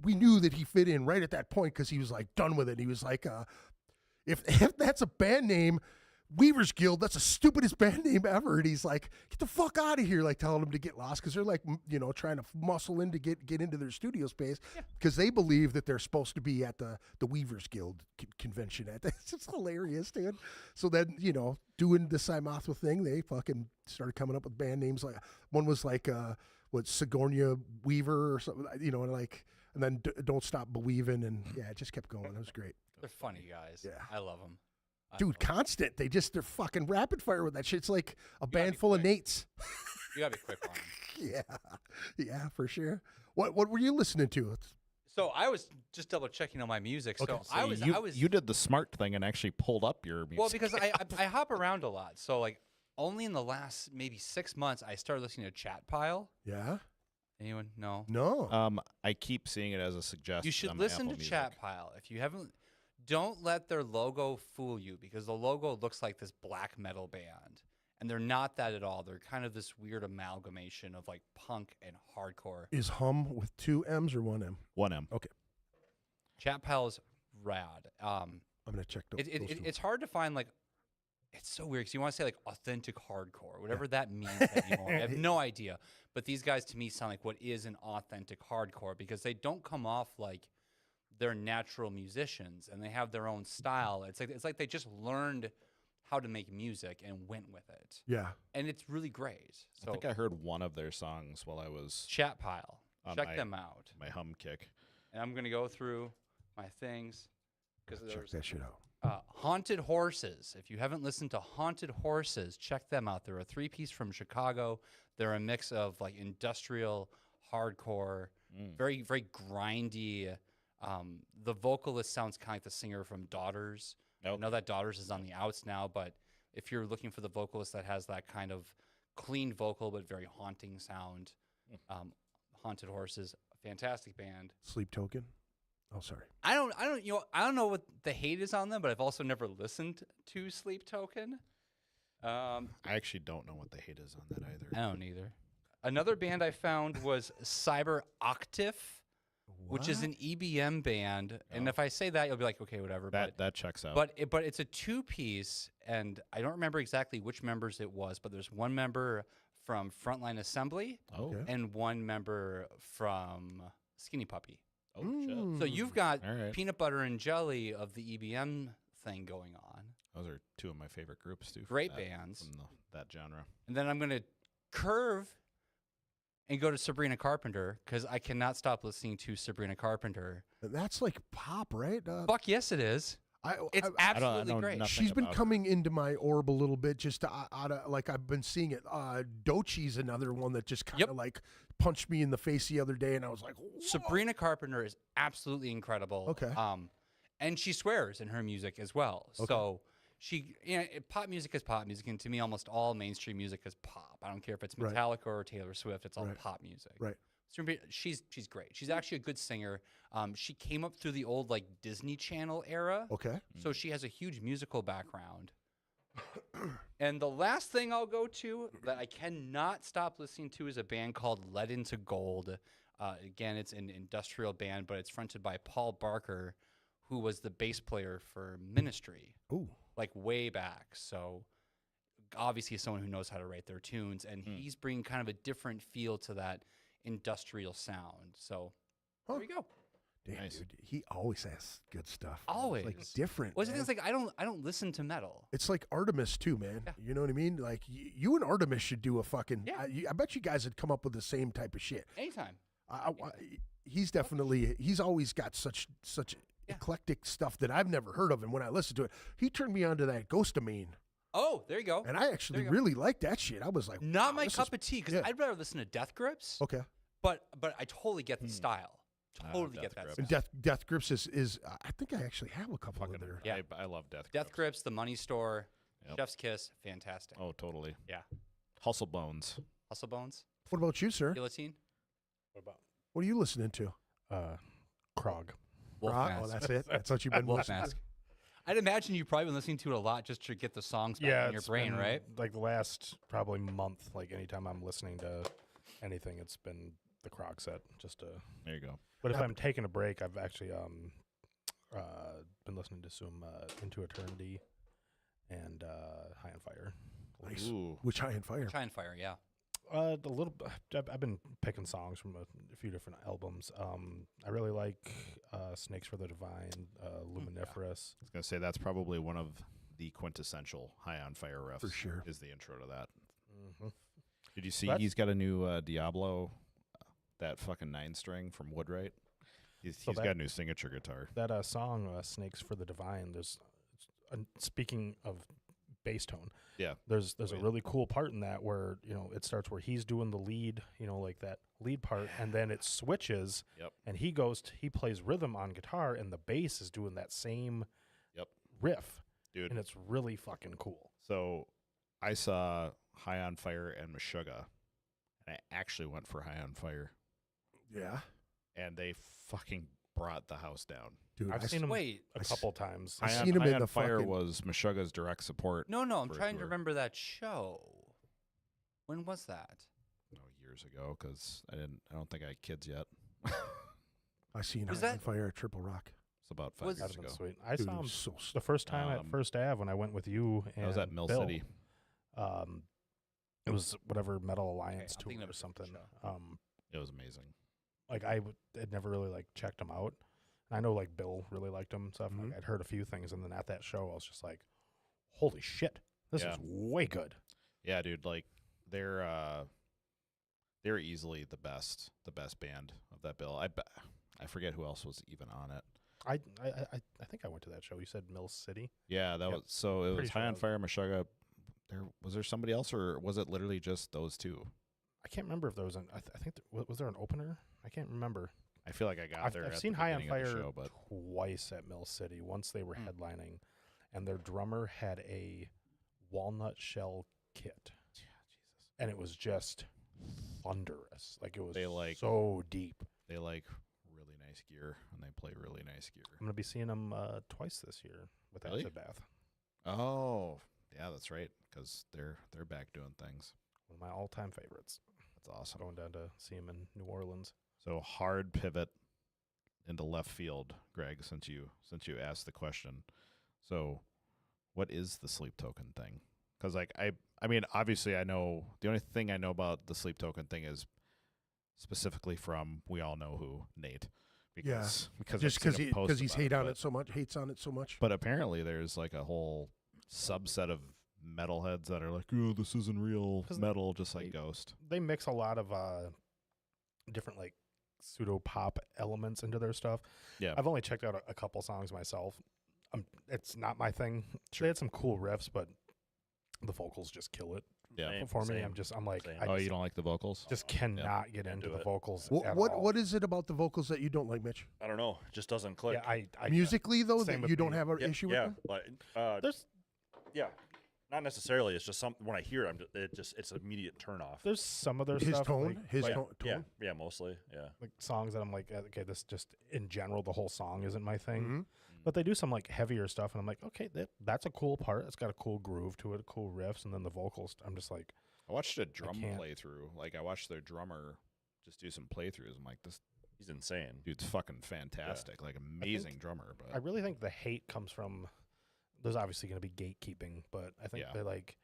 we knew that he fit in right at that point because he was like done with it. He was like, if that's a band name, Weavers Guild, that's the stupidest band name ever. And he's like, get the fuck out of here, like telling them to get lost because they're like, trying to muscle in to get into their studio space because they believe that they're supposed to be at the Weavers Guild convention. It's just hilarious, dude. So then, doing the Simothra thing, they fucking started coming up with band names. Like one was like, Sigourney Weaver or something, and then Don't Stop Believing. And yeah, it just kept going. It was great. They're funny guys. Yeah. I love them. Dude, constant. They're fucking rapid fire with that shit. It's like a band full of Nates. You gotta be quick on them. Yeah, for sure. What were you listening to? So I was just double checking on my music. Okay. So you did the smart thing and actually pulled up your music. Well, because I hop around a lot. So like only in the last maybe 6 months I started listening to Chat Pile. Yeah. Anyone? No. No. I keep seeing it as a suggestion. You should on listen Apple to Music. Chat Pile. If you haven't, don't let their logo fool you, because the logo looks like this black metal band. And they're not that at all. They're kind of this weird amalgamation of like punk and hardcore. Is hum with 2 M's or 1 M? 1 M. Okay. Chat Pile is rad. I'm going to check those. It's hard to find, like, it's so weird because you want to say like authentic hardcore, whatever that means anymore. I have no idea. But these guys to me sound like what is an authentic hardcore, because they don't come off like they're natural musicians and they have their own style. It's like they just learned how to make music and went with it. Yeah. And it's really great. So I think I heard one of their songs while I was Chat Pile. on Check them out. my hum kick. And I'm going to go through my things. Check that shit out. Haunted Horses. If you haven't listened to Haunted Horses, check them out. They're a 3-piece from Chicago. They're a mix of like industrial, hardcore, very, very grindy. The vocalist sounds kind of like the singer from Daughters. I know that Daughters is on the outs now, but if you're looking for the vocalist that has that kind of clean vocal but very haunting sound, Haunted Horses, fantastic band. Sleep Token. Oh, sorry. I don't know what the hate is on them, but I've also never listened to Sleep Token. I actually don't know what the hate is on that either. I don't either. Another band I found was Cyber Octave, which is an EBM band. And if I say that, you'll be like, okay, whatever. That checks out. But it's a 2-piece, and I don't remember exactly which members it was, but there's one member from Frontline Assembly and one member from Skinny Puppy. Oh, shit. So you've got right. Peanut Butter and Jelly of the EBM thing going on. Those are 2 of my favorite groups, too. Great bands. From that genre. And then I'm going to curve and go to Sabrina Carpenter, because I cannot stop listening to Sabrina Carpenter. That's like pop, right? Fuck yes, it is. It's absolutely great. She's been coming into my orb a little bit, just out of, like, I've been seeing it. Dochi's another one that just kind of like punched me in the face the other day, and I was like, whoa. Sabrina Carpenter is absolutely incredible. Okay. And she swears in her music as well. Okay. So pop music is pop music, and to me, almost all mainstream music is pop. I don't care if it's Metallica or Taylor Swift; it's all pop music. Right. She's great. She's actually a good singer. She came up through the old like Disney Channel era. Okay. So she has a huge musical background. And the last thing I'll go to that I cannot stop listening to is a band called Led Into Gold. Again, it's an industrial band, but it's fronted by Paul Barker, who was the bass player for Ministry. Ooh. Like way back. So obviously someone who knows how to write their tunes, and he's bringing kind of a different feel to that industrial sound. So there you go. Damn, dude, he always has good stuff. Always. It's like different. Well, it's like I don't listen to metal. It's like Artemis too, man. Yeah. You know what I mean? Like you and Artemis should do a fucking. Yeah. I bet you guys would come up with the same type of shit. Anytime. He's always got such eclectic stuff that I've never heard of, and when I listened to it, he turned me on to that Ghostamine. Oh, there you go. And I actually really liked that shit. I was like, not wow, my cup of tea, because I'd rather listen to Death Grips. Okay. But I totally get the style. Totally get that. And Death Grips is I think I actually have a couple of their. Yeah, I love Death Grips. Death Grips, The Money Store, Chef's Kiss, fantastic. Oh, totally. Yeah. Hustle Bones. Hustle Bones. What about you, sir? Guillotine. What are you listening to? Krog. Wolf Mask. Oh, that's it. That's what you've been Wolf listening Mask. I'd imagine you've probably been listening to it a lot just to get the songs back in your it's brain, been, right? Like the last probably month, like anytime I'm listening to anything, it's been the Krog set. Just to. There you go. But if I'm taking a break, I've actually been listening to some Into Eternity and High on Fire. Nice. Ooh. Which High on Fire? High on Fire, yeah. A little. I've been picking songs from a few different albums. I really like Snakes for the Divine, Luminiferous. I was gonna say that's probably one of the quintessential High on Fire riffs. For sure. Is the intro to that. Mm-hmm. Did you see he's got a new Diablo, that fucking 9-string from Woodwright? He's got a new signature guitar. That song, Snakes for the Divine, there's, speaking of bass tone, there's a really cool part in that where, it starts where he's doing the lead, like that lead part, and then it switches, and he plays rhythm on guitar, and the bass is doing that same riff. Dude. And it's really fucking cool. So I saw High on Fire and Meshuggah, and I actually went for High on Fire. Yeah. And they fucking brought the house down. Dude, I've seen them Wait. a couple times. I seen him in High the on Fire fucking- was Meshuggah's direct support. No, I'm for a trying to tour. remember that show. When was that? No, years ago, because I don't think I had kids yet. I seen Was High on that- Fire at Triple Rock. It's about 5 Was- years That'd have ago. been sweet. I Dude, saw it him was so the first time at Um, First Ave when I went with you. And I was at Mill Bill. City. It was whatever Metal Alliance I'm thinking tour of or a something. show. It was amazing. Like had never really like checked them out. And I know like Bill really liked them and stuff. Mhm. Like, I'd heard a few things, and then at that show, I was just like, "Holy shit, this Yeah. is way good." Yeah, dude, like they're easily the best band of that bill. I forget who else was even on it. I think I went to that show. You said Mill City. Yeah, that Yep. was so it Pretty was sure High that on was- Fire, Meshuggah. Was there somebody else, or was it literally just those two? I can't remember if there was an. I think was there an opener? I can't remember. I feel like I got there. I've at seen the High on beginning of Fire the show, but twice at Mill City. Once they were headlining, and their drummer had a walnut shell kit, and it was just thunderous. Like it was so deep. they like really nice gear, and they play really nice gear. I'm gonna be seeing them twice this year with Really? Acid Bath. Oh, yeah, that's right, because they're back doing things. One of my all-time favorites. That's awesome. Going down to see him in New Orleans. So hard pivot into left field, Greg, since you asked the question. So what is the sleep token thing? Because like I mean, obviously I know the only thing I know about the sleep token thing is specifically from we all know who, Nate. Because Just I've seen a post he's about hates it, on it so much. But apparently there's like a whole subset of metalheads that are like, oh, this isn't real metal, just like Ghost. They mix a lot of different like pseudo pop elements into their stuff. Yeah. I've only checked out a couple songs myself. It's not my thing. They had some cool riffs, but the vocals just kill it. Yeah. For me, I'm like, Oh, you don't like the vocals? just cannot get into the vocals. What at what, all. what is it about the vocals that you don't like, Mitch? I don't know. It just doesn't click. Yeah, I Musically though, same that with you don't me. have an Yeah, issue yeah, with them? like, there's not necessarily. It's just something when I hear it, it's immediate turn off. there's some of their His stuff tone, like, tone. Yeah, mostly. Yeah. like songs that I'm like, okay, this just in general, the whole song isn't my thing. Mhm. But they do some like heavier stuff, and I'm like, okay, that's a cool part. It's got a cool groove to it, cool riffs, and then the vocals. I'm just like, I watched a drum can't. playthrough. Like I watched their drummer just do some playthroughs. I'm like, this He's insane. dude's fucking fantastic. Like amazing drummer. But I really think the hate comes from. There's obviously going to be gatekeeping, but I think Yeah. they like,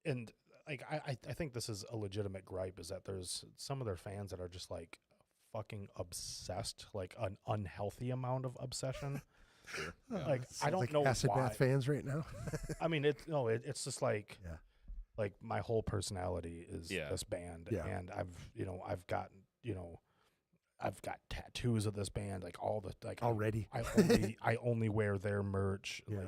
and like I think this is a legitimate gripe is that there's some of their fans that are just like fucking obsessed, like an unhealthy amount of obsession. sure. Like I Sounds don't like know Acid why. Bath fans right now. I mean, it's just like, Yeah. like my whole personality is Yeah. this band, Yeah. and I've got tattoos of this band, like all the like Already. I only wear their merch. Yeah. Like,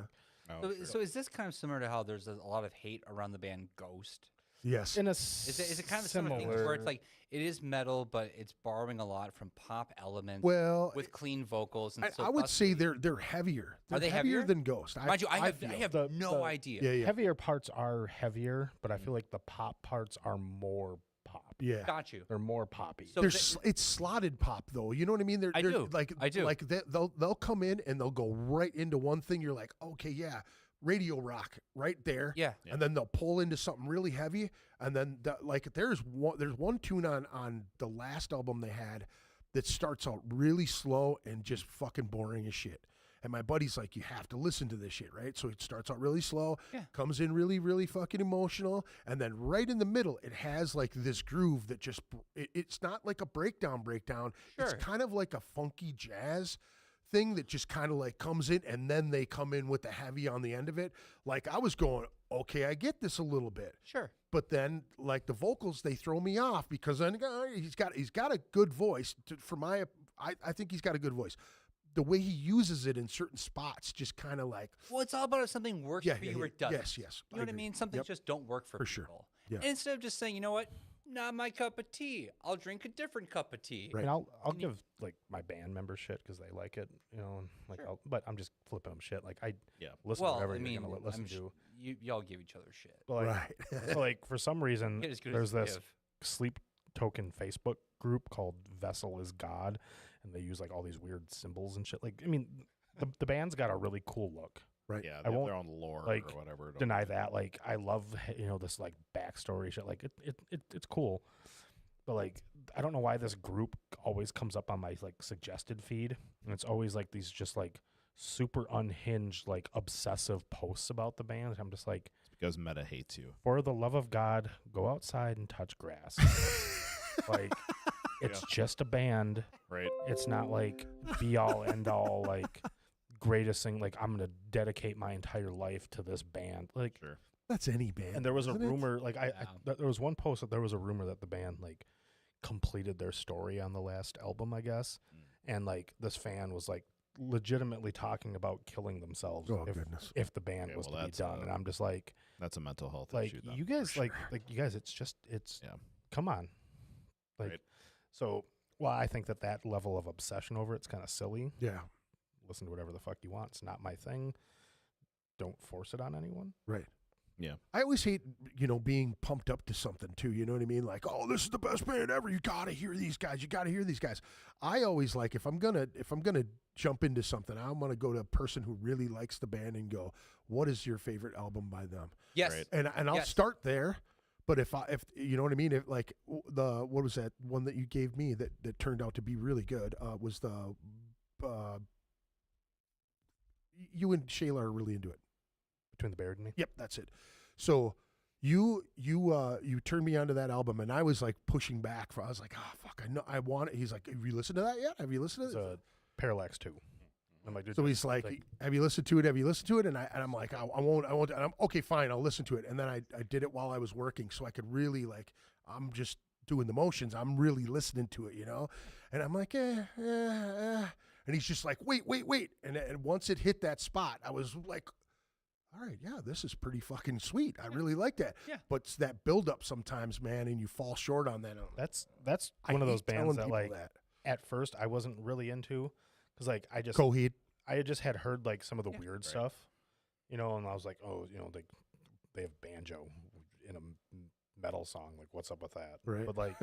Oh, So, sure. so is this kind of similar to how there's a lot of hate around the band Ghost? Yes. in a Is it kind of similar thing where it's like it is metal, but it's borrowing a lot from pop elements Well, with clean vocals? And so I would say possibly- they're heavier. They're Are they heavier heavier? than Ghost? Mind you, I feel. have The- no the- idea. Yeah, yeah. heavier parts are heavier, but I feel like the pop parts are more pop. Yeah. Got you. They're more poppy. So It's slotted pop though. You know what I mean? I do. Like I do. Like they'll come in and they'll go right into one thing. You're like, okay, yeah, radio rock right there. Yeah. And then they'll pull into something really heavy. And then there's one tune on the last album they had that starts out really slow and just fucking boring as shit. And my buddy's like, you have to listen to this shit, right? So it starts out really slow, Yeah. comes in really, really fucking emotional, and then right in the middle, it has like this groove that just, it's not like a breakdown. It's Sure. kind of like a funky jazz thing that just kind of like comes in, and then they come in with the heavy on the end of it. Like I was going, okay, I get this a little bit. Sure. But then, like the vocals, they throw me off because then he's got a good voice. I think he's got a good voice. The way he uses it in certain spots, just kind of like, Well, it's all about if something works for you or it doesn't. Yes. You know what I agree. mean? Some things Yep. just don't work for For sure. people. Yeah. And instead of just saying, you know what, not my cup of tea. I'll drink a different cup of tea. Right. And I'll give like my band members shit because they like it, you know. And, like, Sure. but I'm just flipping them shit. Like I Yeah. listen Well, to whatever I mean, you're gonna listen I'm to. y'all give each other shit. But like, Right. so like for some reason, Get as good there's as you this give. sleep token Facebook group called Vessel is God, and they use like all these weird symbols and shit. Like, I mean, the band's got a really cool look. Right. Yeah, I they have won't, their own lore like, or whatever. Don't Deny get me that. wrong. Like, I love this like backstory shit. Like, it's cool, but like, I don't know why this group always comes up on my like suggested feed, and it's always like these just like super unhinged, like obsessive posts about the band. I'm just like, It's because Meta hates you. for the love of God, go outside and touch grass. Like, it's just a band. Right. It's not like be all end all, like greatest thing. Like, I'm gonna dedicate my entire life to this band. Like, Sure. That's any band. and there was a isn't it? rumor, like Yeah. there was one post that there was a rumor that the band like completed their story on the last album, I guess, and like this fan was like legitimately talking about killing themselves Oh, if, goodness. if the band Okay, was well, to be that's, done. And I'm just like That's a mental health like issue. Then, you for guys sure. like you guys, it's Yeah. come on, like Right. so. Well, I think that level of obsession over it's kind of silly. Yeah. Listen to whatever the fuck you want. It's not my thing. Don't force it on anyone. Right. Yeah. I always hate, being pumped up to something too. You know what I mean? Like, oh, this is the best band ever. You gotta hear these guys. You gotta hear these guys. I always like if I'm gonna jump into something, I'm gonna go to a person who really likes the band and go, what is your favorite album by them? Yes. Right. And I'll Yes. start there. But if you know what I mean, if like what was that one that you gave me that turned out to be really good was the you and Shayla are really into it. Between the Beard and Me. Yep, that's it. So you turned me onto that album, and I was like pushing back. I was like, oh fuck, I know I want it. He's like, have you listened to that yet? Have you listened It's to it? a Parallax 2. I'm like, dude, So he's like, have you listened to it? Have you listened to it? And I'm like, I won't. And I'm okay, fine, I'll listen to it. And then I did it while I was working, so I could really like, I'm just doing the motions. I'm really listening to it, And I'm like, And he's just like, wait. And once it hit that spot, I was like, all right, yeah, this is pretty fucking sweet. I really like that. Yeah. But it's that build up sometimes, man, and you fall short on that. that's I one of hate those bands telling that people like that. at first I wasn't really into because like I Coheed. just had heard like some of the weird stuff, and I was like, oh, they have banjo in a metal song. Like, what's up with that? Right. But like,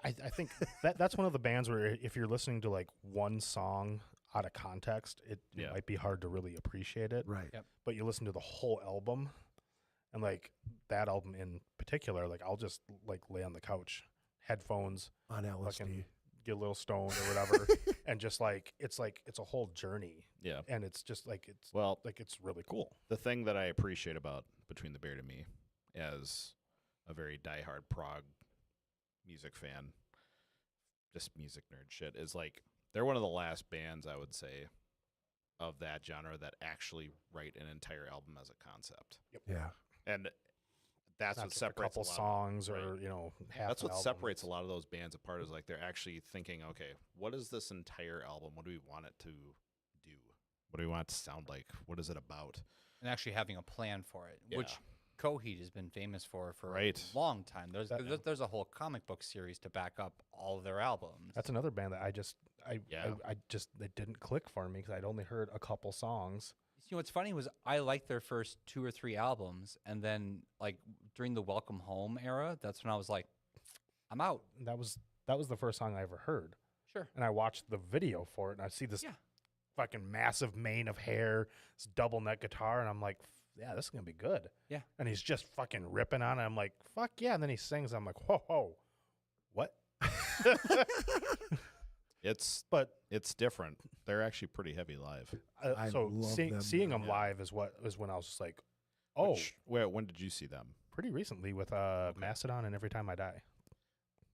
I think that's one of the bands where if you're listening to like one song out of context, it might be hard to really appreciate it. Right. Yep. But you listen to the whole album, and like that album in particular, like I'll just like lay on the couch, headphones, On LSD. fucking get a little stoned or whatever, and just like it's a whole journey. Yeah. And it's just like it's really cool. The thing that I appreciate about Between the Beard and Me, as a very diehard prog music fan, just music nerd shit, is like they're one of the last bands I would say of that genre that actually write an entire album as a concept. Yeah. And that's Not what just a separates couple a lot songs of, or right. half. That's an what album. separates a lot of those bands apart, is like they're actually thinking, okay, what is this entire album? What do we want it to do? What do we want it to sound like? What is it about? And actually having a plan for it, which Yeah. Coheed has been famous for Right. a long time. There's a whole comic book series to back up all of their albums. That's another band that I just they didn't click for me because I'd only heard a couple songs. What's funny was I liked their first 2 or 3 albums, and then like during the Welcome Home era, that's when I was like, I'm out. And that was the first song I ever heard. Sure. And I watched the video for it, and I see this fucking massive mane of hair, this double neck guitar, and I'm like, yeah, this is gonna be good. Yeah. And he's just fucking ripping on it. I'm like, fuck yeah. And then he sings. I'm like, whoa, what? It's different. They're actually pretty heavy live. I So love them, seeing man. them live is when I was just like, oh, When did you see them? pretty recently with Mastodon and Every Time I Die.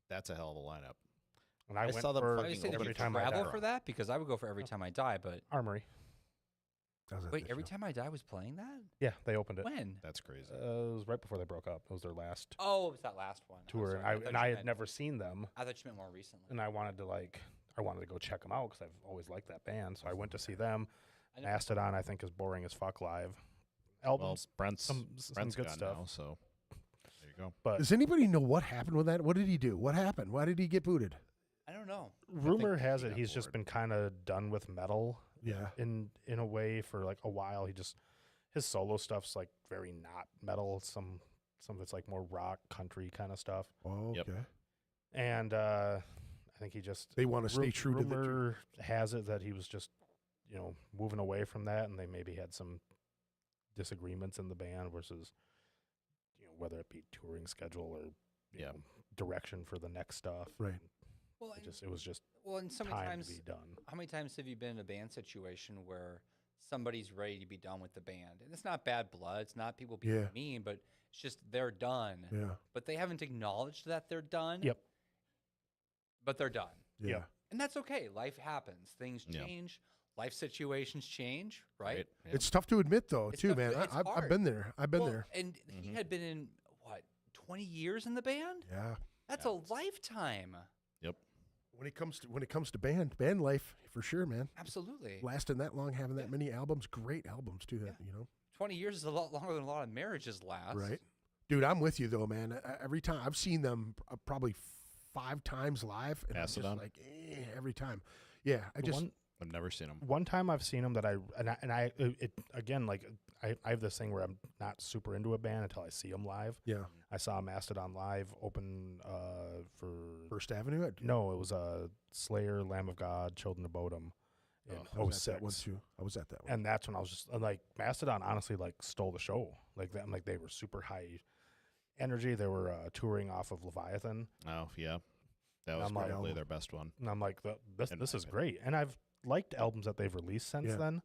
That's a hell of a lineup. And I went saw them for I fucking would say Every there's Time I travel Die. for that because I would go for Every Time I Die, but Armory. I was at wait, that Every show. Time I Die was playing that? Yeah, they opened it. When? That's crazy. It was right before they broke up. It was their last Oh, it was that last one. I'm tour, sorry. and thought I you had meant- never seen them, I thought you meant more recently. and I wanted to go check them out because I've always liked that band. So I went to see them. I know- Mastodon, I think, is boring as fuck live. Well, Albums, Brent's some Brent's good gone stuff. now, so there you go. But does anybody know what happened with that? What did he do? What happened? Why did he get booted? I don't know. rumor has he it got he's just bored. been kind of done with metal. Yeah. In a way for like a while. His solo stuff's like very not metal. Some of it's like more rock, country kind of stuff. Oh, okay. Yep. And I think he just They want to stay true to the. rumor has it that he was just moving away from that, and they maybe had some disagreements in the band versus whether it be touring schedule or you know, direction for the next stuff. Right. Well, It was just and so many time times, to be done. how many times have you been in a band situation where somebody's ready to be done with the band? And it's not bad blood. It's not people being Yeah. mean, but it's just they're done. Yeah. But they haven't acknowledged that they're done. Yep. But they're done. Yeah. And that's okay. Life happens. Things Yeah. change. Life situations change, right? Yeah. It's tough to admit, though, It's too, tough man. to- it's I've hard. been there. I've been Well, there. And he had been in, 20 years in the band? Yeah. That's a lifetime. Yep. When it comes to band life, for sure, man. Absolutely. Lasting that long, having that many albums, great albums too. That 20 years is a lot longer than a lot of marriages last. right, dude. I'm with you though, man. Every time I've seen them, probably 5 times live, and I'm just Mastodon? like every time. Yeah, I've never seen them. One time I've seen him that I have this thing where I'm not super into a band until I see them live. yeah. I saw Mastodon live open for First Avenue. no, it was Slayer, Lamb of God, Children of Bodom in I was at that 06. one too. I was at that one. And that's when I was just like Mastodon honestly like stole the show. Like that, like they were super high energy. They were touring off of Leviathan. Oh yeah, that was I'm like, probably their best one. And I'm like, this In this my is opinion. great. And I've liked albums that they've released since Yeah. then.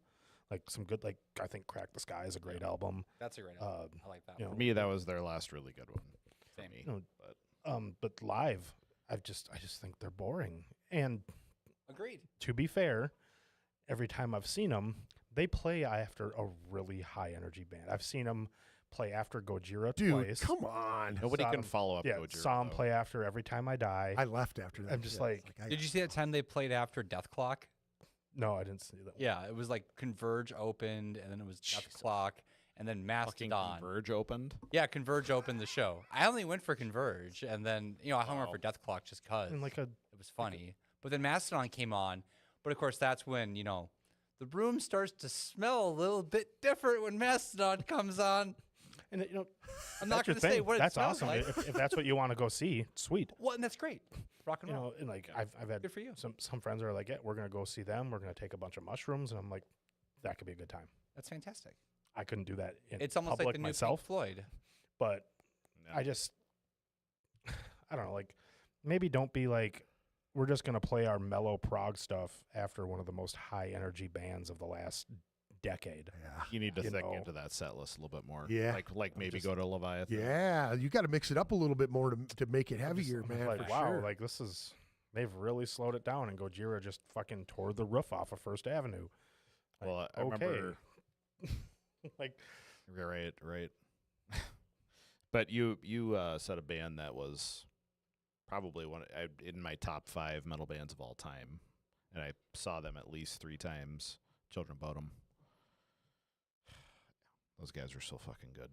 Like some good, like I think Crack the Sky is a great album. That's a great album. I like that you one. For me, that was their last really good one. For Same. me. You know, But but live, I just think they're boring. And Agreed. to be fair, every time I've seen them, they play after a really high energy band. I've seen them play after Gojira Dude, twice. come on. nobody Saw can them- follow up. Yeah, Gojira, saw them though. play after Every Time I Die. I left after that. I'm just Yeah, like- it's Did you see that time they played after Death Clock? No, I didn't see that. Yeah, it was like Converge opened, and then it was Death Clock, and then Fucking Mastodon. Converge opened. Yeah, Converge opened the show. I only went for Converge, and then I hung around Wow. for Death Clock just cause And like a it was funny. But then Mastodon came on, but of course that's when the room starts to smell a little bit different when Mastodon comes on. and I'm not that's your going to say thing. what it That's smells awesome. like. If that's what you want to go see, sweet. Well, and that's great. Rock and roll. And like I've had Good for you. some friends are like, yeah, we're gonna go see them. We're gonna take a bunch of mushrooms, and I'm like, that could be a good time. That's fantastic. I couldn't do that in It's almost public like the new myself, Pink Floyd. but No. I just I don't know, like maybe don't be like we're just gonna play our mellow prog stuff after one of the most high energy bands of the last decade. Yeah. You need to You think know. into that set list a little bit more. Yeah. Like maybe go to Leviathan. Yeah, you got to mix it up a little bit more to make it heavier, I'm man. like, for wow, sure. like this is they've really slowed it down, and Gojira just fucking tore the roof off of First Avenue. Like, Well, I okay. remember. like Right. But you said a band that was probably in my top 5 metal bands of all time, and I saw them at least 3 times. Children of Bodom. Those guys are so fucking good.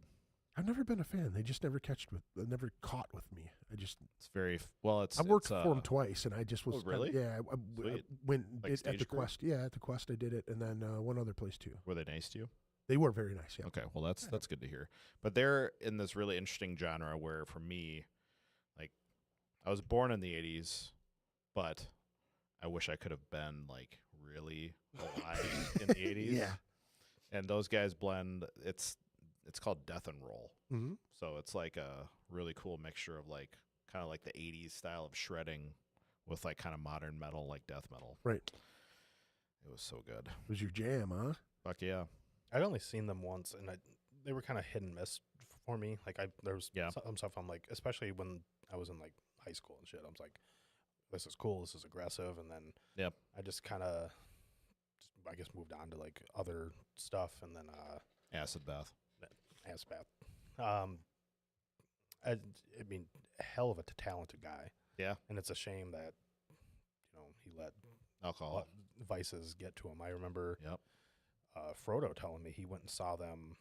I've never been a fan. They just never never caught with me. It's very well. It's I worked it's, for them twice, and I just was. Oh, really? I Sweet. went Like at stage the crew? Quest. Yeah, at the Quest I did it, and then one other place too. Were they nice to you? They were very nice. Yeah. Okay, well that's good to hear. But they're in this really interesting genre where, for me, like, I was born in the '80s, but I wish I could have been like really alive in the '80s. Yeah. And those guys blend. It's called death and roll. Mm-hmm. So it's like a really cool mixture of like kind of like the '80s style of shredding with like kind of modern metal, like death metal. Right. It was so good. It was your jam, huh? Fuck yeah. I'd only seen them once, and they were kind of hit and miss for me. Like there was some stuff I'm like, especially when I was in like high school and shit. I was like, this is cool, this is aggressive, and then I just kind of, I guess, moved on to like other stuff, and then Acid bath. I mean, hell of a talented guy. Yeah. And it's a shame that he let Alcohol. vices get to him. I remember Yep. Frodo telling me he went and saw them,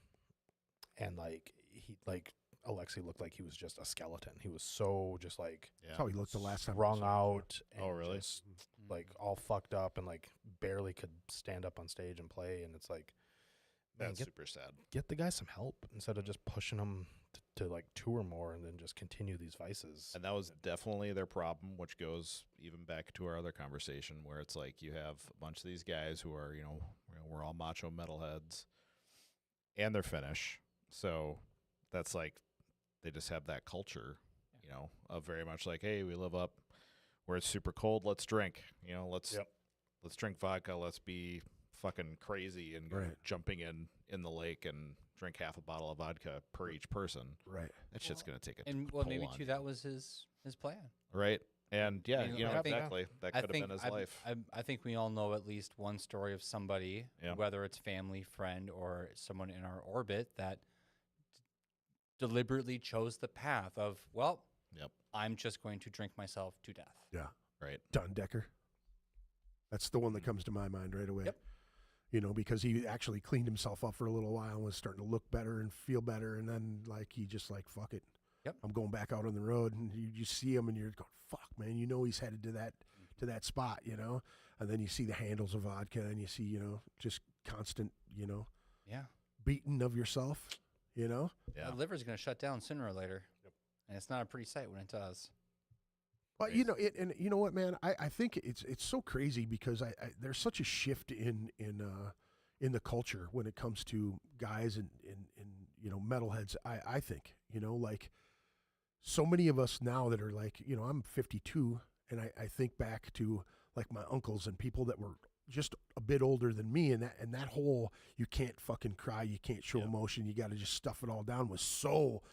and like he like Alexei looked like he was just a skeleton. He was so just like That's how he looked the last time. wrung out. And really? Just, like all fucked up and like barely could stand up on stage and play. And it's like, man, That's super sad. get the guy some help instead of just pushing him to like tour more and then just continue these vices. And that was definitely their problem, which goes even back to our other conversation where it's like you have a bunch of these guys who are, we're all macho metalheads and they're Finnish. So that's like they just have that culture, of very much like, hey, we live up where it's super cold. Let's drink, let's drink vodka. Let's be fucking crazy and go jumping in the lake and drink half a bottle of vodka per each person. Right. That shit's going to take a And toll maybe on too, you. that was his plan. Right. And yeah, I think- exactly. That could have been his life. I think we all know at least one story of somebody, whether it's family, friend, or someone in our orbit that deliberately chose the path of, I'm just going to drink myself to death. Yeah. Right. Don Decker. That's the one that comes to my mind right away. Yep. Because he actually cleaned himself up for a little while and was starting to look better and feel better. And then he just fuck it. Yep. I'm going back out on the road. And you see him and you're going, fuck, man, he's headed to that spot, And then you see the handles of vodka and you see, just constant, beating of yourself, The liver's going to shut down sooner or later. Yep. And it's not a pretty sight when it does. Well, and you know what, man? I think it's so crazy because there's such a shift in the culture when it comes to guys and metalheads. I think so many of us now that are I'm 52 and I think back to my uncles and people that were just a bit older than me, and that whole you can't fucking cry, you can't show emotion, you got to just stuff it all down was so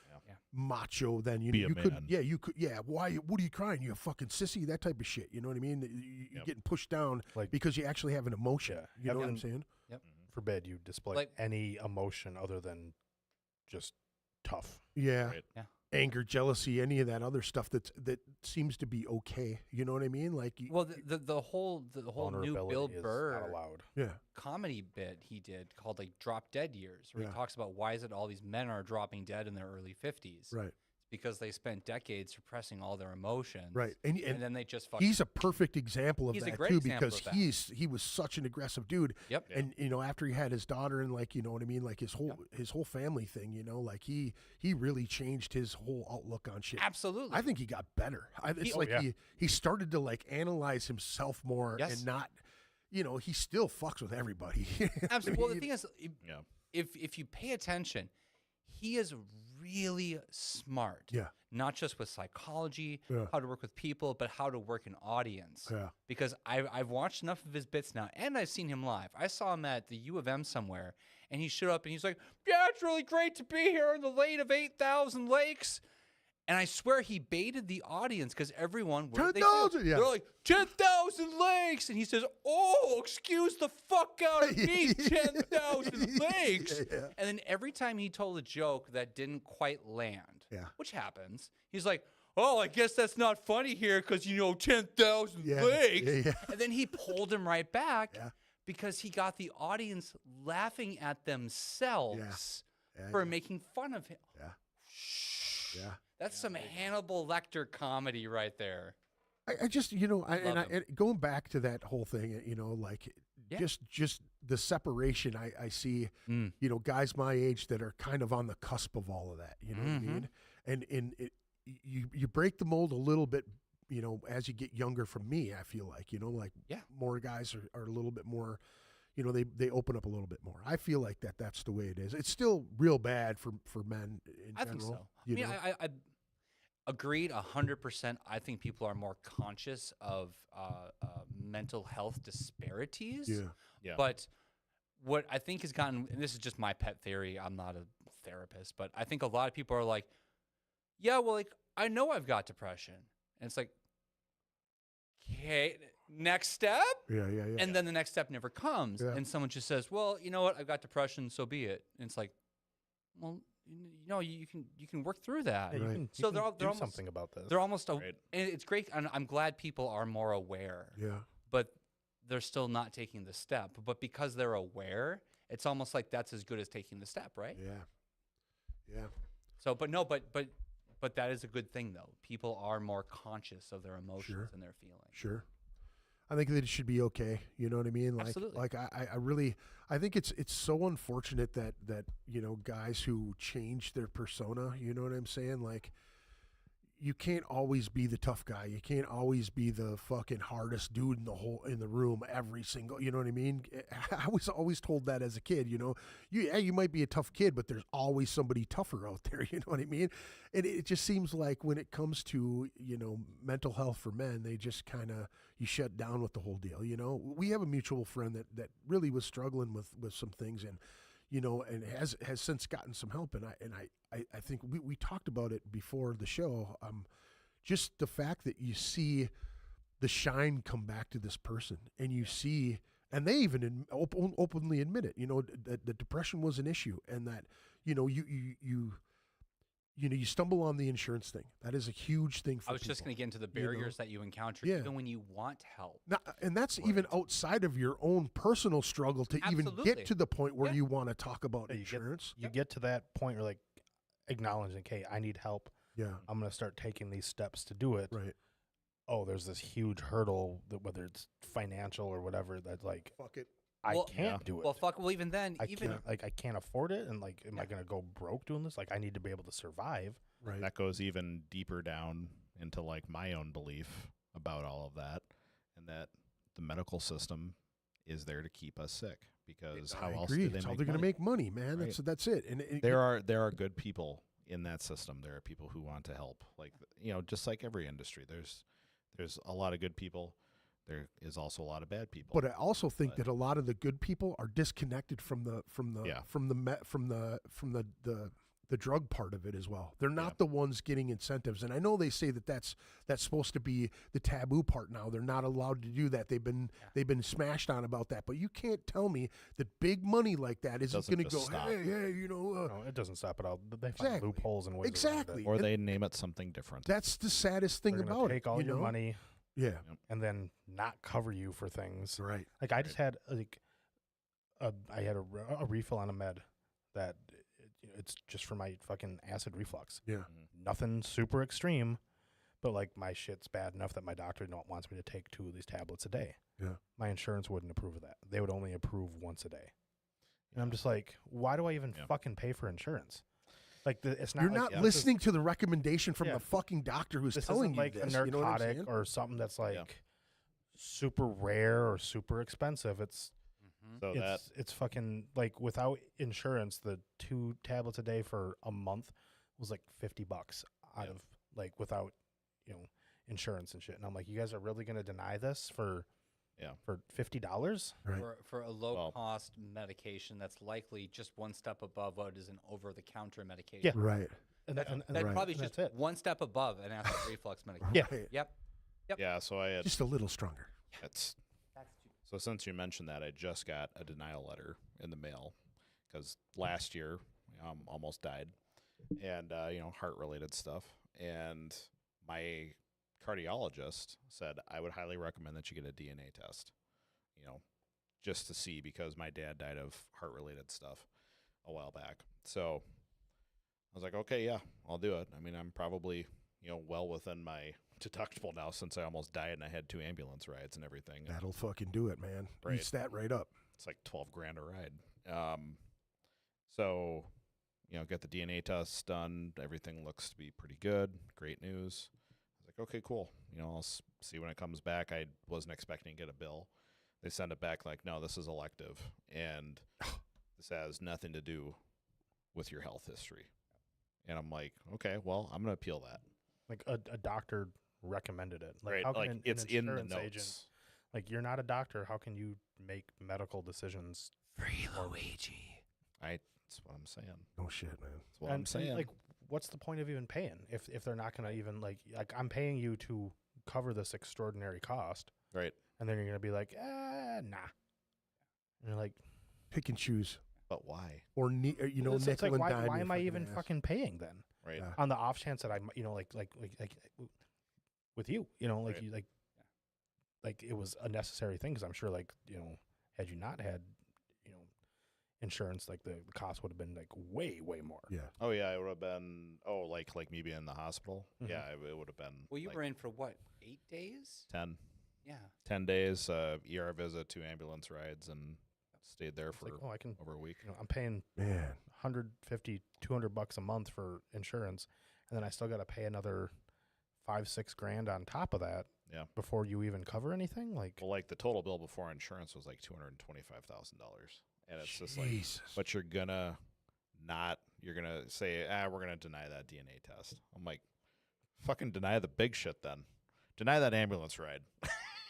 macho. Then you could why, what are you crying, you a fucking sissy, that type of shit, you know what I mean? You're getting pushed down because you actually have an emotion. You know what I'm saying? Yep. Forbid you display any emotion other than just tough. Yeah. Right. Yeah. Anger, jealousy, any of that other stuff that seems to be okay. You know what I mean? The whole new Bill Burr allowed. comedy bit he did called Drop Dead Years, where he talks about why is it all these men are dropping dead in their early 50s. Right. Because they spent decades suppressing all their emotions. Right. And then they just fucking... He's a perfect example of that, too, because he was such an aggressive dude. Yep. And, after he had his daughter and, you know what I mean, his whole family thing, he really changed his whole outlook on shit. Absolutely. I think he got better. He started to, analyze himself more and not, he still fucks with everybody. Absolutely. Well, the thing is, if you pay attention, he is really smart. Yeah. Not just with psychology, how to work with people, but how to work an audience. Yeah. Because I've watched enough of his bits now, and I've seen him live. I saw him at the U of M somewhere, and he showed up, and he's like, yeah, it's really great to be here in the lane of 8,000 lakes. And I swear he baited the audience because everyone... 10,000, yeah. They're like, 10,000 lakes! And he says, oh, excuse the fuck out of me, 10,000 lakes! Yeah. And then every time he told a joke that didn't quite land, which happens, he's like, oh, I guess that's not funny here because, 10,000 lakes! Yeah. And then he pulled him right back because he got the audience laughing at themselves for making fun of him. Yeah. Yeah. That's some Hannibal Lecter comedy right there. I just, and going back to that whole thing, just the separation I see, guys my age that are kind of on the cusp of all of that, you know what I mean? And you break the mold a little bit, as you get younger from me, I feel more guys are a little bit more, they open up a little bit more. I feel like that's the way it is. It's still real bad for men in general. I think so. I agreed 100%. I think people are more conscious of mental health disparities. Yeah. But what I think has gotten, and this is just my pet theory, I'm not a therapist, but I think a lot of people are like, yeah, well, I know I've got depression. And it's like, okay, next step? Yeah. And then the next step never comes. Yeah. And someone just says, well, you know what? I've got depression, so be it. And it's like, well, you can work through that. Yeah, you can they're do almost, something about this. They're almost, and it's great. And I'm glad people are more aware. Yeah. But they're still not taking the step. But because they're aware, it's almost like that's as good as taking the step, right? Yeah. So, but that is a good thing though. People are more conscious of their emotions and their feelings. Sure. I think that it should be okay. You know what I mean? Like, Absolutely. like I really, I think it's so unfortunate that guys who change their persona, you know what I'm saying? Like, you can't always be the tough guy. You can't always be the fucking hardest dude in the room every single, you know what I mean? I was always told that as a kid, you might be a tough kid, but there's always somebody tougher out there, you know what I mean? And it just seems like when it comes to, mental health for men, they just kind of, you shut down with the whole deal, We have a mutual friend that really was struggling with some things and and has since gotten some help. And I think we talked about it before the show. Just the fact that you see the shine come back to this person, and you see, and they even openly admit it. That the depression was an issue, and that you stumble on the insurance thing. That is a huge thing for people. I was just going to get into the barriers that you encounter, even when you want help. And that's even outside of your own personal struggle to even get to the point where you want to talk about insurance. You get to that point where, like, acknowledging, okay, I need help. Yeah. I'm going to start taking these steps to do it. Right. Oh, there's this huge hurdle, that whether it's financial or whatever, that's like, fuck it. I can't do it. Well, fuck. Well, even then, I can't afford it, and like, am I going to go broke doing this? Like, I need to be able to survive. Right. That goes even deeper down into like my own belief about all of that, and that the medical system is there to keep us sick, because how else do they That's make how they're going to make money, man. Right. That's it. And there are good people in that system. There are people who want to help. Like, just like every industry, there's a lot of good people. There is also a lot of bad people. But I also think that a lot of the good people are disconnected from the drug part of it as well. They're not the ones getting incentives. And I know they say that that's supposed to be the taboo part now. They're not allowed to do that. They've been smashed on about that. But you can't tell me that big money like that isn't going to go, stop. hey, No, it doesn't stop at all. They find loopholes and ways around it. Or they name it something different. That's the saddest thing about it. Take all your money. Yeah. And then not cover you for things. Right. Like, I just had I had a refill on a med that it's just for my fucking acid reflux. Yeah. Nothing super extreme, but like, my shit's bad enough that my doctor wants me to take 2 of these tablets a day. Yeah. My insurance wouldn't approve of that. They would only approve once a day. And I'm just like, why do I even fucking pay for insurance? Like, it's not. You're not listening to the recommendation from the fucking doctor who's telling you like this. a narcotic, you know what I'm saying? or something that's like super rare or super expensive. It's it's fucking, like, without insurance, the 2 tablets a day for a month was like $50 out of, like, without insurance and shit. And I'm like, you guys are really going to deny this for $50? Right. For a low-cost medication that's likely just one step above what is an over-the-counter medication. Yeah. Right. And that probably just it. one step above an acid reflux medication. Yeah. Right. Yep. Yeah, so I had Just a little stronger. So since you mentioned that, I just got a denial letter in the mail because last year almost died, and heart-related stuff. And my cardiologist said I would highly recommend that you get a DNA test, just to see, because my dad died of heart-related stuff a while back. So I was like, okay, yeah, I'll do it. I mean, I'm probably well within my deductible now, since I almost died and I had 2 ambulance rides and everything. That'll fucking do it, man. Right. Eats that right up. It's like $12,000 a ride. So, get the DNA test done. Everything looks to be pretty good. Great news. I was like, okay, cool. I'll see when it comes back. I wasn't expecting to get a bill. They send it back like, no, this is elective, and this has nothing to do with your health history. And I'm like, okay, well, I'm going to appeal that. Like, a doctor recommended it. Like, right, how can like it's in the notes. Agent, like, you're not a doctor. How can you make medical decisions? Free Luigi. That's what I'm saying. No shit, man. That's what I'm saying. And, like, what's the point of even paying if they're not going to even, like, I'm paying you to cover this extraordinary cost. Right. And then you're going to be like, nah. And you're like, pick and choose. But why? Or nickel like, and why dime. am I even fucking paying then? Right. Yeah. On the off chance that I, like with you, like, right. you like it was a necessary thing, because I'm sure, like, had you not had, insurance, like the cost would have been like way more. Yeah. Oh yeah, it would have been. Oh, like me being in the hospital. Yeah, it would have been. Well, you like were in for what, 8 days? 10. Yeah. 10 days, ER visit, 2 ambulance rides, and stayed there for I can over a week. I'm paying Man. 150, $200 a month for insurance, and then I still got to pay another $5-6 grand on top of that. Yeah. Before you even cover anything, like Well, like the total bill before insurance was like $225,000, and it's just like, Jesus. but you're gonna say, we're gonna deny that DNA test. I'm like, fucking deny the big shit then. Deny that ambulance ride.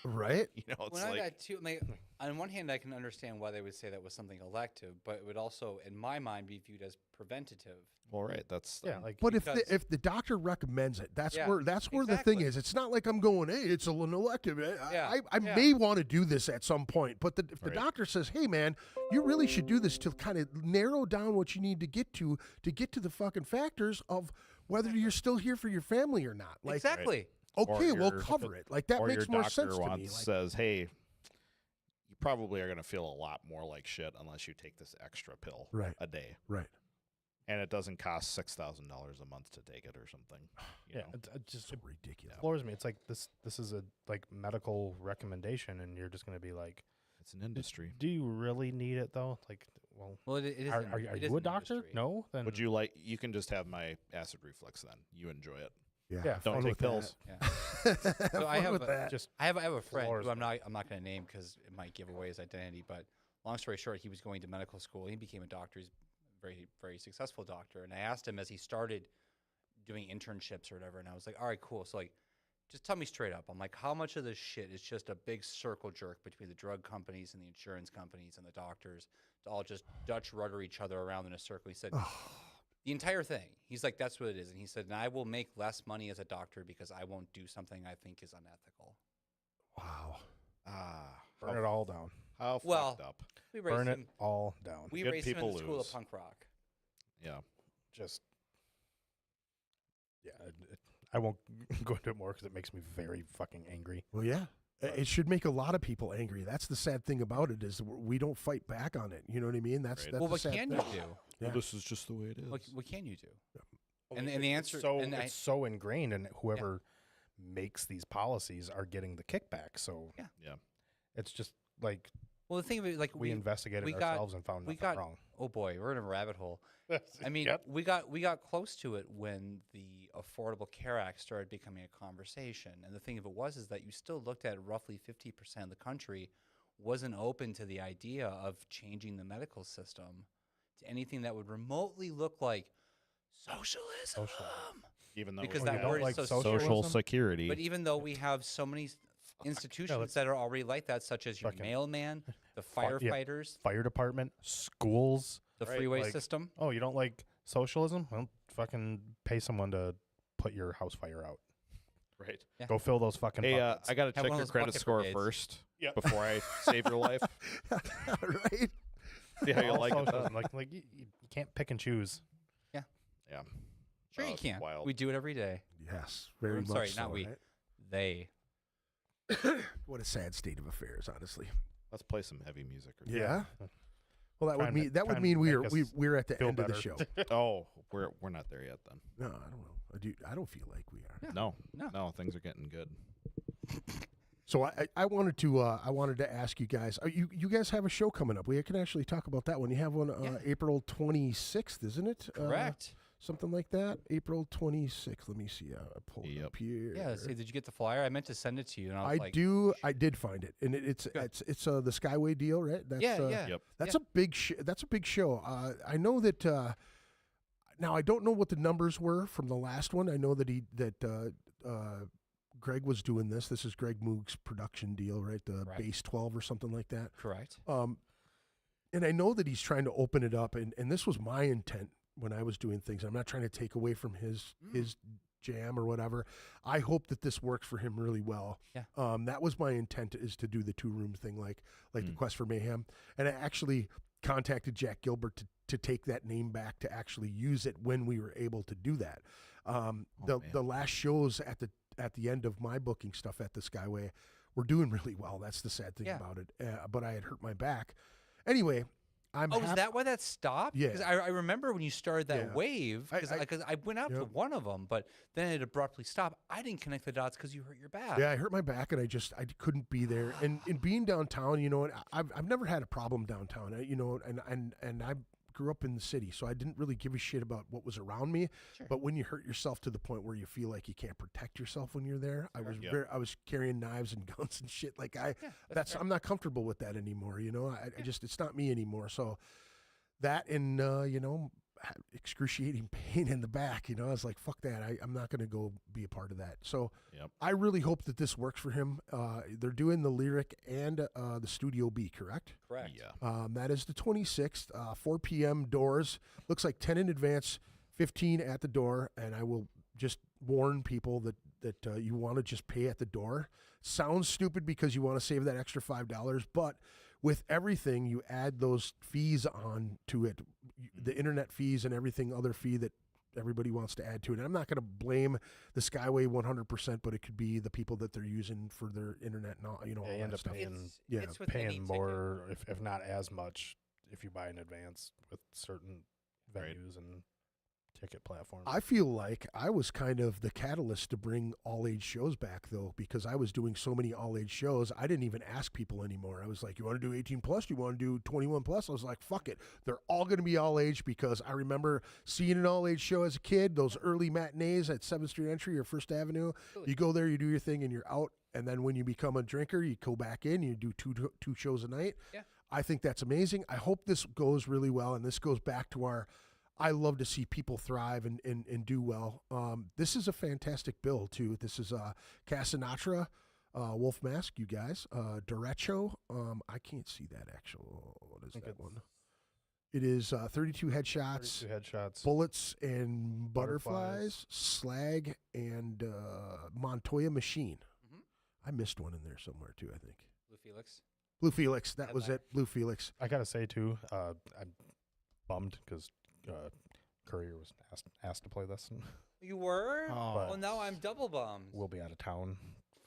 Right? You know, it's When like I got to, like, on one hand, I can understand why they would say that was something elective, but it would also, in my mind, be viewed as preventative. well, right. That's like. But Because- if the doctor recommends it, that's Yeah, where the thing exactly. is. It's not like I'm going, hey, it's an elective. Yeah, I may want to do this at some point, but if the Right. doctor says, hey man, you really should do this to kind of narrow down what you need to get to the fucking factors of whether you're still here for your family or not. Like, Exactly. okay, Or we'll your- cover it. Like that or makes your more doctor sense to me. wants, Like, says, hey, you probably are gonna feel a lot more like shit unless you take this extra pill Right. a day, right. and it doesn't cost $6,000 a month to take it or something. You know? It just So ridiculous. floors me. It's like this is a like medical recommendation, and you're just going to be like, It's an industry. do you really need it though? Like, well, It is. are it is you a an doctor? industry. No. Then Would you like? You can just have my acid reflux then. You enjoy it. Yeah. Don't fun take with pills. Yeah. that. So I Fun have with a- that. just I have a friend Floors who I'm not going to name because it might give away his identity. But long story short, he was going to medical school. He became a doctor. He's a very, very successful doctor. And I asked him as he started doing internships or whatever, and I was like, all right, cool. So like, just tell me straight up. I'm like, how much of this shit is just a big circle jerk between the drug companies and the insurance companies and the doctors to all just Dutch rudder each other around in a circle? He said, the entire thing. He's like, that's what it is. And he said, and I will make less money as a doctor because I won't do something I think is unethical. Wow. burn it all down. How Well, fucked up. We raised Burn it him, all down. we Good raised him in people the school of lose. punk rock. Yeah. Just yeah. I won't go into it more because it makes me very fucking angry. Well, yeah. It should make a lot of people angry. That's the sad thing about it is we don't fight back on it. You know what I mean? That's Right. that's Well, the what sad can thing. you do? Yeah. Well, this is just the way it is. What can you do? Well, And the it's answer- so and it's so ingrained, and whoever makes these policies are getting the kickback. So Yeah. it's just like Well, the thing of it, like we investigated we got- ourselves and found we nothing got wrong. oh boy, we're in a rabbit hole. I mean, Yep. we got close to it when the Affordable Care Act started becoming a conversation. And the thing of it was is that you still looked at roughly 50% of the country wasn't open to the idea of changing the medical system to anything that would remotely look like socialism. Even though Because we that have word is so social socialism? security. But even though we have so many institutions that are already like that, such as your Fucking- mailman, the Fi- yeah. firefighters, Fire department, schools. the Right, freeway like- system. Oh, you don't like socialism? Well, fucking pay someone to put your house fire out. right. Yeah. Go fill those fucking Hey, buckets. I got to Have check one of your those credit bucket score brigades. first Yep. before I save your life. Right? See how you All like it. socialism. Like you can't pick and choose. Yeah. Sure, you it's can. wild. We do it every day. Yes. Very I'm much sorry, so, not we. right? They. What a sad state of affairs, honestly. Let's play some heavy music. Or Yeah. Well, that Try would and mean ma- that try would and mean make us we're at the feel end of the better. show. Oh, we're not there yet then. No, I don't know. I don't feel like we are. No, No. things are getting good. So I wanted to ask you guys. You guys have a show coming up? We can actually talk about that one. You have one Yeah. April 26th, isn't it? Correct. Something like that. April 26th. Let me see. I pull it up here. Yeah. See, did you get the flyer? I meant to send it to you, and I was I like, do. I did find it, and it's Good. it's the Skyway deal, right? That's, Yeah, yeah. Yep. That's a big that's a big show. I know that. Now I don't know what the numbers were from the last one. I know that Greg was doing this. This is Greg Moog's production deal, right? The Correct. Base 12 or something like that. Correct. And I know that he's trying to open it up, and this was my intent when I was doing things. I'm not trying to take away from his jam or whatever. I hope that this works for him really well. Yeah. That was my intent, is to do the 2-room thing, like the Quest for Mayhem. And I actually contacted Jack Gilbert to take that name back, to actually use it when we were able to do that. The last shows at the end of my booking stuff at the Skyway were doing really well. That's the sad thing Yeah. about it. But I had hurt my back. Anyway, is that why that stopped? Yeah. Because I remember when you started that wave, because I went out to Yep. one of them, but then it abruptly stopped. I didn't connect the dots because you hurt your back. Yeah, I hurt my back, and I couldn't be there. And being downtown, you know, and I've never had a problem downtown, you know, and I grew up in the city, so I didn't really give a shit about what was around me. Sure. But when you hurt yourself to the point where you feel like you can't protect yourself when you're there, I was carrying knives and guns and shit. Like I'm not comfortable with that anymore. You know, I just it's not me anymore. So that and you know, excruciating pain in the back. You know, I was like, fuck that. I'm not going to go be a part of that. So I really hope that this works for him. They're doing the lyric and the Studio B, correct? Correct. Yeah. That is the 26th, 4 p.m. doors. Looks like 10 in advance, 15 at the door. And I will just warn people that you want to just pay at the door. Sounds stupid because you want to save that extra $5, but with everything, you add those fees on to it, the internet fees and everything other fee that everybody wants to add to it. And I'm not going to blame the Skyway 100%, but it could be the people that they're using for their internet and all, you know, all you that end up stuff. paying more, if not as much, if you buy in advance with certain venues and ticket platforms. I feel like I was kind of the catalyst to bring all-age shows back, though, because I was doing so many all-age shows. I didn't even ask people anymore. I was like, you want to do 18 plus? You want to do 21 plus? I was like, fuck it. They're all going to be all-age because I remember seeing an all-age show as a kid, those early matinees at 7th Street Entry or 1st Avenue. You go there, you do your thing, and you're out. And then when you become a drinker, you go back in, you do two shows a night. Yeah. I think that's amazing. I hope this goes really well, and this goes back to our I love to see people thrive and do well. This is a fantastic bill, too. This is Casanatra, Wolf Mask, you guys. Derecho. I can't see that actual. What is that one? It is 32 headshots. 32 headshots. Bullets and butterflies. Slag, and Montoya Machine. I missed one in there somewhere, too, I think. Blue Felix. Blue Felix. That was it. Blue Felix. I got to say, too, I'm bummed because Courier was asked to play this. You were? Oh. Well, now I'm double bummed. We'll be out of town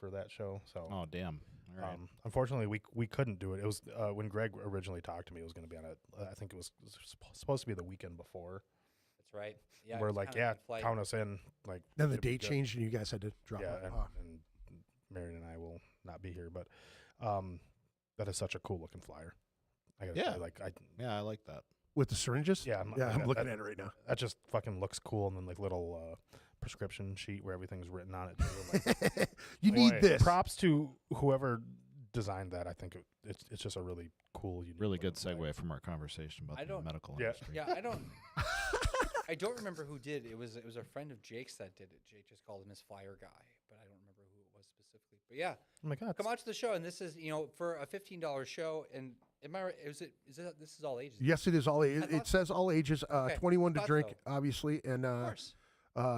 for that show. So. Oh, damn. All right. Unfortunately, we couldn't do it. It was when Greg originally talked to me. It was going to be on I think it was supposed to be the weekend before. That's right. Yeah. We're like, count us in. Like. Then the date changed, and you guys had to drop it. And Marion and I will not be here, but that is such a cool looking flyer. I gotta say, I like that. With the syringes? Yeah, I'm looking at it right now. That just fucking looks cool, and then like little prescription sheet where everything's written on it. Like, you need this. Props to whoever designed that. I think it's just a really cool, really good segue from our conversation about the medical industry. Yeah, I don't remember who did. It was a friend of Jake's that did it. Jake just called him his flyer guy, but I don't remember who it was specifically. But yeah, oh my God, come out to the show, and this is for a $15 show, and. Am I right? This is all ages? Yes, it is all ages. It says all ages, 21 to drink, obviously. And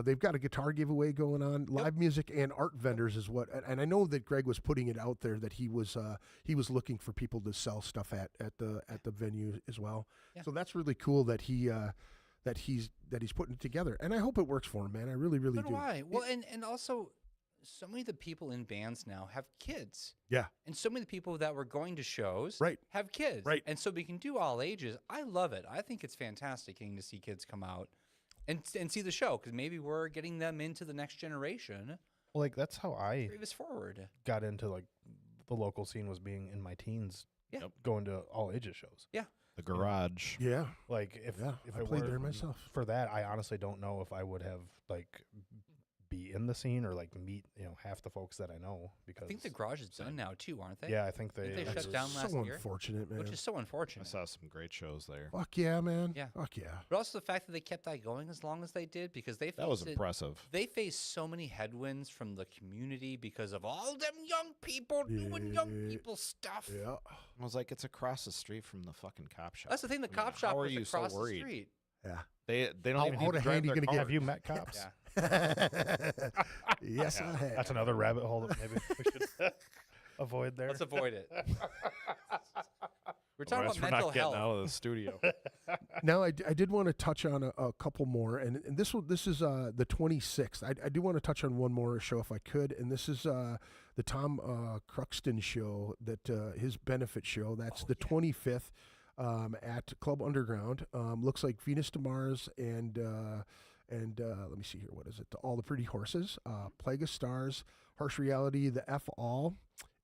they've got a guitar giveaway going on, live music and art vendors is what. And I know that Greg was putting it out there that he was looking for people to sell stuff at the venue as well. Yeah. So that's really cool that he's putting it together. And I hope it works for him, man. I really, really do. Well, and also. So many of the people in bands now have kids. Yeah. And so many of the people that were going to shows have kids. Right. And so we can do all ages. I love it. I think it's fantastic getting to see kids come out and see the show because maybe we're getting them into the next generation. Well, like that's how I got into like the local scene was being in my teens. Yeah. Going to all ages shows. Yeah. The garage. Yeah. Like if I played there myself. For that, I honestly don't know if I would have like be in the scene or like meet half the folks that I know because I think the garage is done now too, aren't they? Yeah, I think they shut down last year. So unfortunate, man. Which is so unfortunate. I saw some great shows there. Fuck yeah, man. Yeah. Fuck yeah. But also the fact that they kept that going as long as they did because that was impressive. They faced so many headwinds from the community because of all them young people doing young people stuff. Yeah. I was like, it's across the street from the fucking cop shop. That's the thing. The cop shop was across the street. Yeah. They don't even have to drive their car. Have you met cops? Yeah. Yes, I have. That's another rabbit hole that maybe we should avoid there. Let's avoid it. We're talking about mental not getting health. out of the studio. Now, I did want to touch on a couple more, and this is the 26th. I do want to touch on one more show if I could, and this is the Tom Cruxton show, that his benefit show. That's the 25th. at Club Underground. Looks like Venus to Mars and let me see here. What is it? All the Pretty Horses, Plague of Stars, Harsh Reality, the F All,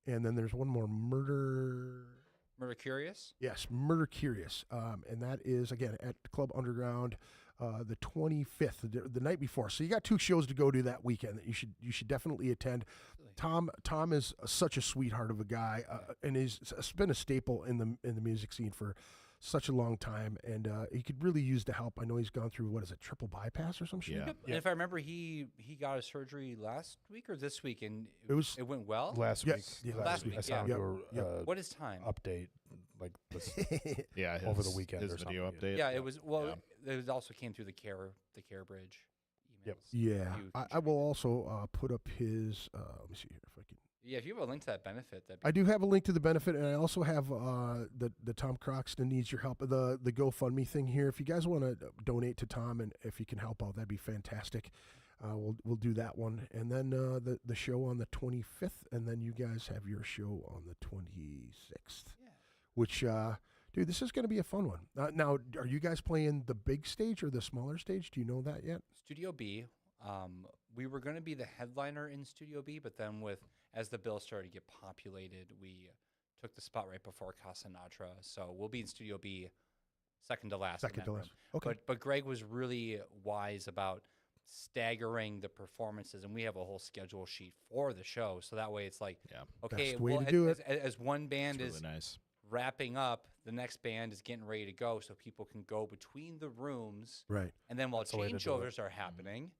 and then there's one more, Murder Curious? Yes, Murder Curious. And that is, again, at Club Underground, the 25th, the night before. So you got 2 shows to go to that weekend that you should definitely attend. Tom is such a sweetheart of a guy, and he's been a staple in the music scene for such a long time, and he could really use the help. I know he's gone through, what is it, triple bypass or some shit? Yeah. And if I remember, he got a surgery last week or this week, and it went well? Last week. Yeah, last week. I saw him do what is time? Update like this over the weekend his or video something. update. Yeah, it was, it also came through the care bridge. Yep. Yeah, I will also put up his, let me see here if I can. Yeah, if you have a link to that benefit, I do have a link to the benefit, and I also have the Tom Croxton Needs Your Help, the GoFundMe thing here. If you guys want to donate to Tom, and if you can help out, that'd be fantastic. We'll do that one, and then the show on the 25th, and then you guys have your show on the 26th. Yeah. Which, dude, this is going to be a fun one. Now, are you guys playing the big stage or the smaller stage? Do you know that yet? Studio B. We were going to be the headliner in Studio B, but then as the bill started to get populated, we took the spot right before Casanatra. So we'll be in Studio B, second to last. Second to last. Okay. But Greg was really wise about staggering the performances, and we have a whole schedule sheet for the show. So that way it's like, okay, best way to do it. As one band It's is really nice. wrapping up, the next band is getting ready to go, so people can go between the rooms. Right. And then while That's the way to do changeovers are happening,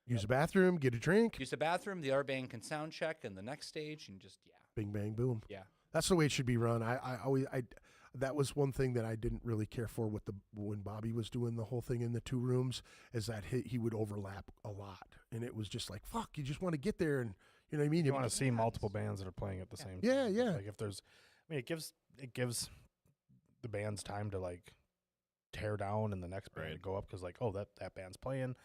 Use the bathroom, get a drink. use the bathroom, the other band can sound check in the next stage, and just, Bing, bang, boom. Yeah. That's the way it should be run. I always that was one thing that I didn't really care for when Bobby was doing the whole thing in the 2 rooms, is that he would overlap a lot, and it was just like, fuck, you just want to get there, and you know what I mean. You want to see multiple bands that are playing at the same time. Yeah. Like if there's, it gives the bands time to like tear down and the next band to go up, because like, oh, that band's playing.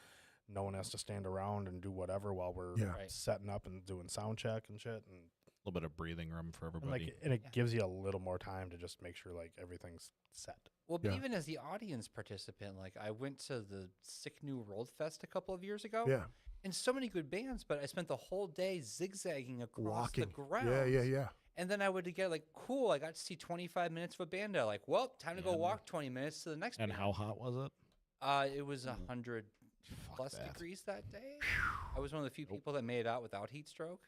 No one has to stand around and do whatever while we're setting up and doing sound check and shit, and A little bit of breathing room for everybody. and it gives you a little more time to just make sure like everything's set. Well, but even as the audience participant, like I went to the Sick New World Fest a couple of years ago. Yeah. And so many good bands, but I spent the whole day zigzagging across the ground. Yeah. And then I would get like, cool, I got to see 25 minutes of a band. I like, well, time to go walk 20 minutes to the next And band. how hot was it? It was 100 plus degrees that day. I was one of the few people that made it out without heat stroke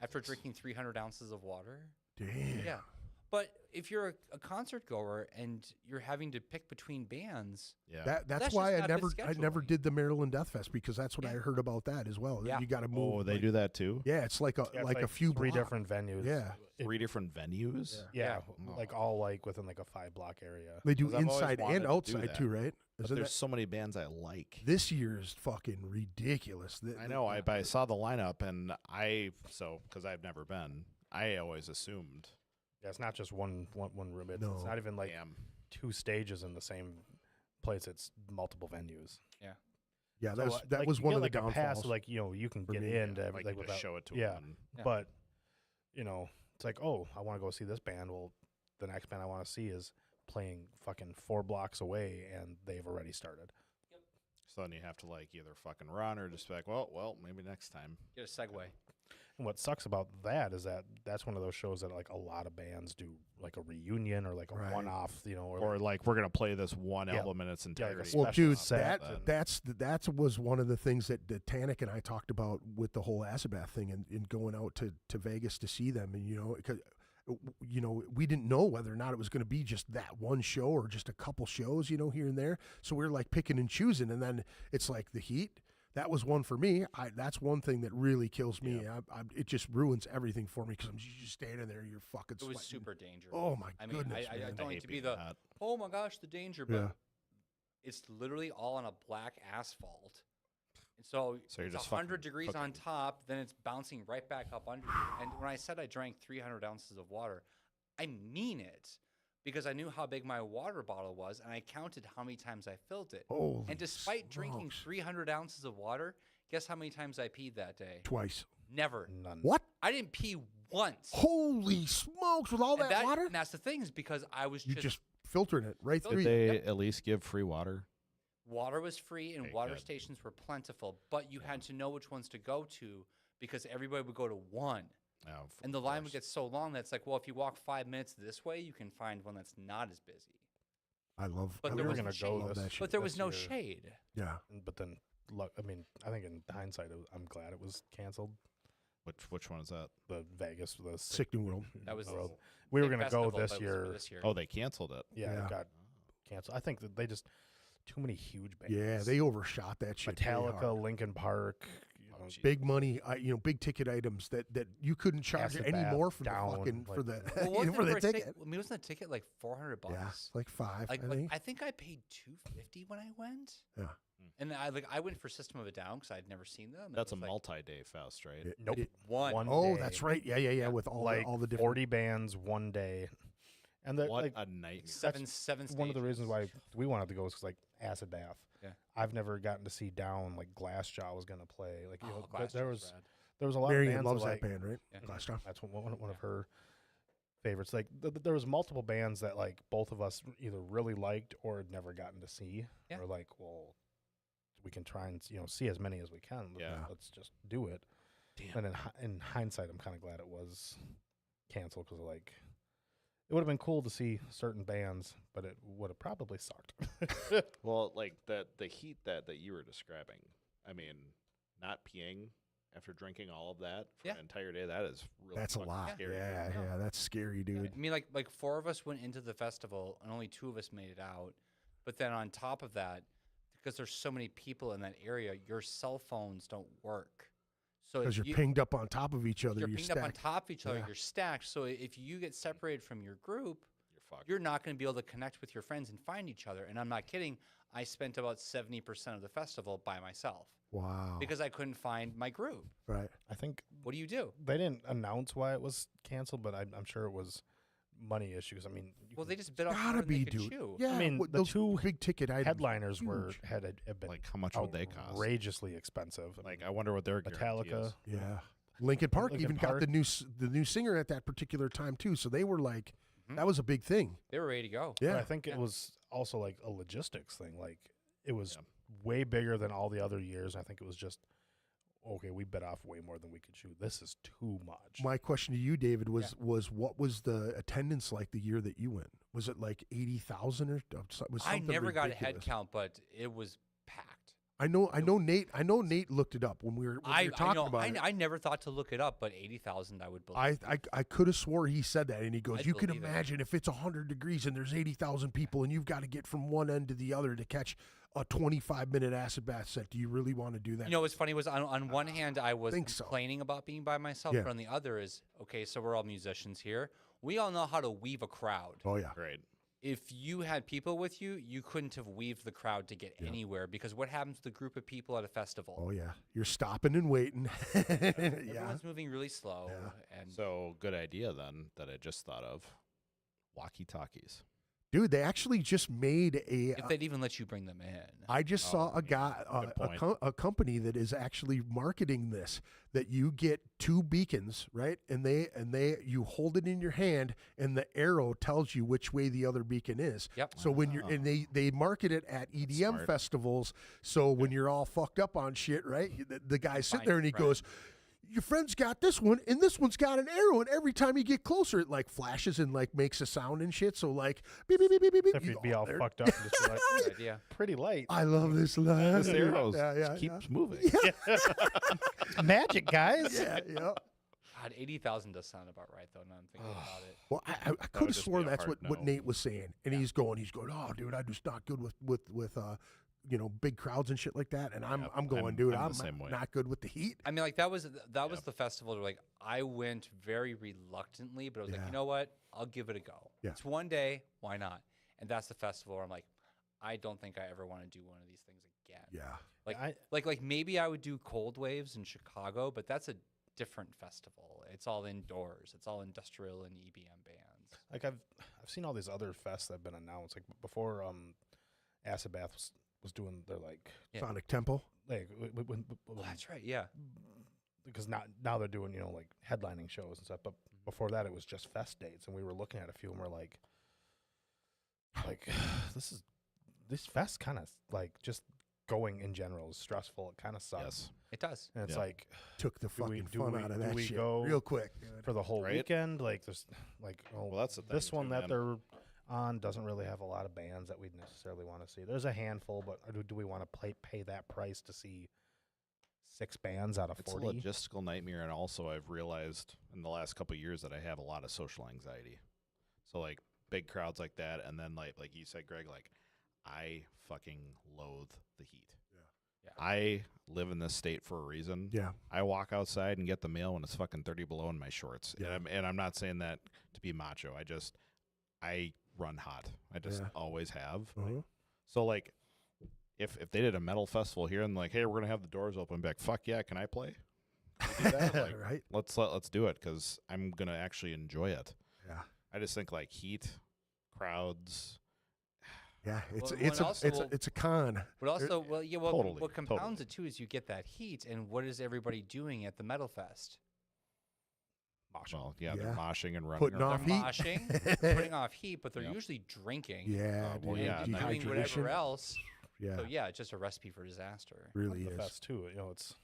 after drinking 300 ounces of water. Damn. Yeah. But if you're a concert goer and you're having to pick between bands, that's why I never did the Maryland Death Fest, because that's what I heard about that as well. Yeah. You got to move. Oh, they do that too? Yeah, it's like a few 3 blocks. different venues. Yeah. 3 different venues? Yeah, like all like within like a 5-block area. They do 'Cause I've always inside wanted and to do outside that. too, right? But there's so many bands I like. This year's fucking ridiculous. I know. I saw the lineup, and because I've never been, I always assumed. Yeah, it's not just one room. It's No. not even like 2 stages in the same place. It's multiple venues. Yeah. Yeah, So, that like, was you one get, of the like, a downfalls. pass, like, you can for get me. into Like, everything you just show it to yeah, them. Yeah. but it's like, oh, I want to go see this band. Well, the next band I want to see is playing fucking 4 blocks away, and they've already started. So then you have to like either fucking run or just be like, well, maybe next time. get a Segway. And what sucks about that is that's one of those shows that like a lot of bands do, like a reunion or like a one-off, Or like we're gonna play this one album in its like a entirety. Well, special dude, set that was one of the things that Tannic and I talked about with the whole Azabath thing, and going out to Vegas to see them, and because we didn't know whether or not it was going to be just that one show or just a couple shows, here and there. So we were like picking and choosing, and then it's like the heat. That was one for me. That's one thing that really kills me. It just ruins everything for me, because I'm just standing there. You're fucking It was sweating. super dangerous. Oh my I mean, goodness, I man. don't I need to hate be being the hot. oh my gosh, the danger, but Yeah. it's literally all on a black asphalt. And so you're it's just 100 fucking degrees on cooking. top, then it's bouncing right back up under. And when I said I drank 300 ounces of water, I mean it, because I knew how big my water bottle was, and I counted how many times I filled it. Holy And despite drinking smokes. 300 ounces of water, guess how many times I peed that day? Twice. Never. None. What? I didn't pee once. Holy smokes! With all that water, And that's the thing, is because I was you just filtering it right through. Did they at least give free water? Water was free, and Okay, water good. stations were plentiful, but you had to know which ones to go to because everybody would go to one. Oh, And the line would get so long that it's like, well, if you walk 5 minutes this way, you can find one that's not as busy. I love. But I there we were was gonna no go shade. this, But there was this no year, shade. Yeah. But then, I mean, I think in hindsight, I'm glad it was canceled. Which one is that? The Vegas, the Sick New World. That was World. We were Big going to go festival, this but it was year. for this year. Oh, they canceled it. Yeah, it got canceled. I think that they just too many huge bands. Yeah, they overshot that shit. pretty hard. Metallica, Linkin Park. You know, Big money, big ticket items that you couldn't charge Acid any Bath, more for Down, the fucking like- for the Well, wasn't for it the for a ticket. I mean, wasn't the ticket like $400? Yeah, like five. Like, I think. I think I paid $250 when I went. Yeah. And I went for System of a Down because I'd never seen them. and That's it a was like, multi-day fest, right? Nope. One. Oh, day. that's right. Yeah. With all the different. 40 bands one day, and the, What like a night! Seven one of the reasons why stages. we wanted to go is 'cause, like Acid Bath. Yeah. I've never gotten to see Down like Glassjaw was gonna play. Like Oh, there Glassjaw's was rad. there was a lot Marion of bands loves that, that like, band, right? Yeah. Glassjaw. That's one of her favorites. Like there was multiple bands that like both of us either really liked or had never gotten to see. Yeah. Or like, well, we can try and see as many as we can. Yeah. Let's just do it. Damn. And in hindsight, I'm kind of glad it was canceled because like it would have been cool to see certain bands, but it would have probably sucked. Well, like the heat that you were describing. I mean, not peeing after drinking all of that for Yeah. an entire day. That is really That's a fucking lot. scary. Yeah, that's scary, dude. I mean, like 4 of us went into the festival, and only 2 of us made it out. But then on top of that, because there's so many people in that area, your cell phones don't work. So Because if you're pinged up on top of each other. you're You're pinged up on stacked. top of each other, Yeah. you're stacked. So if you get separated from your group, You're fucked. you're not going to be able to connect with your friends and find each other. And I'm not kidding. I spent about 70% of the festival by myself Wow. because I couldn't find my group. Right. I think What do you do? they didn't announce why it was canceled, but I'm sure it was money issues. I mean, Well, they just bit off more Gotta than they be, could dude. chew. Yeah. I mean, what- the those two big ticket items. headliners were huge. had been Like, how much would they cost? outrageously expensive. Like, I wonder what their guarantee Metallica. is. Yeah. Lincoln Park Linkin even got Park. the new singer at that particular time too. So they were like, Mhm. that was a big thing. They were ready to go. But Yeah. I think it was also like a logistics thing. Like it was way bigger than all the other years. I think it was just okay. We bit off way more than we could chew. This is too much. My question to you, David, was what was the attendance like the year that you went? Was it like 80,000 or was I something never got a head ridiculous? count, but it was packed. I know Nate looked it up when we were talking about it. I never thought to look it up, but 80,000 I would believe. I could have swore he said that, and he goes, I'd "You can believe it. imagine if it's 100 degrees and there's 80,000 people, and you've got to get from one end to the other to catch a 25-minute acid bath set. Do you really want to do that?" You know what's funny was on one hand I was think so. complaining about being by myself, Yeah. but on the other is okay. So we're all musicians here. We all know how to weave a crowd. Oh yeah, Right. If you had people with you, you couldn't have weaved the crowd to get anywhere because what happens to the group of people at a festival? oh yeah. You're stopping and waiting. yeah, Everyone's moving really slow, and So good idea then that I just thought of. Walkie-talkies. dude, they actually just made a. if they'd even let you bring them in. I just saw a guy, good point. a company that is actually marketing this. That you get 2 beacons, right? And you hold it in your hand, and the arrow tells you which way the other beacon is. Yep. So when you're and they market it at EDM smart. festivals. So when you're all fucked up on shit, right? The guy's sitting find there and he your friend. goes, "Your friend's got this one, and this one's got an arrow, and every time you get closer, it like flashes and like makes a sound and shit. So like, beep beep beep beep beep. If you you'd be go all there. fucked up and just be like, Good idea. pretty light. I love this line. This arrow yeah, keeps moving. Magic, guys. yeah, yeah. God, 80,000 does sound about right though. Now I'm thinking about it. Well, I could would have just sworn be a that's hard what no. Nate was saying, and he's going, oh, dude, I'm just not good with big crowds and shit like that. And I'm going, dude, I'm I'm the same way. not good with the heat. I mean, like that was the festival. Where, like I went very reluctantly, but I was like, Yeah. you know what? I'll give it a go. Yeah. It's one day, why not? And that's the festival where I'm like, I don't think I ever want to do one of these things again. Yeah, Like maybe I would do Cold Waves in Chicago, but that's a different festival. It's all indoors. It's all industrial and EBM bands. Like I've seen all these other fests that have been announced. Like before, Acid Bath was doing their like Yeah. Sonic Temple. like when Oh, that's right. Yeah. because now they're doing like headlining shows and stuff. But before that, it was just fest dates, and we were looking at a few, and we're like, like this fest kind of like just going in general is stressful. It kind of sucks. Yes. It does. And it's Yeah. like Took the do we- fucking do fun we- out of do that we shit go real quick. Dude. for the whole Right? weekend. Like there's like Well, that's the thing this one too, that man. they're on doesn't really have a lot of bands that we'd necessarily want to see. There's a handful, but do we want to pay that price to see 6 bands out of It's 40? a logistical nightmare, and also I've realized in the last couple of years that I have a lot of social anxiety. So like big crowds like that, and then like you said, Greg, like I fucking loathe the heat. Yeah. I live in this state for a reason. Yeah. I walk outside and get the mail when it's fucking 30 below in my shorts. Yeah. And I'm not saying that to be macho. I run hot. I just Yeah. always have. Uh-huh. So like if they did a metal festival here and like, hey, we're gonna have the doors open, back, fuck yeah, can I play? Can we do that? Like, Right? let's do it because I'm gonna actually enjoy it. Yeah. I just think like heat, crowds. Yeah. It's Well, it's and a also it's a, we'll- it's a con. But also, well, yeah, Totally, what compounds it too is you get that heat, and what is everybody doing at the Metal Fest? Well, yeah, Yeah. they're moshing and running. Putting around. off They're heat. moshing, putting off heat, but they're Yep. usually drinking. Yeah, well, dude. yeah, and and doing Dehydration. whatever else. Yeah. So yeah, it's just a recipe for disaster. Really the is. fest too. You know, it's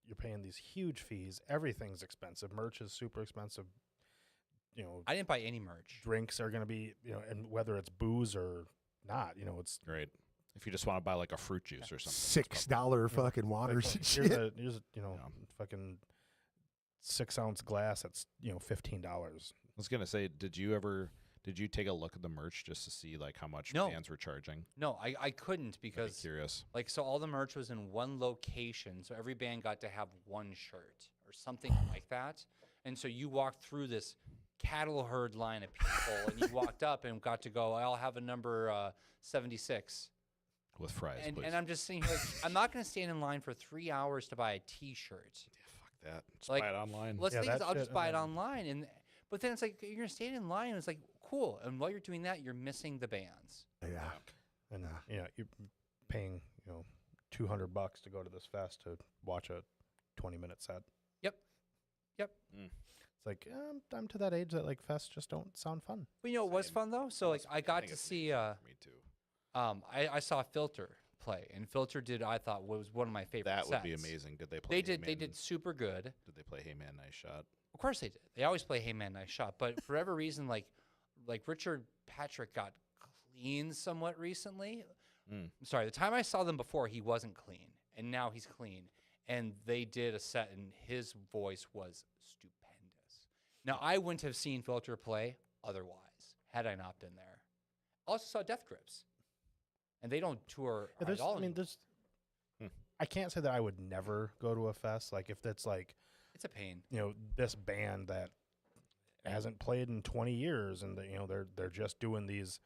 you're paying these huge fees. Everything's expensive. Merch is super expensive. You know, I didn't buy any merch. drinks are going to be, you know, and whether it's booze or not, you know, it's Right. If you just want to buy like a fruit juice or something. it's $6 fucking waters like, and here's shit. a you know, Yeah. fucking 6-ounce glass that's, you know, $15. I was gonna say, did you take a look at the merch just to see like how much No. bands were charging? No, I couldn't I'd be because curious. like so all the merch was in one location, so every band got to have one shirt or something like that. And so you walked through this cattle herd line of people, and you walked up and got to go. I'll have a number 76. With fries, please. And I'm just sitting here, like, I'm not going to stand in line for 3 hours to buy a T-shirt. Fuck that. Just Like, buy it online. Let's Yeah, think is that I'll shit, just buy it and then- online, but then it's like you're gonna stand in line, and it's like cool. And while you're doing that, you're missing the bands. Yeah. And you know, you're paying, you know, $200 to go to this fest to watch a 20-minute set. Yep. It's like I'm to that age that like fests just don't sound fun. But you know what was Same. fun though? So like I got think to it's see. for me too. I saw Filter play, and Filter did I thought was one of my favorite. That would be sets. amazing. Did they play? They did. Hey They Man- did super good. Did they play Hey Man, Nice Shot? Of course they did. They always play Hey Man, Nice Shot. But for whatever reason, like Richard Patrick got clean somewhat recently. Mm. I'm sorry. The time I saw them before, he wasn't clean, and now he's clean. And they did a set, and his voice was stupendous. Now I wouldn't have seen Filter play otherwise had I not been there. Also saw Death Grips, and they don't tour Yeah, there's, at all. I mean, anymore. there's. I can't say that I would never go to a fest. Like if that's like, It's a pain. you know, this band that hasn't played in 20 years, and you know they're just doing these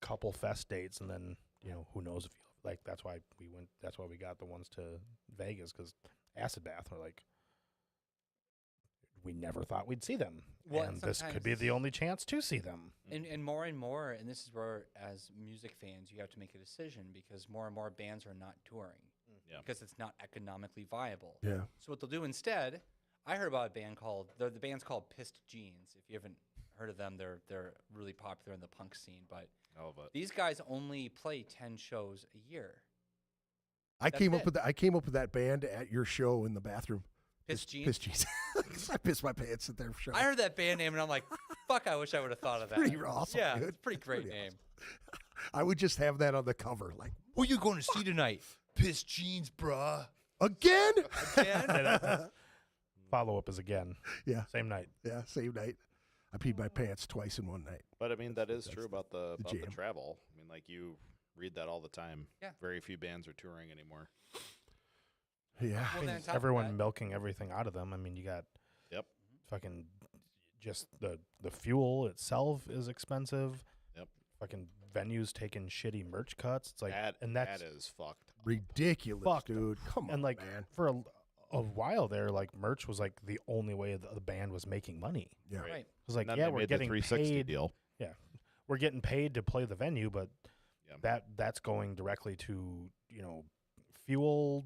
couple fest dates, and then you know who knows if you like. That's why we went. That's why we got the ones to Vegas because Acid Bath were like. We never thought we'd see them, Well, and and this could be the sometimes- only chance to see them. And more, and this is where, as music fans, you have to make a decision because more and more bands are not touring Yeah. because it's not economically viable. Yeah. So what they'll do instead, I heard about a band called the band's called Pissed Jeans. If you haven't heard of them, they're really popular in the punk scene. But I love it. these guys only play 10 shows a year. I That's came it. up with I came up with that band at your show in the bathroom. Pissed Jeans. Piss jeans. 'Cause I pissed my pants at their show. I heard that band name and I'm like, fuck! I wish I would have thought of that. Pretty awesome, Yeah, dude. it's a pretty great Pretty name. I would just have that on the cover, like Who you going to see tonight? Pissed Jeans, bruh. again. Again? Follow up is again, Yeah, same night. yeah, same night. I peed my pants twice in one night. But I mean, that is That's true about the jam. travel. I mean, like you read that all the time. Yeah. Very few bands are touring anymore. Yeah, Well, then on top of Everyone that- milking everything out of them. I mean, you got Yep. fucking just the fuel itself is expensive. Yep. Fucking venues taking shitty merch cuts. It's like that and that's that is fucked. ridiculous, Fucked. dude. Come on, and like man. for a while there, like merch was like the only way the band was making money. Yeah, Right. Right. It was like, And then yeah, they we're made the getting 360 paid. deal. We're getting paid to play the venue, but Yeah. that's going directly to, you know, fuel,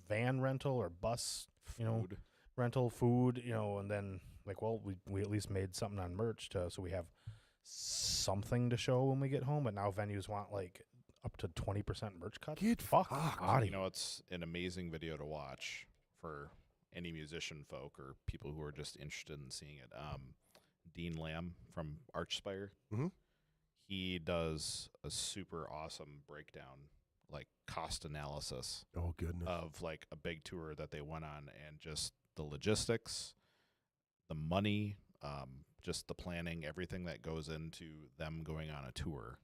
van rental or bus, you know, Food. rental, food, you know, and then like, well, we at least made something on merch so we have something to show when we get home, but now venues want like up to 20% merch cut. Get fucked fucked. out. You know, it's an amazing video to watch for any musician folk or people who are just interested in seeing it. Dean Lamb from Archspire, he does a super awesome breakdown, like cost analysis. Oh, goodness. Of like a big tour that they went on, and just the logistics, the money, just the planning, everything that goes into them going on a tour.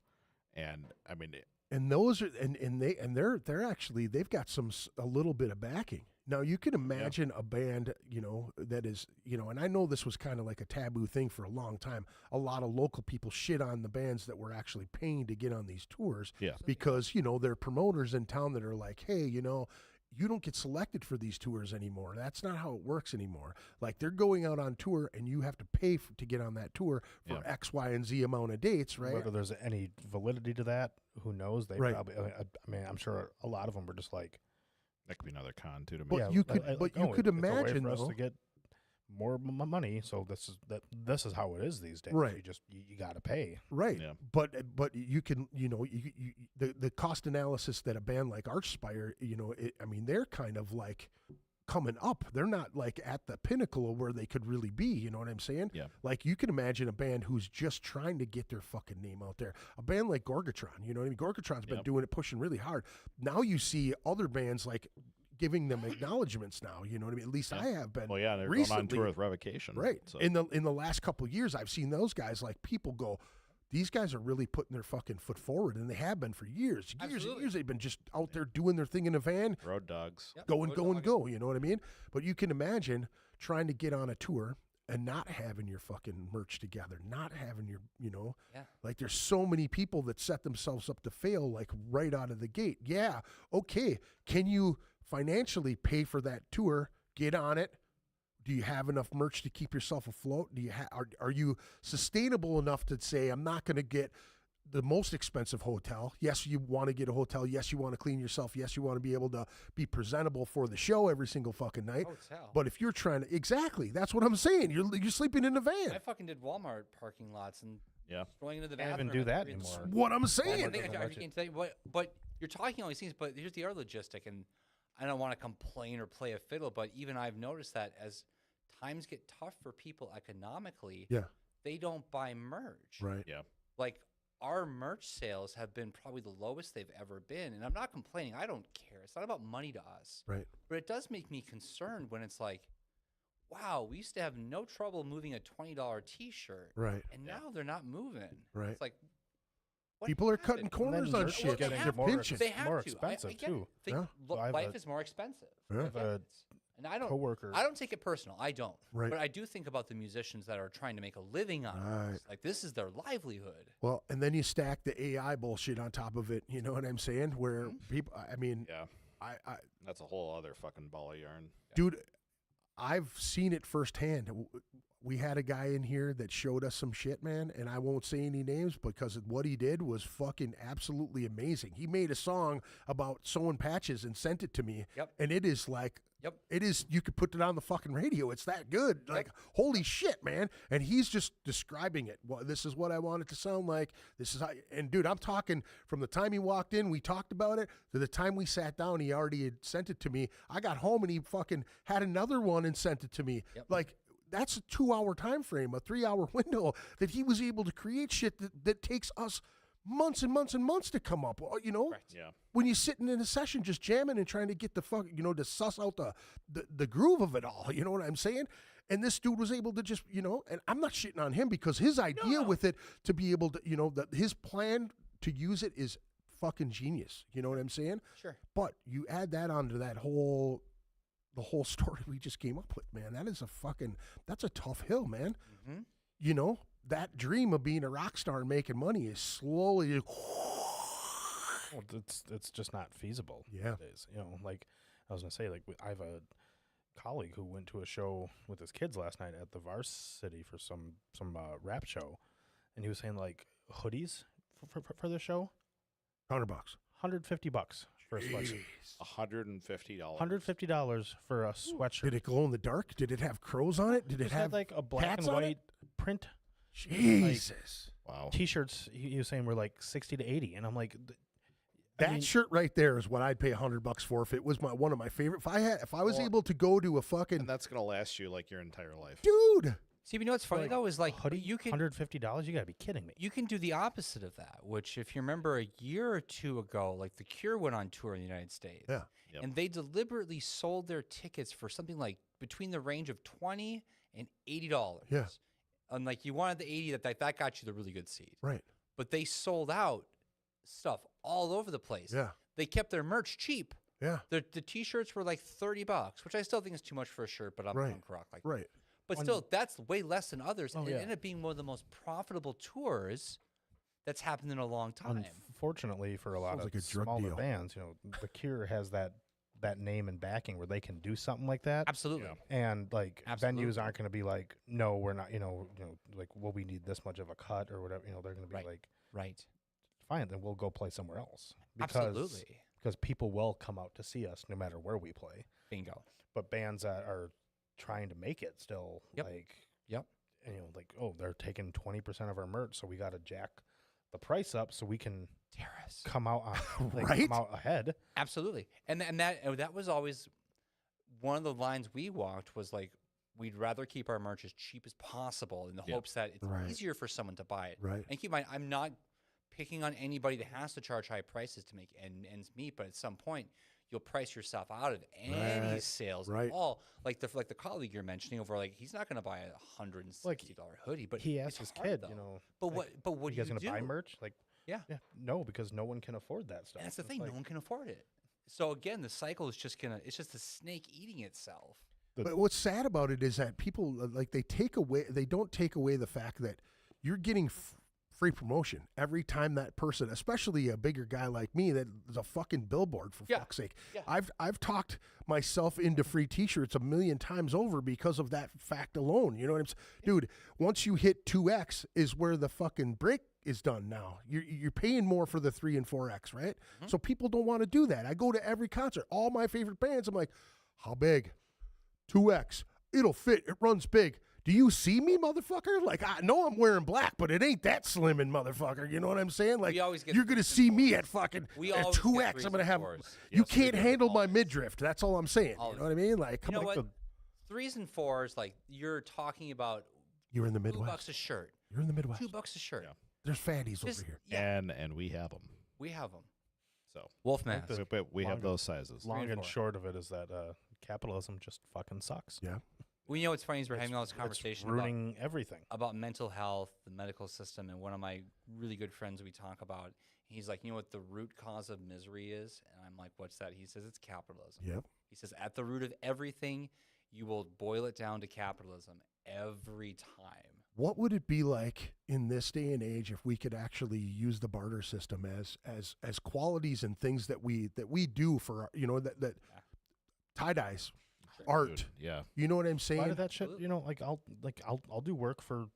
And I mean, and those are they're actually, they've got a little bit of backing. Now you can imagine a band, you know, that is, you know, and I know this was kind of like a taboo thing for a long time. A lot of local people shit on the bands that were actually paying to get on these tours, because, you know, they're promoters in town that are like, hey, you know, you don't get selected for these tours anymore. That's not how it works anymore. Like, they're going out on tour and you have to pay to get on that tour for X, Y, and Z amount of dates, right? Whether there's any validity to that, who knows? They probably, I mean, I'm sure a lot of them were just like, that could be another con too. To but me. you could imagine, it's a way for us though, to get more money. So this is how it is these days. Right. You got to pay. Right. Yeah. But you can, you know, the cost analysis that a band like Archspire, you know, I mean, they're kind of like coming up. They're not like at the pinnacle of where they could really be. You know what I'm saying? Yeah. Like, you can imagine a band who's just trying to get their fucking name out there. A band like Gorgatron, you know what I mean? Gorgatron's been doing it, pushing really hard. Now you see other bands like giving them acknowledgments now, you know what I mean? At least I have been. Well, yeah, they're recently, going on tour with Revocation. Right. So. In the last couple of years, I've seen those guys, like, people go, these guys are really putting their fucking foot forward, and they have been for years. Years and years they've been just out there doing their thing in a van. Road dogs. Go, you know what I mean? But you can imagine trying to get on a tour and not having your fucking merch together, not having your, you know, like, there's so many people that set themselves up to fail, like, right out of the gate. Yeah, okay, can you financially pay for that tour, get on it? Do you have enough merch to keep yourself afloat? Do you are you sustainable enough to say, I'm not going to get the most expensive hotel? Yes, you want to get a hotel. Yes, you want to clean yourself. Yes, you want to be able to be presentable for the show every single fucking night. But if you're trying to, exactly, that's what I'm saying. You're sleeping in a van. I fucking did Walmart parking lots and going into the bathroom. Can't even do that anymore. That's what I'm saying. I can't tell you, but you're talking all these things, but here's the other logistic, and I don't want to complain or play a fiddle, but even I've noticed that as times get tough for people economically, they don't buy merch. Right. Yeah. Like, our merch sales have been probably the lowest they've ever been. And I'm not complaining. I don't care. It's not about money to us. Right. But it does make me concerned when it's like, wow, we used to have no trouble moving a $20 T-shirt. Right. And now they're not moving. Right. It's like, people are cutting corners on shit. They have to. They have more to. expensive, I get too. it. Life is more expensive. Yeah. I have a And I don't coworker. I don't take it personal. I don't. Right. But I do think about the musicians that are trying to make a living on Right. this. Like, this is their livelihood. Well, and then you stack the AI bullshit on top of it. You know what I'm saying? Where people, I mean, I that's a whole other fucking ball of yarn. dude, I've seen it firsthand. We had a guy in here that showed us some shit, man, and I won't say any names because what he did was fucking absolutely amazing. He made a song about sewing patches and sent it to me, and it is like, it is, you could put it on the fucking radio. It's that good. Like, holy shit, man. And he's just describing it. Well, this is what I want it to sound like. This is how, and dude, I'm talking from the time he walked in, we talked about it, to the time we sat down, he already had sent it to me. I got home and he fucking had another one and sent it to me. Like, that's a 2-hour time frame, a 3-hour window that he was able to create shit that takes us months and months and months to come up. You know, when you're sitting in a session just jamming and trying to get the fuck, you know, to suss out the groove of it all. You know what I'm saying? And this dude was able to just, you know, and I'm not shitting on him because his idea with it to be able to, you know, his plan to use it is fucking genius. You know what I'm saying? Sure. But you add that onto the whole story we just came up with, man. That's a tough hill, man. Mm-hmm. You know, that dream of being a rock star and making money is slowly. Well, it's just not feasible. Yeah. Nowadays. You know, like I was gonna say, like I have a colleague who went to a show with his kids last night at the Varsity for some rap show, and he was saying like hoodies for the show, $100, $150 for a sweatshirt. $150. $150 for a sweatshirt. Did it glow in the dark? Did it have crows on it? Did it have like a black and cats on white it? print? Jesus. Wow. T-shirts he was saying were like 60 to 80, and I'm like, that shirt right there is what I'd pay $100 for if it was one of my favorite. If I was able to go to a fucking, and that's gonna last you like your entire life, dude. See, you know what's funny though is like hoodie, you can $150. You gotta be kidding me. You can do the opposite of that, which if you remember a year or two ago, like The Cure went on tour in the United States. Yeah. Yep. And they deliberately sold their tickets for something like between the range of $20 and $80. Yeah. And like you wanted the 80 that got you the really good seat. Right. But they sold out stuff all over the place. Yeah. They kept their merch cheap. Yeah. The t-shirts were like $30, which I still think is too much for a shirt, but I'm Right. punk rock like Right. But still, that's way less than others. And yeah. it ended up being one of the most profitable tours that's happened in a long time. Unfortunately, for a lot Sounds of like a drug smaller deal. bands, The Cure has that name and backing where they can do something like that. Absolutely. And like Absolutely. venues aren't going to be like, no, we're not. Like, well, we need this much of a cut or whatever. They're going to be Right. like, Right. fine, then we'll go play somewhere else. Absolutely. Because people will come out to see us no matter where we play. Bingo. But bands that are trying to make it still, Yep. like, Yep. like, oh, they're taking 20% of our merch, so we got to jack the price up so we can Terrace. come out on, Right? come out ahead. Absolutely. And that was always one of the lines we walked was like, we'd rather keep our merch as cheap as possible in the hopes that it's Right. easier for someone to buy it. Right. And keep in mind, I'm not picking on anybody that has to charge high prices to make ends meet, but at some point, you'll price yourself out of any Right. sales Right. at all. Like the colleague you're mentioning over, like he's not going to buy a $160 hoodie, but He it's asked his hard, kid, though. But like, what you guys do you gonna buy do? merch? Like, Yeah. no, because no one can afford that stuff. And that's the It's thing; like- no one can afford it. So again, the cycle is it's just a snake eating itself. But what's sad about it is that people like they don't take away the fact that you're getting free promotion every time that person, especially a bigger guy like me, that is a fucking billboard for fuck's sake. Yeah. I've talked myself into free T-shirts a million times over because of that fact alone. You know what I'm saying, dude? Once you hit 2X is where the fucking break is done. Now you're paying more for the 3 and 4X, right? Mm-hmm. So people don't want to do that. I go to every concert, all my favorite bands. I'm like, how big? 2X. It'll fit. It runs big. Do you see me, motherfucker? Like, I know I'm wearing black, but it ain't that slimming, motherfucker. You know what I'm saying? Like, We always get you're going to see me at fucking We at always get 2X. threes I'm going to and have, fours. you Yes, we can't do. handle my Always. midriff. That's all I'm saying. Always. You know what I mean? Like, come You know on. what? 3s and 4s, like you're talking about You're in the $2 Midwest. a shirt. You're in the Midwest. $2 a shirt. There's fatties Just- over here. Yeah, and we have them. we have them. So Wolf Mask. but we have longer- those sizes. Long and four. short of it is that capitalism just fucking sucks. Yeah. Well, you know what's funny is we're having all this It's conversation ruining everything. about mental health, the medical system, and one of my really good friends we talk about, he's like, you know what the root cause of misery is? And I'm like, what's that? He says it's capitalism. Yep. He says at the root of everything, you will boil it down to capitalism every time. What would it be like in this day and age if we could actually use the barter system as qualities and things that we do for, that tie dyes, art. Dude, yeah. You know what I'm saying? Why did that shit? I'll do work for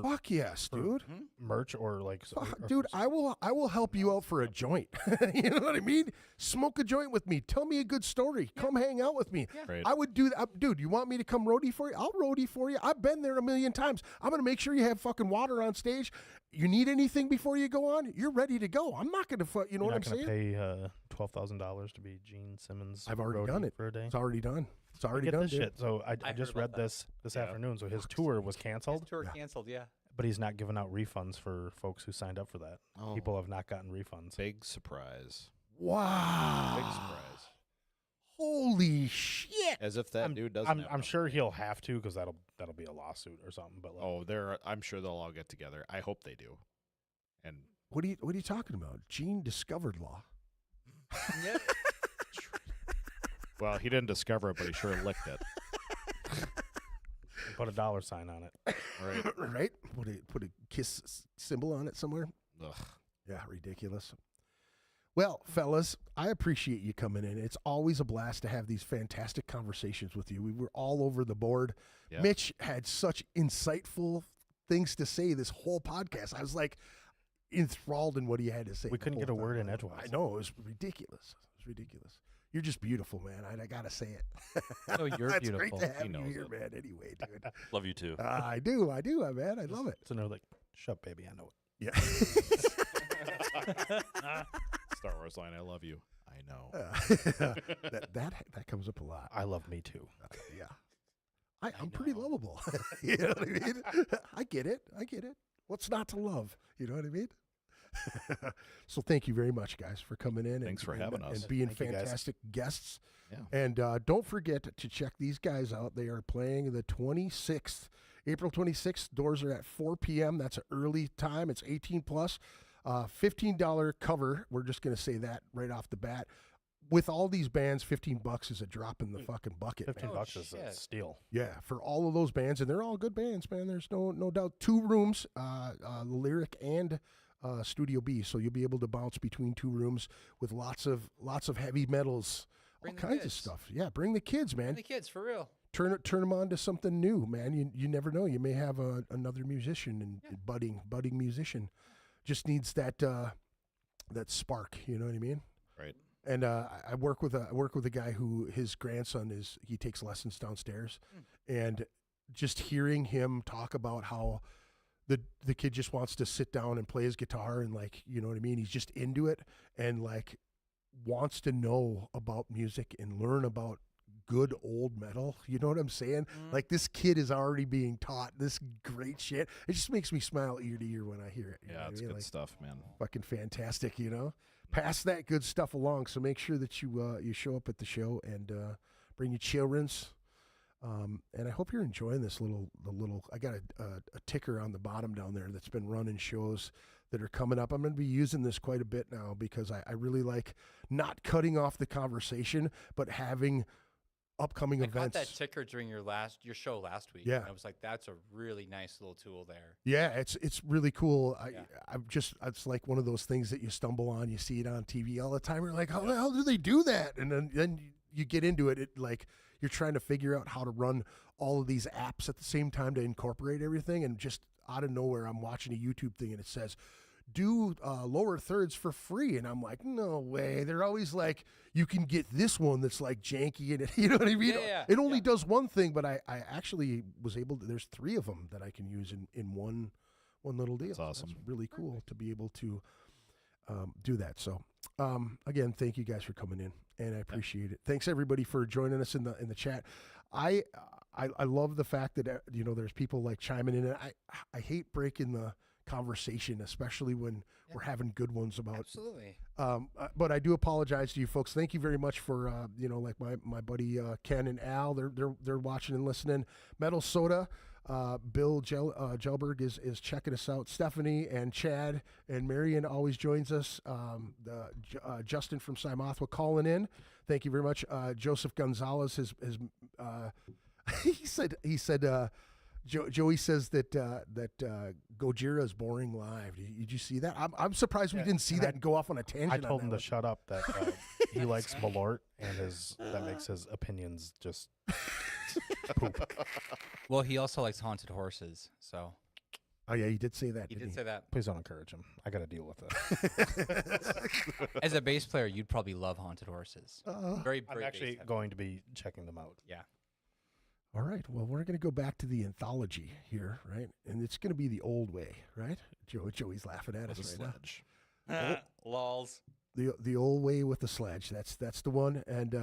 Fuck yes, dude. merch or like. Fuck, dude, I will help you out for a joint. You know what I mean? Smoke a joint with me. Tell me a good story. Come hang out with me. Right. I would do that. Dude, you want me to come roadie for you? I'll roadie for you. I've been there a million times. I'm going to make sure you have fucking water on stage. You need anything before you go on? You're ready to go. I'm not going to, you know You're what I'm not saying? gonna pay $12,000 to be Gene Simmons. I've already roadie done it for a day. It's already done. It's already Get done, this dude. shit. So I heard just about read that. this afternoon. So his tour was canceled, Tour canceled, yeah. but he's not giving out refunds for folks who signed up for that. Oh. People have not gotten refunds. Big surprise. Wow. Big surprise. Holy shit. As if that dude doesn't. I'm have I'm enough sure money. he'll have to because that'll be a lawsuit or something. But like, I'm sure they'll all get together. I hope they do. And What are you talking about? Gene discovered law. well, he didn't discover it, but he sure licked it. put a dollar sign on it. Right. Right? Put a kiss symbol on it somewhere. Ugh. Yeah, ridiculous. Well, fellas, I appreciate you coming in. It's always a blast to have these fantastic conversations with you. We were all over the board. Yeah. Mitch had such insightful things to say this whole podcast. I was like enthralled in what he had to say. We the couldn't whole get a word time. in edgewise. I know. It was ridiculous. It was ridiculous. You're just beautiful, man. I got to say it. No, you're That's beautiful. great to have He you knows here, it. man, anyway, dude. Love you too. I do, man. I love it. So no, like, shut up, baby. I know it. Yeah. Star Wars line, I love you. I know. That comes up a lot. I love me too. Yeah. I'm pretty lovable. You know what I mean? I get it. What's not to love? You know what I mean? So thank you very much, guys, for coming in. Thanks for having us. And being Thank you, guys. fantastic guests. Yeah. And don't forget to check these guys out. They are playing the 26th, April 26th. Doors are at 4 p.m. That's an early time. It's 18 plus. $15 cover. We're just going to say that right off the bat. With all these bands, $15 is a drop in the fucking bucket. $15 is a steal. Yeah, for all of those bands, and they're all good bands, man. There's no doubt. 2 rooms, Lyric and Studio B, so you'll be able to bounce between 2 rooms with lots of heavy metals, all kinds of stuff. Yeah, bring the kids, man. Bring the kids, for real. Turn them on to something new, man. You never know. You may have another musician and budding musician. Just needs that spark. You know what I mean? Right. And I work with a guy who his grandson he takes lessons downstairs, and just hearing him talk about how the kid just wants to sit down and play his guitar and, like, you know what I mean? He's just into it and, like, wants to know about music and learn about good old metal. You know what I'm saying? Like, this kid is already being taught this great shit. It just makes me smile ear to ear when I hear it. You know Yeah, it's what I mean? good Like, stuff, man. fucking fantastic, you know? Pass that good stuff along. So make sure that you show up at the show and bring your childrens. And I hope you're enjoying this little. I got a ticker on the bottom down there that's been running shows that are coming up. I'm going to be using this quite a bit now because I really like not cutting off the conversation, but having upcoming events. I caught that ticker during your show last week. Yeah. And I was like, that's a really nice little tool there. Yeah, it's really cool. It's like one of those things that you stumble on. You see it on TV all the time. You're like, how the hell do they do that? And then you get into it. Like, you're trying to figure out how to run all of these apps at the same time to incorporate everything. And just out of nowhere, I'm watching a YouTube thing and it says, do lower thirds for free. And I'm like, no way. They're always like, you can get this one that's like janky. And you know what I mean? Yeah, it only does one thing, but I actually was able to, there's 3 of them that I can use in one little deal. That's awesome. That's really cool to be able to do that. So again, thank you guys for coming in, and I appreciate it. Thanks everybody for joining us in the chat. I love the fact that there's people like chiming in, and I hate breaking the conversation, especially when we're having good ones about. Absolutely. But I do apologize to you folks. Thank you very much for like my buddy Ken and Al. They're watching and listening. Metal Soda. Bill Gelberg is checking us out. Stephanie and Chad and Marion always joins us. Justin from Simothwa calling in. Thank you very much. Joseph Gonzalez has he said Joey says that Gojira is boring live. Did you see that? I'm surprised we didn't see that and go off on a tangent. I told him to shut up. That he likes Malort, and that makes his opinions just poop. Well, he also likes haunted horses, so. Oh yeah, he did say that. He did say that. Please don't encourage him. I got to deal with it. As a bass player, you'd probably love haunted horses. Very I'm actually going to be checking them out. Yeah. All right. Well, we're going to go back to the anthology here, right? And it's going to be the old way, right? Joey's laughing at us right now. Lols. The old way with the sledge. That's the one. And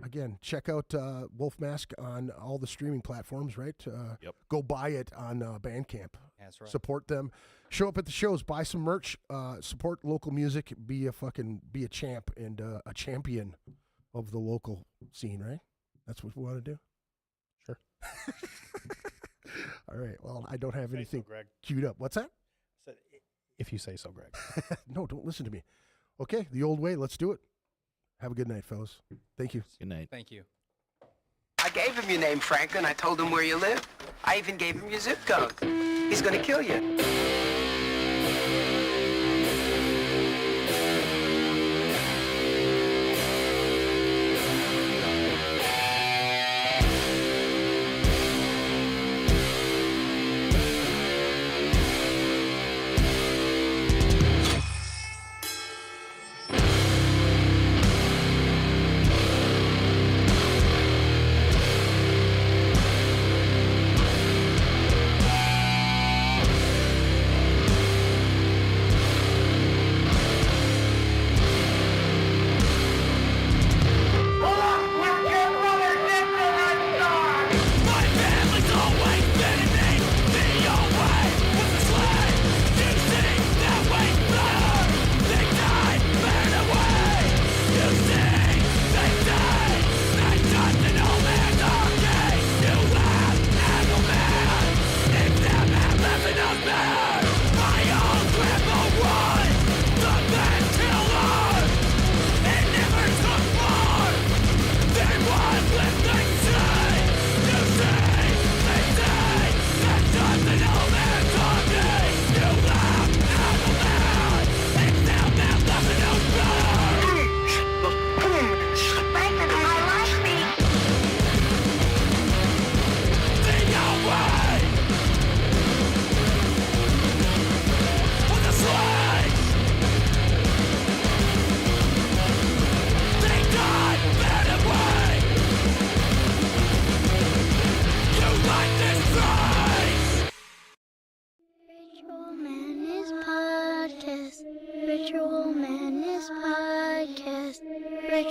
again, check out Wolf Mask on all the streaming platforms, right? Yep. Go buy it on Bandcamp. That's right. Support them. Show up at the shows. Buy some merch. Support local music. Be a champ and a champion of the local scene, right? That's what we want to do. Sure. All right. Well, I don't have anything Greg. queued up. What's that? If you say so, Greg. No, don't listen to me. Okay, the old way. Let's do it. Have a good night, fellas. Thank you. Good night. Thank you. I gave him your name, Franklin. I told him where you live. I even gave him your zip code. He's gonna kill you.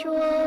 usual.